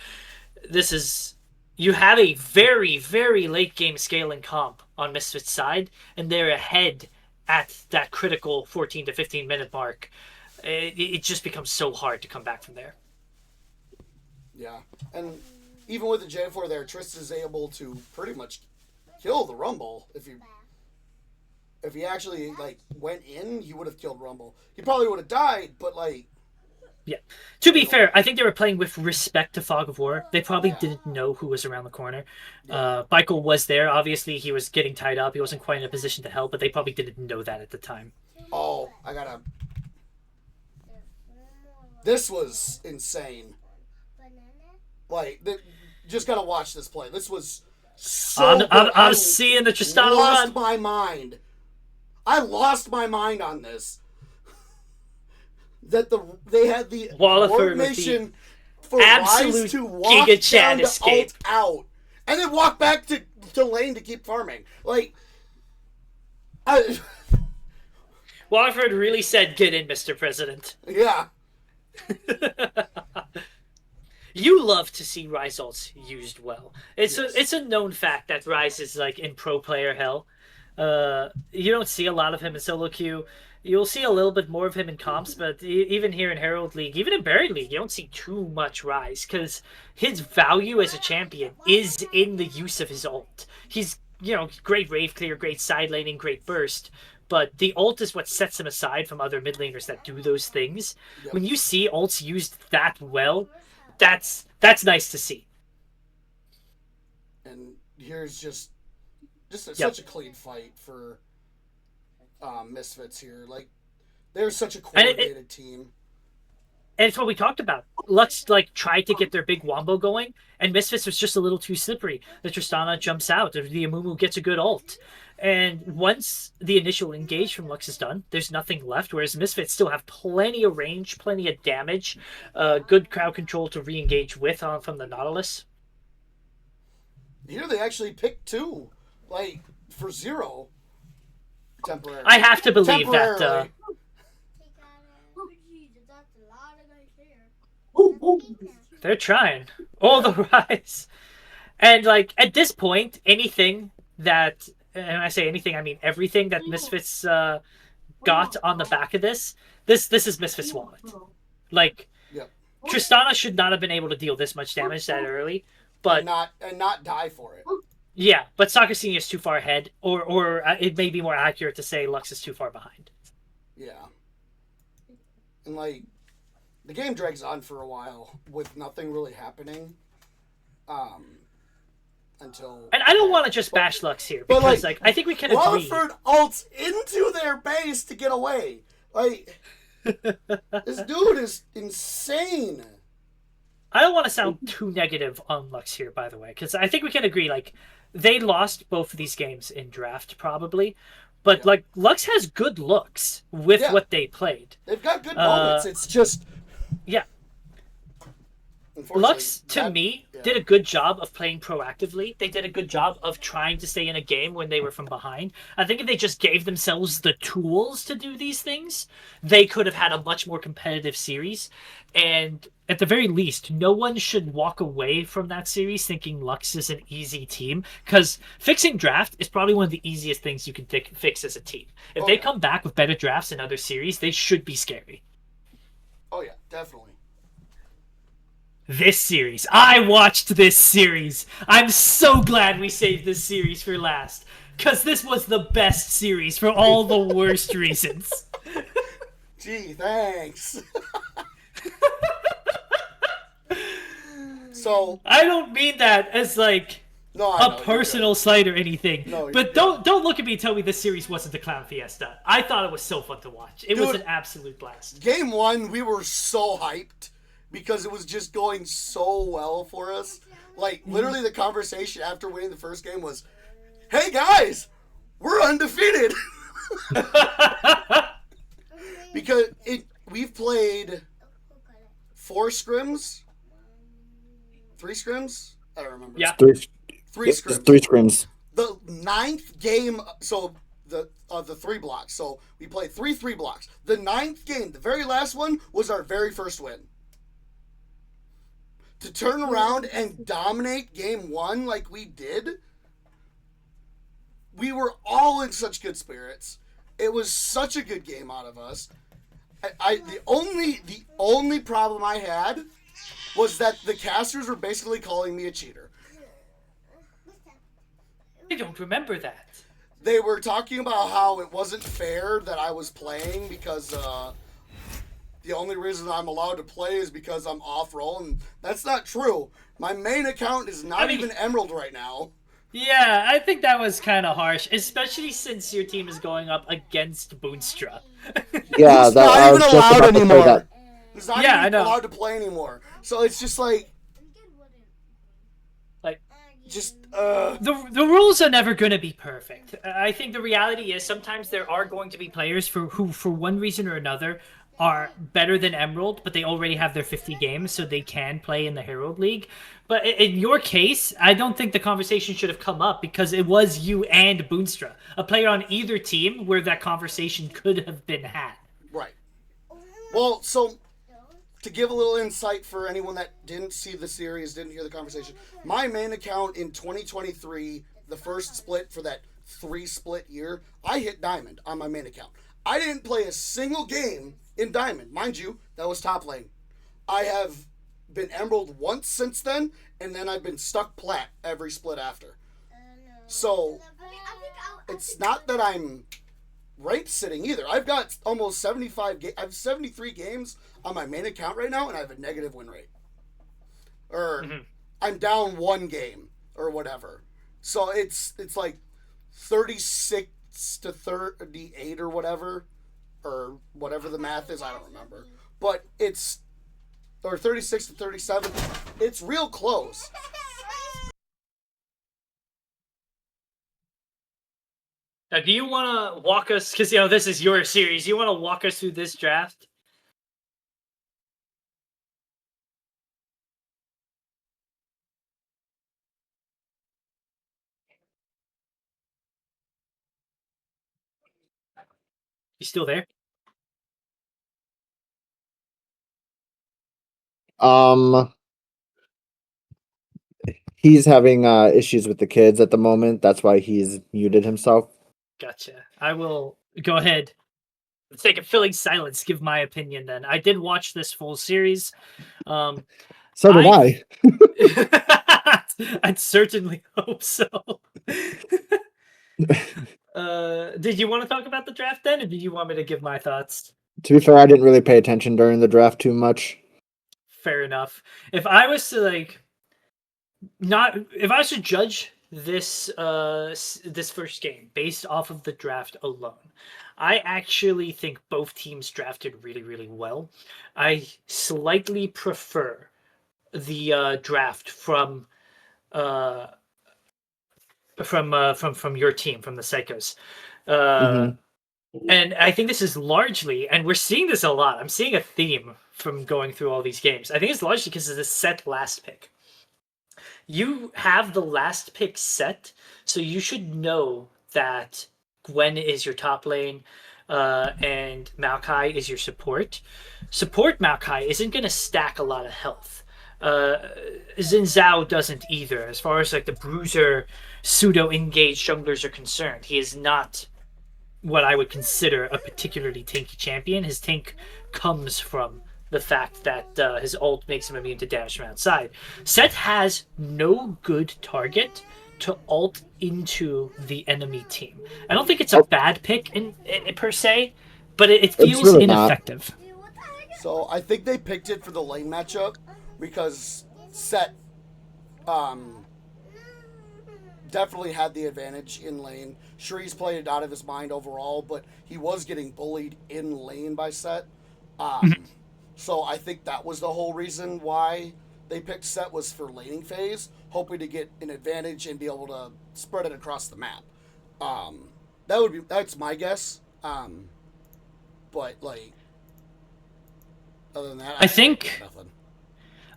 You have a very, very late game scaling comp on Misfits' side, and they're ahead at that critical 14 to 15 minute mark. It just becomes so hard to come back from there. Yeah, and even with the J4 there, Triss is able to pretty much kill the Rumble. If he actually like went in, he would have killed Rumble. He probably would have died, but like. Yeah. To be fair, I think they were playing with respect to Fog of War. They probably didn't know who was around the corner. Michael was there. Obviously, he was getting tied up. He wasn't quite in a position to help, but they probably didn't know that at the time. Oh, This was insane. Like, just gotta watch this play. This was so. I'm seeing the Tristana lost run. my mind. I lost my mind on this. That they had the coordination for Rise to walk Giga down to escape ult out, and then walk back to lane to keep farming. Like, Waterford really said, "Get in, Mr. President." Yeah. You love to see Rise ults used well. It's a known fact that Rise is like in pro player hell. You don't see a lot of him in solo queue. You'll see a little bit more of him in comps, but even here in Herald League, even in Buried League, you don't see too much Rise because his value as a champion is in the use of his ult. He's, great wave clear, great side laning, great burst, but the ult is what sets him aside from other mid laners that do those things. Yep. When you see ults used that well, that's nice to see. And here's just such a clean fight for Misfits here. Like, they're such a coordinated team. And it's what we talked about. Lux tried to get their big wombo going, and Misfits was just a little too slippery. The Tristana jumps out, the Amumu gets a good ult. And once the initial engage from Lux is done, there's nothing left, whereas Misfits still have plenty of range, plenty of damage, good crowd control to re-engage with from the Nautilus. Here they actually picked two, for 0. Temporarily. I have to believe that. They're trying. All the Rise. And, at this point, anything that, and when I say anything, I mean everything that Misfits got on the back of this is Misfits' wallet. Tristana should not have been able to deal this much damage that early, but... And not die for it. Yeah, but Sakasini is too far ahead, or it may be more accurate to say Lux is too far behind. Yeah. And, the game drags on for a while with nothing really happening. Until... And I don't want to just bash Lux here, because, I think we can agree... Waterford ults into their base to get away. This dude is insane. I don't want to sound too negative on Lux here, by the way, because I think we can agree, they lost both of these games in draft, probably. But, Lux has good looks with what they played. They've got good moments. It's just... Yeah. Unfortunately, Lux, to that- me, yeah. did a good job of playing proactively. They did a good job of trying to stay in a game when they were from behind. I think if they just gave themselves the tools to do these things, they could have had a much more competitive series. And at the very least, no one should walk away from that series thinking Lux is an easy team, because fixing draft is probably one of the easiest things you can fix as a team. If they come back with better drafts in other series, they should be scary. Oh yeah, definitely. This series. I watched this series. I'm so glad we saved this series for last. Because this was the best series for all the worst reasons. Gee, thanks. So I don't mean that as like no, I know, a you're personal good. slight or anything. No, you're but don't look at me and tell me this series wasn't a clown fiesta. I thought it was so fun to watch. It was Dude, an absolute blast. Game 1, we were so hyped because it was just going so well for us. Like, literally the conversation after winning the first game was, hey guys, we're undefeated. Because we've played 4 scrims? 3 scrims? I don't remember. Yeah. 3 It's scrims. 3 scrims. The 9th game, so the 3 blocks. So we played 3 blocks. The 9th game, the very last one, was our very first win. To turn around and dominate game 1 like we did, we were all in such good spirits. It was such a good game out of us. The only problem I had was that the casters were basically calling me a cheater. I don't remember that. They were talking about how it wasn't fair that I was playing because the only reason I'm allowed to play is because I'm off roll, and that's not true. My main account is not even Emerald right now. Yeah, I think that was kind of harsh, especially since your team is going up against Boonstra. Yeah, Who's that not I was even just allowed about to say anymore. that. Who's not Yeah, I even know. allowed to play anymore. So it's just like, Like, just the rules are never going to be perfect. I think the reality is sometimes there are going to be players who for one reason or another are better than Emerald, but they already have their 50 games, so they can play in the Herald League. But in your case, I don't think the conversation should have come up because it was you and Boonstra, a player on either team where that conversation could have been had. right. Well, so to give a little insight for anyone that didn't see the series, didn't hear the conversation, my main account in 2023, the first split for that 3 split year, I hit Diamond on my main account. I didn't play a single game in Diamond. Mind you, that was top lane. I have been Emerald once since then, and then I've been stuck Plat every split after. So, it's not that I'm rank sitting either. I've got almost 75 I have 73 games on my main account right now, and I have a negative win rate. Or I'm down 1 game or whatever. So it's like 36 to 38 or whatever the math is, I don't remember. But it's or 36 to 37. It's real close. Now, do you want to walk us, because this is your series, you want to walk us through this draft? You still there? He's having issues with the kids at the moment. That's why he's muted himself. Gotcha. I will go ahead. For the sake of filling silence, give my opinion then. I did watch this full series. So did I. I'd certainly hope so. Did you want to talk about the draft then, or did you want me to give my thoughts? To be fair, I didn't really pay attention during the draft too much. Fair enough. If I was to if I was to judge this this first game based off of the draft alone, I actually think both teams drafted really, really well. I slightly prefer the draft from your team, from the Psychos. And I think this is largely, and we're seeing this a lot. I'm seeing a theme from going through all these games. I think it's largely because of the set last pick. You have the last pick set, so you should know that Gwen is your top lane, and Maokai is your support. Support Maokai isn't going to stack a lot of health. Uh, Xin Zhao doesn't either, as far as like the bruiser pseudo engaged junglers are concerned. He is not what I would consider a particularly tanky champion. His tank comes from the fact that his ult makes him immune to damage from outside. Set has no good target to ult into the enemy team. I don't think it's a bad pick in per se, but it feels really not. ineffective. So I think they picked it for the lane matchup because Set definitely had the advantage in lane. Sure, he's played it out of his mind overall, but he was getting bullied in lane by Set. So I think that was the whole reason why they picked Set was for laning phase, hoping to get an advantage and be able to spread it across the map. That's my guess. But like, other than that, I think. nothing.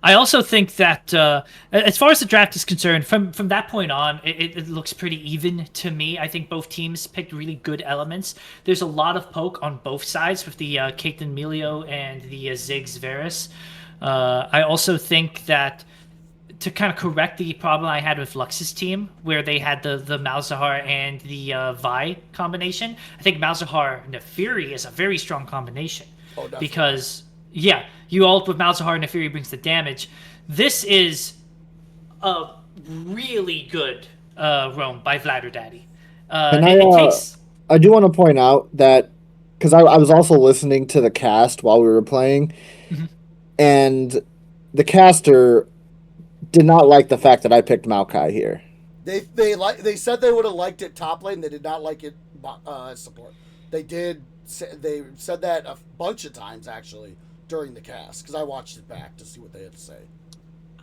I also think that as far as the draft is concerned, from that point on, it looks pretty even to me. I think both teams picked really good elements. There's a lot of poke on both sides with the Caitlyn Melio and the Ziggs Varus. I also think that to kind of correct the problem I had with Lux's team, where they had the Malzahar and the Vi combination, I think Malzahar Nefiri is a very strong combination. Oh, definitely. Because, yeah, you ult with Malzahar and Nefiri brings the damage. This is a really good roam by Vladder Daddy. And it takes... I do want to point out that, because I was also listening to the cast while we were playing, and the caster did not like the fact that I picked Maokai here. They said they would have liked it top lane. They did not like it support. They said that a bunch of times actually during the cast because I watched it back to see what they had to say.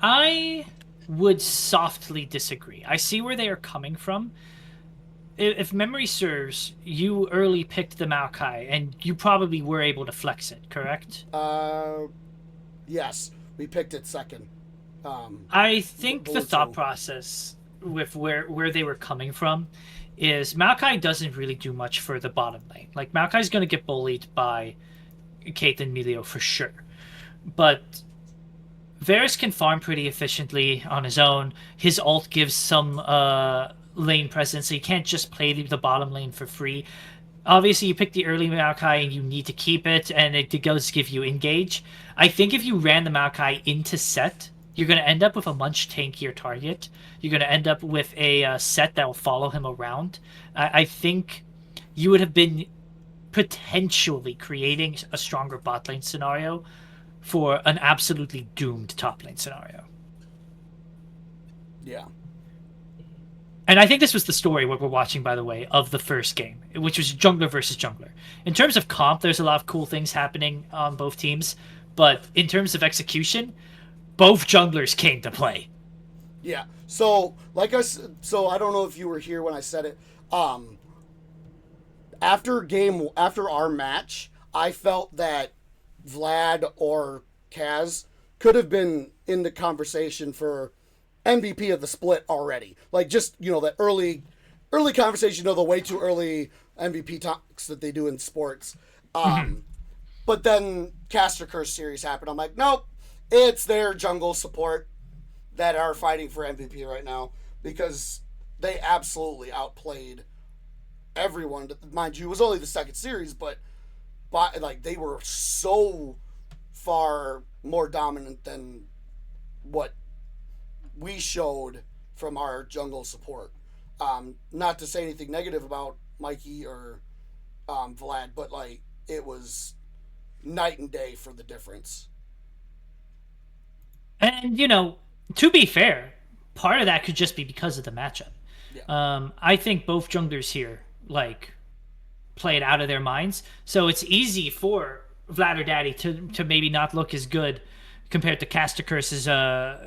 I would softly disagree. I see where they are coming from. If memory serves, you early picked the Maokai, and you probably were able to flex it, correct? Yes, we picked it second. I think the thought Bullet process with where they were coming from is Maokai doesn't really do much for the bottom lane. Like, Maokai's going to get bullied by Caitlyn Melio for sure. But Varus can farm pretty efficiently on his own. His ult gives some lane presence, so you can't just play the bottom lane for free. Obviously, you pick the early Maokai and you need to keep it, and it does give you engage. I think if you ran the Maokai into Set, you're going to end up with a much tankier target. You're going to end up with a Set that will follow him around. I think you would have been potentially creating a stronger bot lane scenario for an absolutely doomed top lane scenario. Yeah. And I think this was the story what we're watching, by the way, of the first game, which was jungler versus jungler. In terms of comp, there's a lot of cool things happening on both teams, but in terms of execution, both junglers came to play. Yeah. So, like I said, I don't know if you were here when I said it. After our match, I felt that Vlad or Kaz could have been in the conversation for MVP of the split already. Like, just, that early conversation, the way too early MVP talks that they do in sports. But then Caster Curse series happened. I'm like, nope, it's their jungle support that are fighting for MVP right now because they absolutely outplayed everyone. Mind you, it was only the second series, but they were so far more dominant than what we showed from our jungle support. Not to say anything negative about Mikey or Vlad, but it was night and day for the difference. And to be fair, part of that could just be because of the matchup. Yeah. I think both junglers here played out of their minds, so it's easy for Vladder Daddy to maybe not look as good compared to Caster Curse's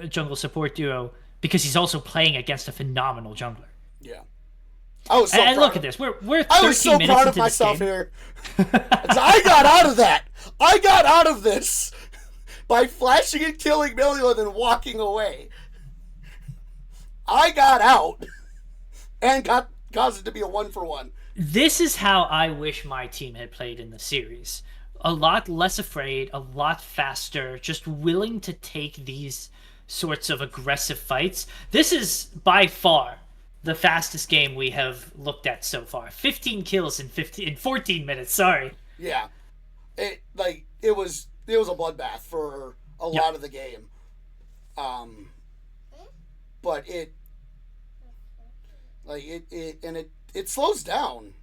jungle support duo because he's also playing against a phenomenal jungler. Yeah. I was so And proud look of- at this. We're 13 I was so minutes proud into of myself this game. here. I got out of that. I got out of this by flashing and killing Millie and then walking away. I got out and caused it to be a 1-for-1. This is how I wish my team had played in the series. A lot less afraid, a lot faster, just willing to take these sorts of aggressive fights. This is by far the fastest game we have looked at so far. 15 kills in 14 minutes. Sorry. Yeah, it was a bloodbath for a lot of the game. But it slows down,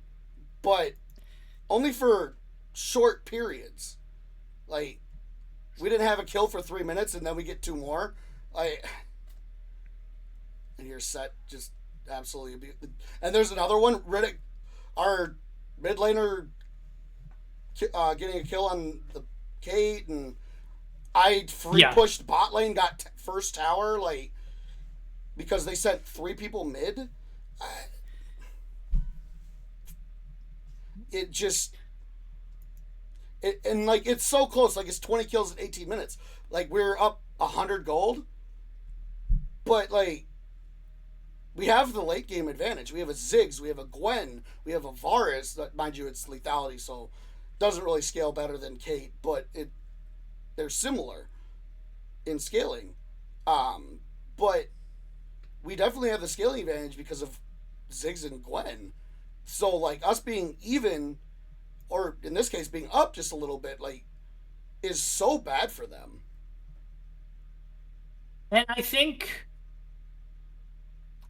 but only for short periods. Like, we didn't have a kill for 3 minutes and then we get 2 more. And your set just absolutely. And there's another one. Riddick, our mid laner, getting a kill on the Kate, and I free pushed bot lane, got first tower, like, because they sent 3 people mid. It's so close. Like, it's 20 kills in 18 minutes. Like, we're up 100 gold, but like, we have the late game advantage. We have a Ziggs, we have a Gwen, we have a Varus. That, mind you, it's lethality, so doesn't really scale better than Kate, but they're similar in scaling. But we definitely have the scaling advantage because of Ziggs and Gwen. So, like, us being even, or in this case being up just a little bit, like, is so bad for them. And I think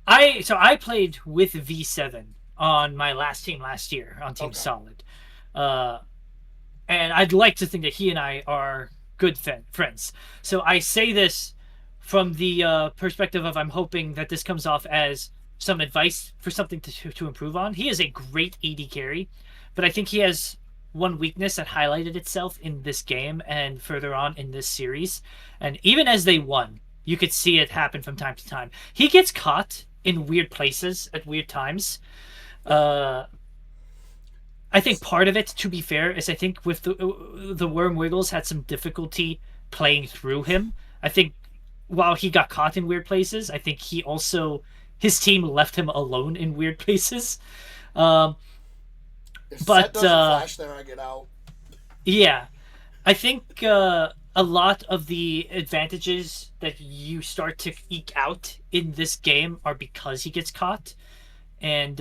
I played with V7 on my last team last year on Team Solid. And I'd like to think that he and I are good friends. So I say this from the perspective of, I'm hoping that this comes off as some advice for something to improve on. He is a great AD carry, but I think he has one weakness that highlighted itself in this game and further on in this series. And even as they won, you could see it happen from time to time. He gets caught in weird places at weird times. I think part of it, to be fair, is I think with the Worm Wiggles had some difficulty playing through him. I think while he got caught in weird places, I think his team left him alone in weird places. If Set doesn't flash there, I get out. Yeah, I think a lot of the advantages that you start to eke out in this game are because he gets caught, and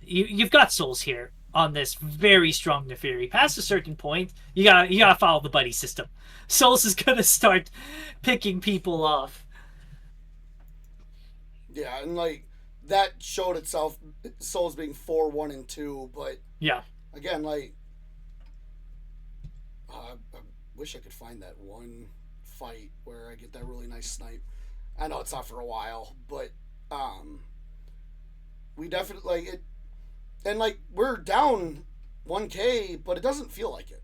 you've got Souls here on this very strong Neferi. Past a certain point, you gotta follow the buddy system. Souls is gonna start picking people off. Yeah, and like that showed itself, Souls being 4-1 and 2, but yeah, again, like, I wish I could find that one fight where I get that really nice snipe. I know it's not for a while, but we definitely, like, it, and like, we're down 1K, but it doesn't feel like it.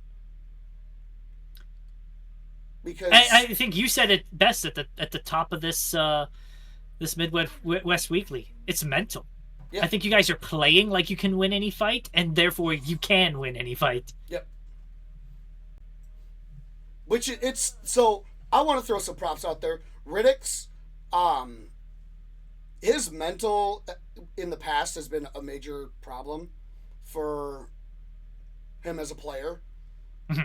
Because I think you said it best at the top of this this Midwest Weekly. It's mental. Yeah. I think you guys are playing like you can win any fight, and therefore you can win any fight. Yep. Which it's so I want to throw some props out there. Riddick's his mental in the past has been a major problem for him as a player.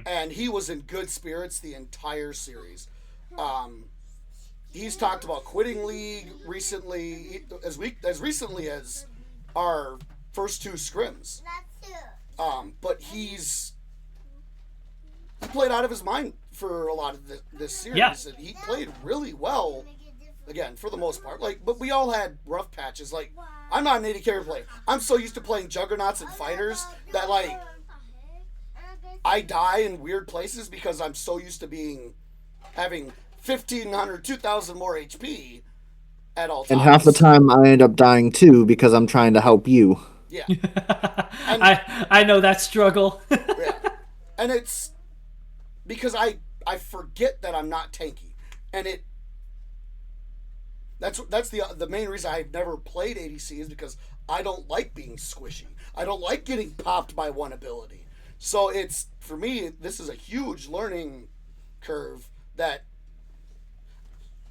And he was in good spirits the entire series. He's talked about quitting League recently, as recently as our first 2 scrims. But he played out of his mind for a lot of this series. Yeah. And he played really well, again, for the most part. Like, but we all had rough patches. Like, I'm not an AD carry player. I'm so used to playing juggernauts and fighters that, like, I die in weird places because I'm so used to having 1,500, 2,000 more HP at all times. And half the time I end up dying too because I'm trying to help you. Yeah. I know that struggle. Yeah. And it's because I forget that I'm not tanky. And That's the main reason I've never played ADC is because I don't like being squishy. I don't like getting popped by one ability. So it's for me, this is a huge learning curve that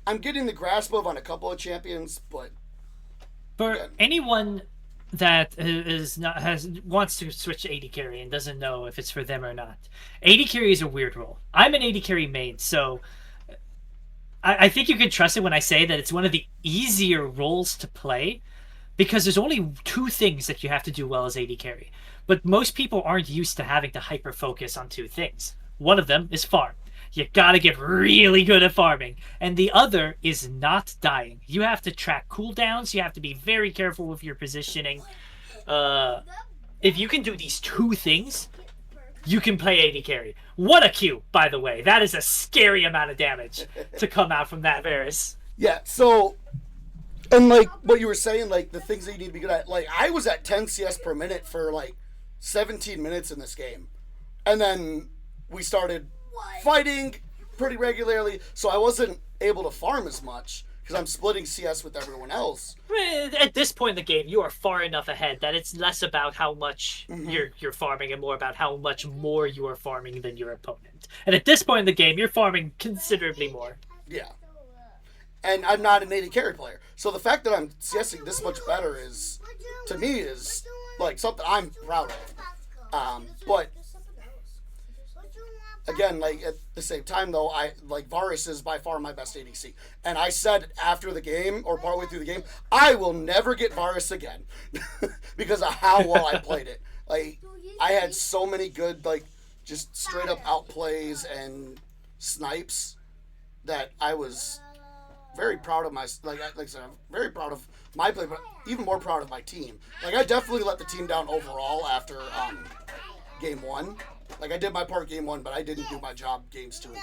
I'm getting the grasp of on a couple of champions, but For again, anyone that wants to switch to AD carry and doesn't know if it's for them or not, AD carry is a weird role. I'm an AD carry main, so I think you can trust it when I say that it's one of the easier roles to play because there's only two things that you have to do well as AD carry. But most people aren't used to having to hyper focus on two things. One of them is farm. You gotta get really good at farming. And the other is not dying. You have to track cooldowns. You have to be very careful with your positioning. If you can do these two things, you can play AD carry. What a Q, by the way. That is a scary amount of damage to come out from that Varus. yeah. So, and like what you were saying, like the things that you need to be good at. Like I was at 10 CS per minute for like 17 minutes in this game, and then we started fighting pretty regularly, so I wasn't able to farm as much because I'm splitting CS with everyone else. At this point in the game, you are far enough ahead that it's less about how much you're farming and more about how much more you are farming than your opponent. And at this point in the game, you're farming considerably more. Yeah. And I'm not an AD carry player. So the fact that I'm CSing this much better is, to me, is like something I'm proud of. But again, like at the same time though, I like Varus is by far my best ADC. And I said after the game or partway through the game, I will never get Varus again because of how well I played it. Like I had so many good like just straight up outplays and snipes that I was very proud of like I said, I'm very proud of my play, but even more proud of my team. Like I definitely let the team down overall after game 1. Like I did my part game 1, but I didn't do my job games 2 and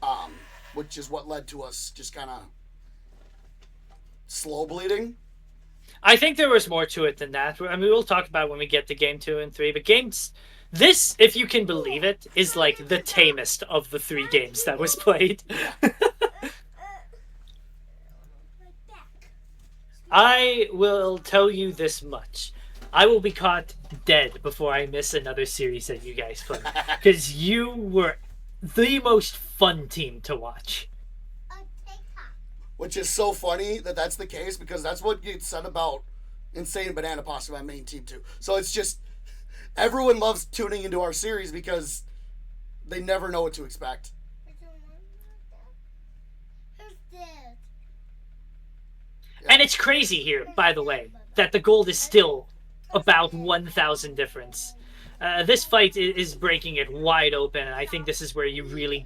3, which is what led to us just kind of slow bleeding. I think there was more to it than that. I mean, we'll talk about it when we get to game 2 and 3, but this, if you can believe it, is like the tamest of the 3 games that was played. I will tell you this much. I will be caught dead before I miss another series that you guys play. Because you were the most fun team to watch. Which is so funny that that's the case because that's what gets said about Insane Banana Pasta, my main team too. So it's just, everyone loves tuning into our series because they never know what to expect. And it's crazy here, by the way, that the gold is still about 1,000 difference. This fight is breaking it wide open, and I think this is where you really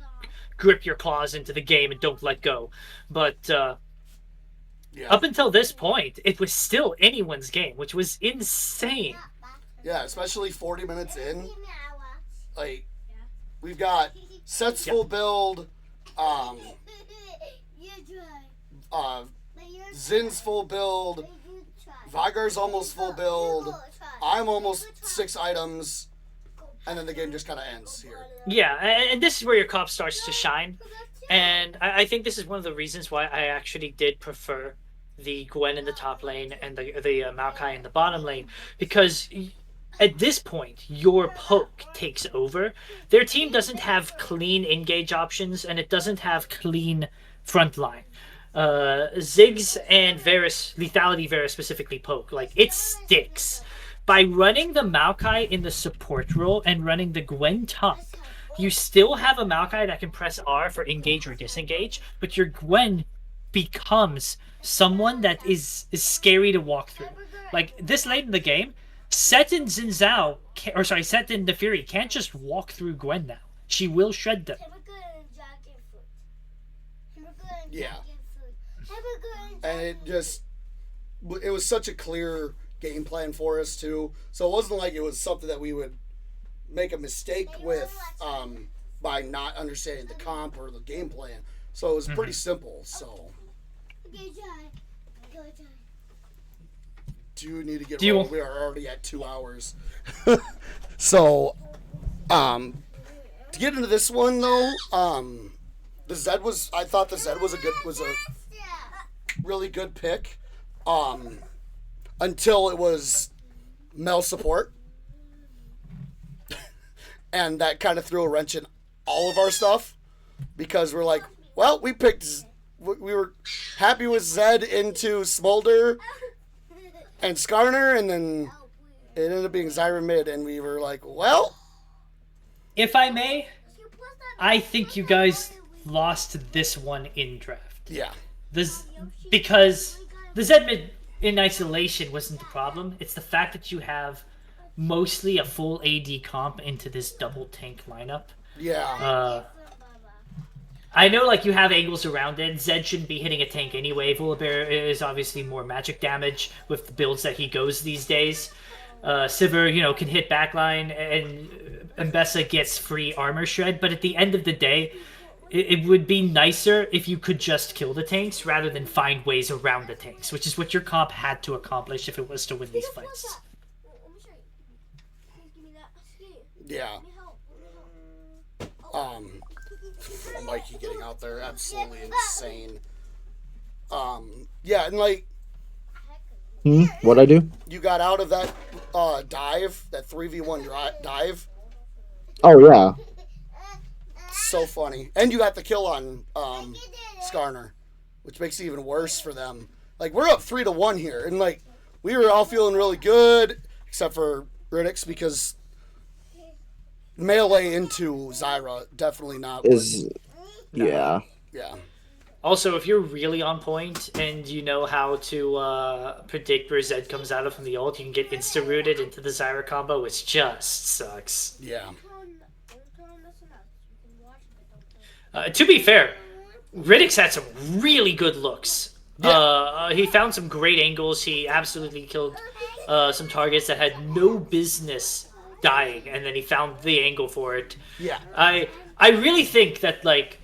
grip your claws into the game and don't let go. But up until this point, it was still anyone's game, which was insane. Yeah, especially 40 minutes in. Like, we've got Set's full build, Zin's full build, Vigar's almost full build, I'm almost 6 items, and then the game just kind of ends here. Yeah, and this is where your comp starts to shine. And I think this is one of the reasons why I actually did prefer the Gwen in the top lane and the Maokai in the bottom lane. Because at this point, your poke takes over. Their team doesn't have clean engage options, and it doesn't have clean front line. Ziggs and Varus, Lethality Varus specifically poke, like it sticks. By running the Maokai in the support role and running the Gwen top, you still have a Maokai that can press R for engage or disengage, but your Gwen becomes someone that is scary to walk through. Like this late in the game, Set and Xin Zhao, Set and the Fury can't just walk through Gwen now. She will shred them. Yeah. And it was such a clear game plan for us too. So it wasn't like it was something that we would make a mistake with by not understanding the comp or the game plan. So it was pretty simple. So do you need to get rolling? We are already at 2 hours. So to get into this one though, the Zed was really good pick, until it was Mel support, and that kind of threw a wrench in all of our stuff because we're like, well, we were happy with Zed into Smolder and Skarner, and then it ended up being Zyra mid, and we were like, well, If I may, I think you guys lost this one in draft. yeah, Because the Zed mid in isolation wasn't the problem. It's the fact that you have mostly a full AD comp into this double tank lineup. yeah, I know, like, you have angles around it. Zed shouldn't be hitting a tank anyway. Volibear is obviously more magic damage with the builds that he goes these days. Sivir, can hit backline, and Mbessa gets free armor shred. But at the end of the day, it would be nicer if you could just kill the tanks rather than find ways around the tanks, which is what your comp had to accomplish if it was to win these fights. yeah. Mikey getting out there, absolutely insane. Yeah, and like What'd I do? you got out of that dive, that 3v1 dive. Oh yeah. So funny. And you got the kill on Skarner, which makes it even worse for them. Like, we're up 3-1 here, and like we were all feeling really good, except for Riddick's, because melee into Zyra definitely not Yeah. yeah. Also, if you're really on point and you know how to predict where Zed comes out of from the ult, you can get insta-rooted into the Zyra combo, which just sucks. Yeah. To be fair, Riddick's had some really good looks. He found some great angles. He absolutely killed some targets that had no business dying, and then he found the angle for it. Yeah. I really think that, like,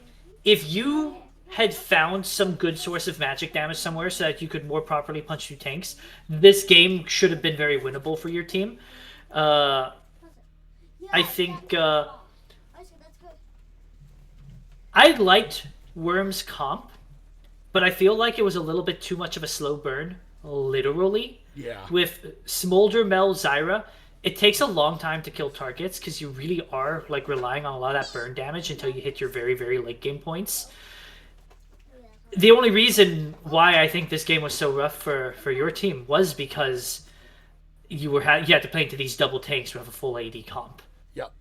if you had found some good source of magic damage somewhere so that you could more properly punch through tanks, this game should have been very winnable for your team. I think I liked Worm's comp, but I feel like it was a little bit too much of a slow burn, literally. Yeah. With Smolder, Mel, Zyra, it takes a long time to kill targets because you really are like relying on a lot of that burn damage until you hit your very, very late game points. The only reason why I think this game was so rough for your team was because you had to play into these double tanks with a full AD comp. Yep.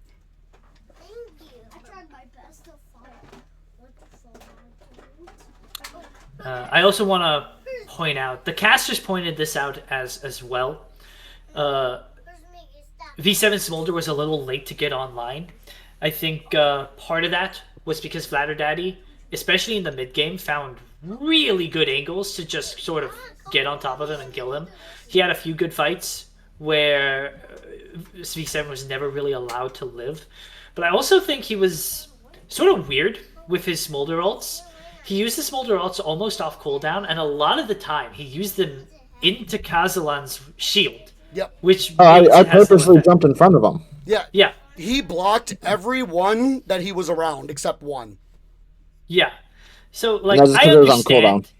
I also want to point out, the casters pointed this out as well. V7 Smolder was a little late to get online. I think part of that was because Flatter Daddy, especially in the mid game, found really good angles to just sort of get on top of him and kill him. He had a few good fights where V7 was never really allowed to live. But I also think he was sort of weird with his Smolder ults. He used the Smolder ults almost off cooldown, and a lot of the time he used them into Kazalan's shield. Yep. Which I purposely jumped in front of him. Yeah. Yeah. He blocked every one that he was around except one. Yeah. So, like, That's just I 'cause it was on cooldown. understand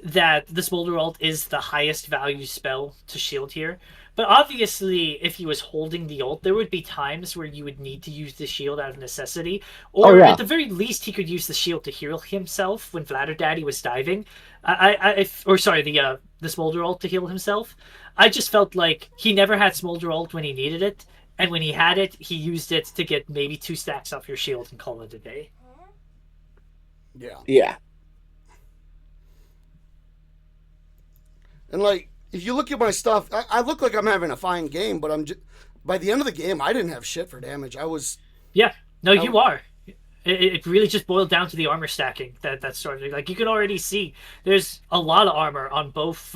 that the Smolder ult is the highest value spell to shield here. But obviously, if he was holding the ult, there would be times where you would need to use the shield out of necessity. Or at the very least, he could use the shield to heal himself when Flatter Daddy was diving. The Smolder ult to heal himself. I just felt like he never had Smolder ult when he needed it. And when he had it, he used it to get maybe 2 stacks off your shield and call it a day. Yeah. Yeah. And like, if you look at my stuff, I look like I'm having a fine game, but by the end of the game, I didn't have shit for damage. Yeah, no, you are. It really just boiled down to the armor stacking that started. Like, you can already see there's a lot of armor on both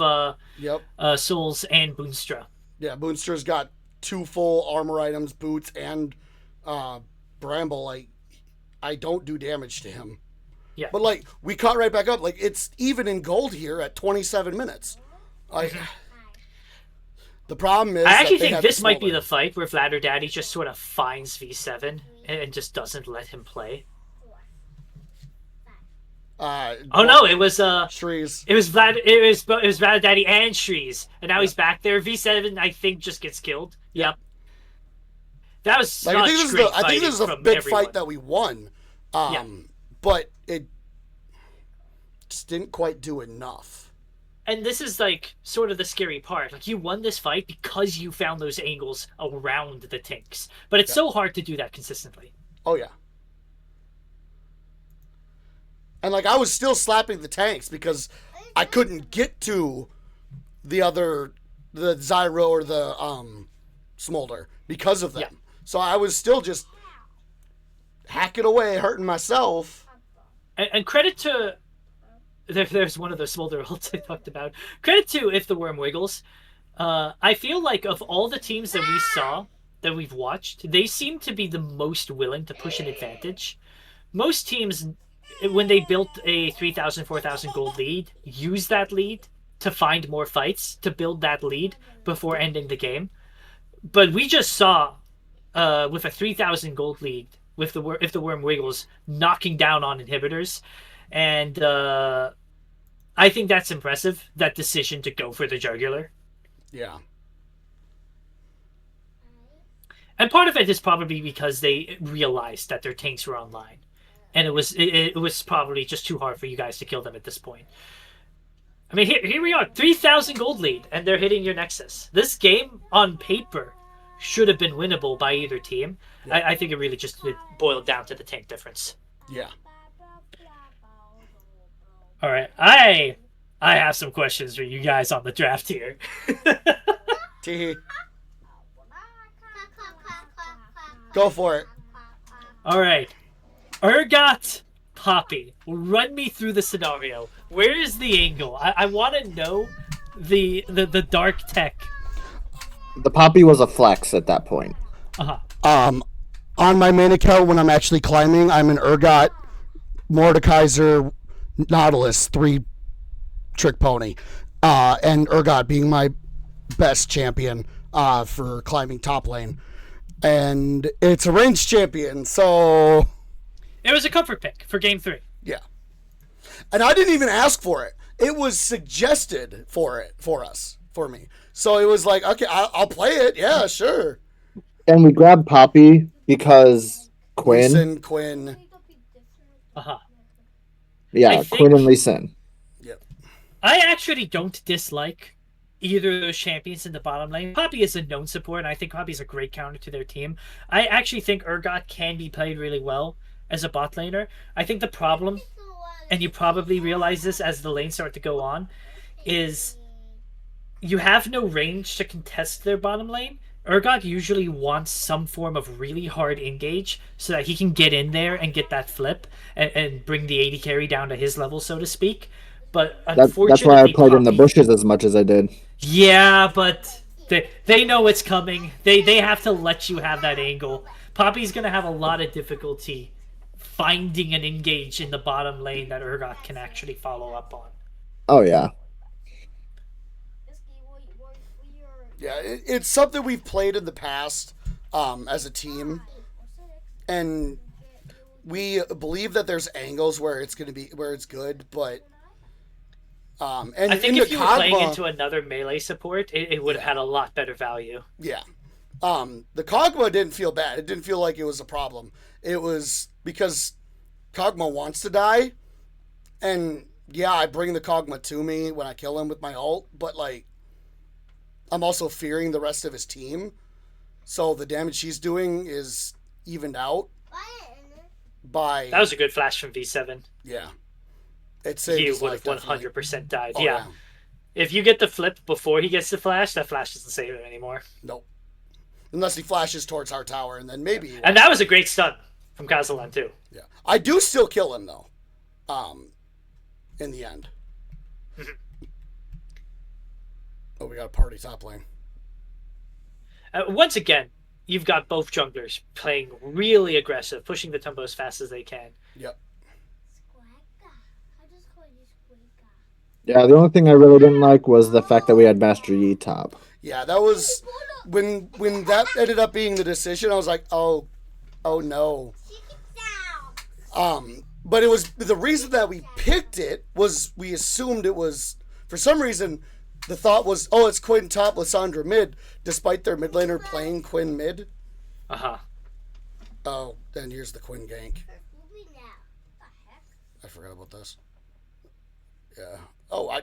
Souls and Boonstra. Yeah, Boonstra's got 2 full armor items, boots and Bramble. Like, I don't do damage to him. Yeah. But like, we caught right back up. Like, it's even in gold here at 27 minutes. Like, the problem is, I actually think this might be the fight where Flatter Daddy just sort of finds V7 and just doesn't let him play. Oh no, it was Shrees. it was Vlad Daddy and Shrees, and now he's back there. V7, I think, just gets killed. Yep. That was such Like, I think this is a big fight that we won. But it just didn't quite do enough. And this is like sort of the scary part. Like, you won this fight because you found those angles around the tanks. But it's so hard to do that consistently. Oh yeah. And like, I was still slapping the tanks because I couldn't get to the Zyro or the Smolder because of them. Yeah. So I was still just hacking away, hurting myself. And credit to... There's one of those Smolder ults I talked about. Credit to If the Worm Wiggles. I feel like of all the teams that we saw, that we've watched, they seem to be the most willing to push an advantage. Most teams, when they built a 3,000, 4,000 gold lead, use that lead to find more fights, to build that lead before ending the game. But we just saw, with a 3,000 gold lead, with If the Worm Wiggles knocking down on inhibitors. And I think that's impressive, that decision to go for the jugular. Yeah. And part of it is probably because they realized that their tanks were online. And it was probably just too hard for you guys to kill them at this point. I mean, here we are, 3,000 gold lead, and they're hitting your Nexus. This game, on paper, should have been winnable by either team. Yeah. I think it really just boiled down to the tank difference. Yeah. All right, I have some questions for you guys on the draft here. Tee. Go for it. All right, Urgot, Poppy, run me through the scenario. Where is the angle? I want to know the dark tech. The Poppy was a flex at that point. On my main account, when I'm actually climbing, I'm an Urgot, Mordekaiser, Nautilus 3 trick pony, and Urgot being my best champion for climbing top lane, and it's a ranged champion, so it was a comfort pick for game 3. Yeah, and I didn't even ask for it. It was suggested for me. So it was like, okay, I'll play it. Yeah, sure. And we grabbed Poppy because Quinn. Quinn. Yeah, Quinn and Lee Sin. Yep. I actually don't dislike either of those champions in the bottom lane. Poppy is a known support, and I think Poppy's a great counter to their team. I actually think Urgot can be played really well as a bot laner. I think the problem, and you probably realize this as the lanes start to go on, is you have no range to contest their bottom lane. Urgot usually wants some form of really hard engage so that he can get in there and get that flip and bring the 80 carry down to his level, so to speak. But unfortunately, that's why I played in the bushes as much as I did. Yeah, but they know it's coming. They have to let you have that angle. Poppy's going to have a lot of difficulty finding an engage in the bottom lane that Urgot can actually follow up on. Oh, yeah. Yeah, it's something we've played in the past as a team, and we believe that there's angles where it's good, but and I think if you were playing into another melee support, it would have had a lot better value. Yeah, the Kog'Maw didn't feel bad. It didn't feel like it was a problem. It was because Kog'Maw wants to die, and yeah, I bring the Kog'Maw to me when I kill him with my ult, but like, I'm also fearing the rest of his team, so the damage he's doing is evened out by... That was a good flash from V7. Yeah. It saved he his would life, have 100% died. Oh, yeah. If you get the flip before he gets the flash, that flash doesn't save him anymore. Nope. Unless he flashes towards our tower, and then maybe... And that was a great stun from Kazalan, too. Yeah. I do still kill him, though. In the end. Oh, we got a party top lane. Once again, you've got both junglers playing really aggressive, pushing the tempo as fast as they can. Yep. Yeah, the only thing I really didn't like was the fact that we had Master Yi top. Yeah, that was... When that ended up being the decision, I was like, oh no. But it was the reason that we picked it was we assumed it was for some reason the thought was, oh, it's Quinn top, Lissandra mid, despite their mid laner playing Quinn mid. Uh-huh. Oh, then here's the Quinn gank. I forgot about this. Yeah. Oh,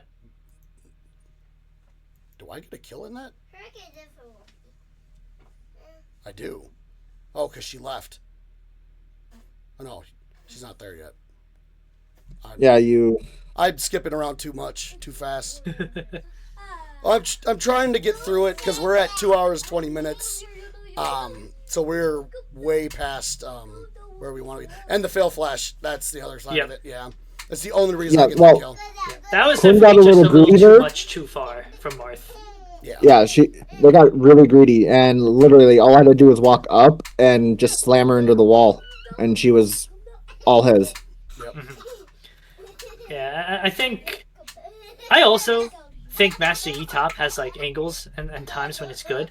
do I get a kill in that? I do. Oh, because she left. Oh, no, she's not there yet. I'm skipping around too much, too fast. I'm trying to get through it because we're at 2 hours 20 minutes. So we're way past where we want to be. And the fail flash, that's the other side of it. Yeah, that's the only reason I get the kill. That was Quinn definitely got a just a little little greedy too there. much too far from Marth. Yeah, they got really greedy, and literally all I had to do was walk up and just slam her into the wall, and she was all his. Yep. Yeah, I also think Master Yi top has like angles and times when it's good.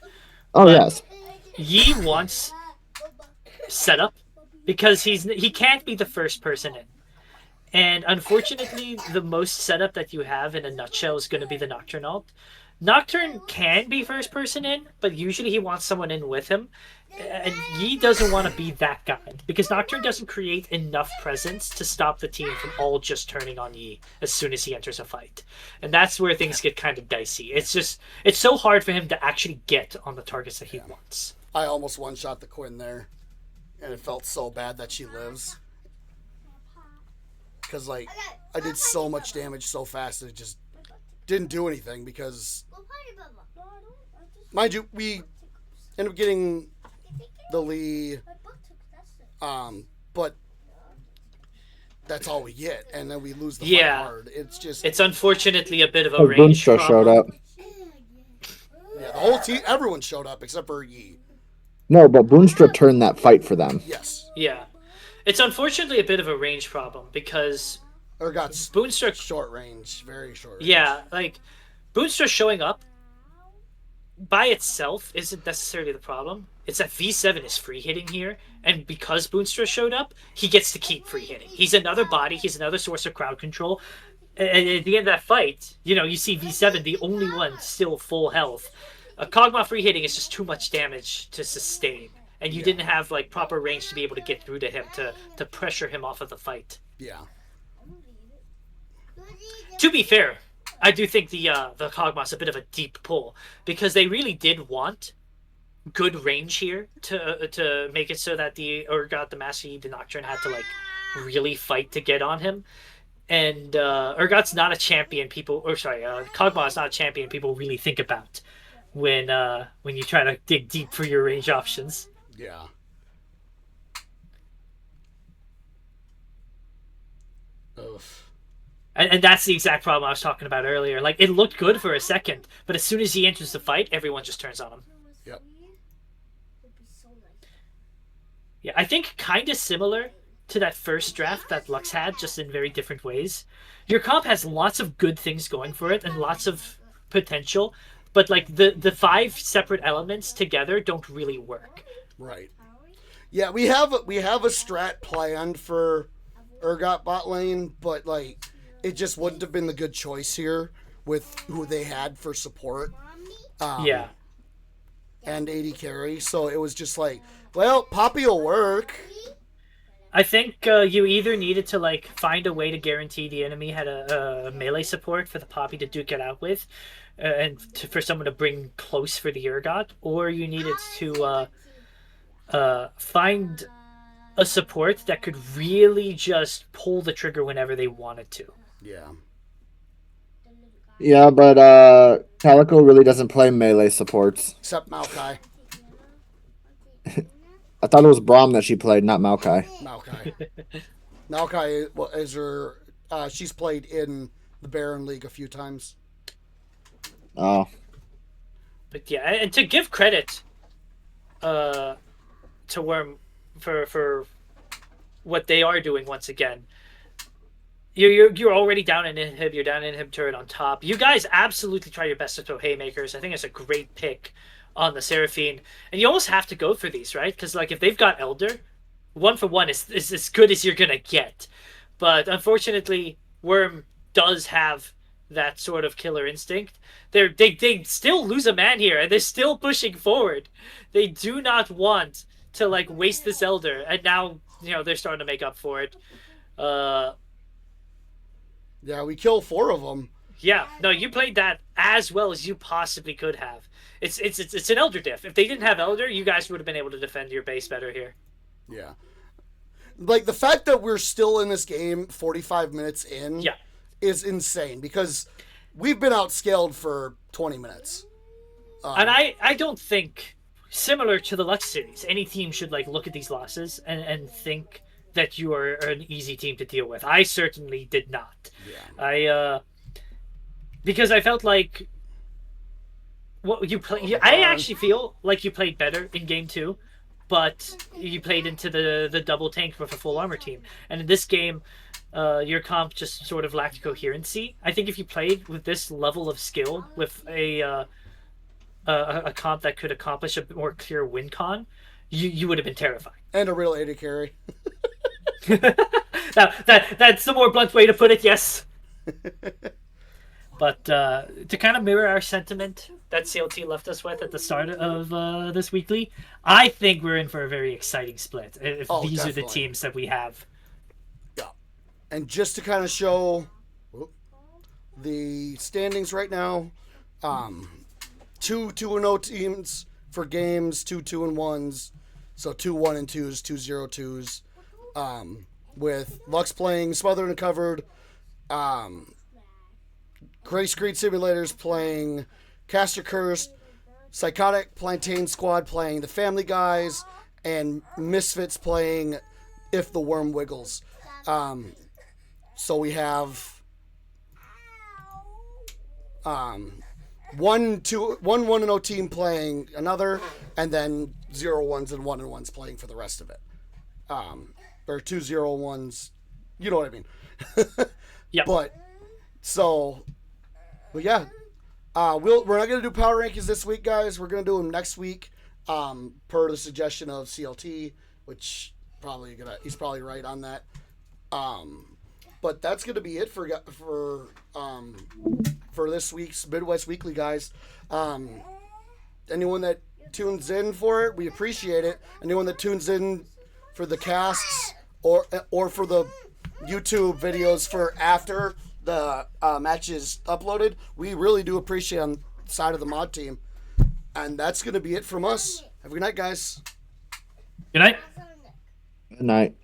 Oh But yes, Yi wants setup because he can't be the first person in. And unfortunately, the most setup that you have in a nutshell is going to be the Nocturne ult. Nocturne can be first person in, but usually he wants someone in with him. And Yi doesn't want to be that guy because Nocturne doesn't create enough presence to stop the team from all just turning on Yi as soon as he enters a fight. And that's where things get kind of dicey. It's so hard for him to actually get on the targets that he wants. I almost one-shot the Quinn there, and it felt so bad that she lives. Because, like, I did so much damage so fast that it just didn't do anything because, mind you, we ended up getting the Lee, but that's all we get, and then we lose the fight hard. It's just... It's unfortunately a bit of a oh, range Boomstra problem. showed up. Yeah, the whole team, everyone showed up except for Yi. No, but Boomstra turned that fight for them. Yes. Yeah. It's unfortunately a bit of a range problem because Or got Boomstra... short range, very short range. Yeah, like, Boomstra showing up by itself isn't necessarily the problem. It's that V7 is free hitting here, and because Boomstra showed up, he gets to keep free hitting. He's another body, he's another source of crowd control. And at the end of that fight, you see V7, the only one still full health. Kog'Maw free hitting is just too much damage to sustain. And you didn't have like proper range to be able to get through to him to pressure him off of the fight. Yeah. To be fair, I do think the Kog'Maw's a bit of a deep pull because they really did want good range here to make it so that the Urgot, the Master Yi, the Nocturne had to like really fight to get on him. And Urgot's not a champion Kog'Maw is not a champion people really think about when you try to dig deep for your range options. Yeah. Oof. And that's the exact problem I was talking about earlier. Like, it looked good for a second, but as soon as he enters the fight, everyone just turns on him. Yep. Yeah, I think kind of similar to that first draft that Lux had, just in very different ways. Your comp has lots of good things going for it and lots of potential, but like the 5 separate elements together don't really work. Right. Yeah, we have a strat planned for Urgot bot lane, but like it just wouldn't have been the good choice here with who they had for support. Yeah. And AD carry, so it was just like, well, Poppy will work. I think you either needed to like find a way to guarantee the enemy had a melee support for the Poppy to duke it out with, for someone to bring close for the Urgot, or you needed to find a support that could really just pull the trigger whenever they wanted to. Yeah. Yeah, but Calico really doesn't play melee supports. Except Maokai. I thought it was Braum that she played, not Maokai. Maokai is her. She's played in the Baron League a few times. Oh. But yeah, and to give credit to Worm for what they are doing once again. You're already down in inhib. You're down in inhib turret on top. You guys absolutely try your best to throw haymakers. I think it's a great pick on the Seraphine, and you almost have to go for these, right? Because like if they've got Elder, 1-for-1 is as good as you're gonna get. But unfortunately, Worm does have that sort of killer instinct. They still lose a man here, and they're still pushing forward. They do not want to like waste this elder, and now they're starting to make up for it. Yeah, we kill 4 of them. Yeah, no, you played that as well as you possibly could have. It's an elder diff. If they didn't have elder, you guys would have been able to defend your base better here. Yeah. Like, the fact that we're still in this game 45 minutes in is insane because we've been outscaled for 20 minutes. And I don't think, similar to the Lux series, any team should like look at these losses and think that you are an easy team to deal with. I certainly did not. Yeah. Because I felt like what you play. I actually feel like you played better in game 2, but you played into the double tank with a full armor team. And in this game, your comp just sort of lacked coherency. I think if you played with this level of skill with a comp that could accomplish a more clear win con, you would have been terrifying. And a real AD carry. That's the more blunt way to put it, yes. But to kind of mirror our sentiment that CLT left us with at the start of this weekly, I think we're in for a very exciting split if these definitely are the teams that we have. Yeah. And just to kind of show the standings right now, 2 2-0 teams for games, 2 2-1s, so 2 1-2s, 2 0-2s, with Lux playing Smothered and Covered, Gray Screen Simulators playing Caster Cursed, Psychotic Plantain Squad playing The Family Guys, and Misfits playing If the Worm Wiggles. So we have 1 1-0 team playing another, and then 0-1s and 1-1s playing for the rest of it. Or 2 0-1s, you know what I mean. Yeah. But yeah, we're not gonna do power rankings this week, guys. We're gonna do them next week, per the suggestion of CLT, which he's probably right on that. But that's gonna be it for this week's Midwest Weekly, guys. Anyone that tunes in for it, we appreciate it. Anyone that tunes in for the casts or for the YouTube videos for after the match is uploaded, we really do appreciate on the side of the mod team. And that's going to be it from us. Have a good night, guys. Good night. Good night.